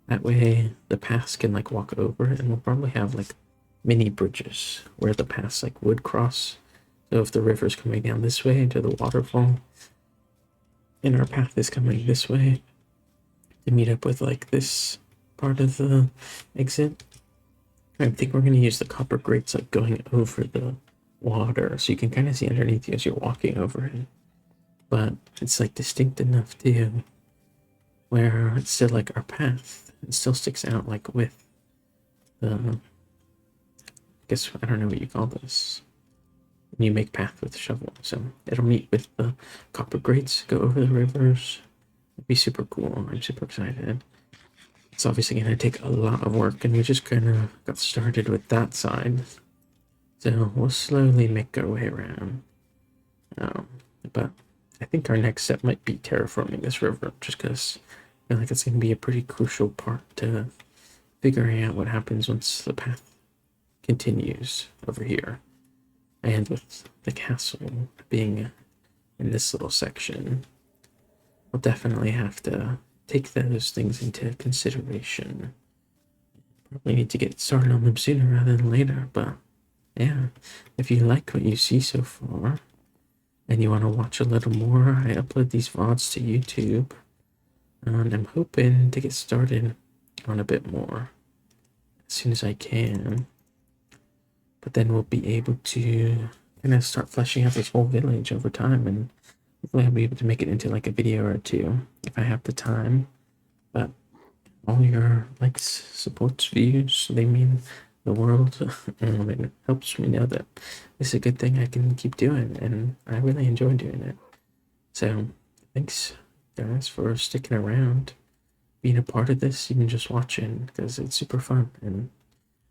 That way the paths can like walk over it, and we'll probably have like mini bridges where the paths like would cross. So if the river's coming down this way into the waterfall, and our path is coming this way to meet up with like this part of the exit, I think we're going to use the copper grates like going over the water so you can kind of see underneath you as you're walking over it. But it's like distinct enough too where it's still like our path. It still sticks out like with the, I guess, I don't know what you call this. When you make path with a shovel. So it'll meet with the copper grates, go over the rivers. It'd be super cool. I'm super excited. It's obviously going to take a lot of work, and we just kind of got started with that side. So we'll slowly make our way around. But I think our next step might be terraforming this river, just because I feel like it's going to be a pretty crucial part to figuring out what happens once the path continues over here. And with the castle being in this little section, we'll definitely have to take those things into consideration. Probably need to get started on them sooner rather than later, but yeah, if you like what you see so far and you want to watch a little more, I upload these VODs to YouTube, and I'm hoping to get started on a bit more as soon as I can. But then we'll be able to kind of start fleshing out this whole village over time, and hopefully I'll be able to make it into like a video or two if I have the time. But all your likes, supports, views, they mean the world. It helps me know that this is a good thing I can keep doing, and I really enjoy doing it. So thanks guys for sticking around, being a part of this, even just watching, because it's super fun, and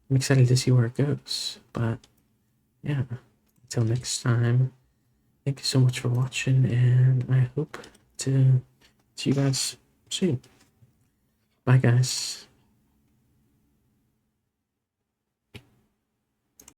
I'm excited to see where it goes. But yeah, until next time, thank you so much for watching, and I hope to see you guys soon. Bye, guys.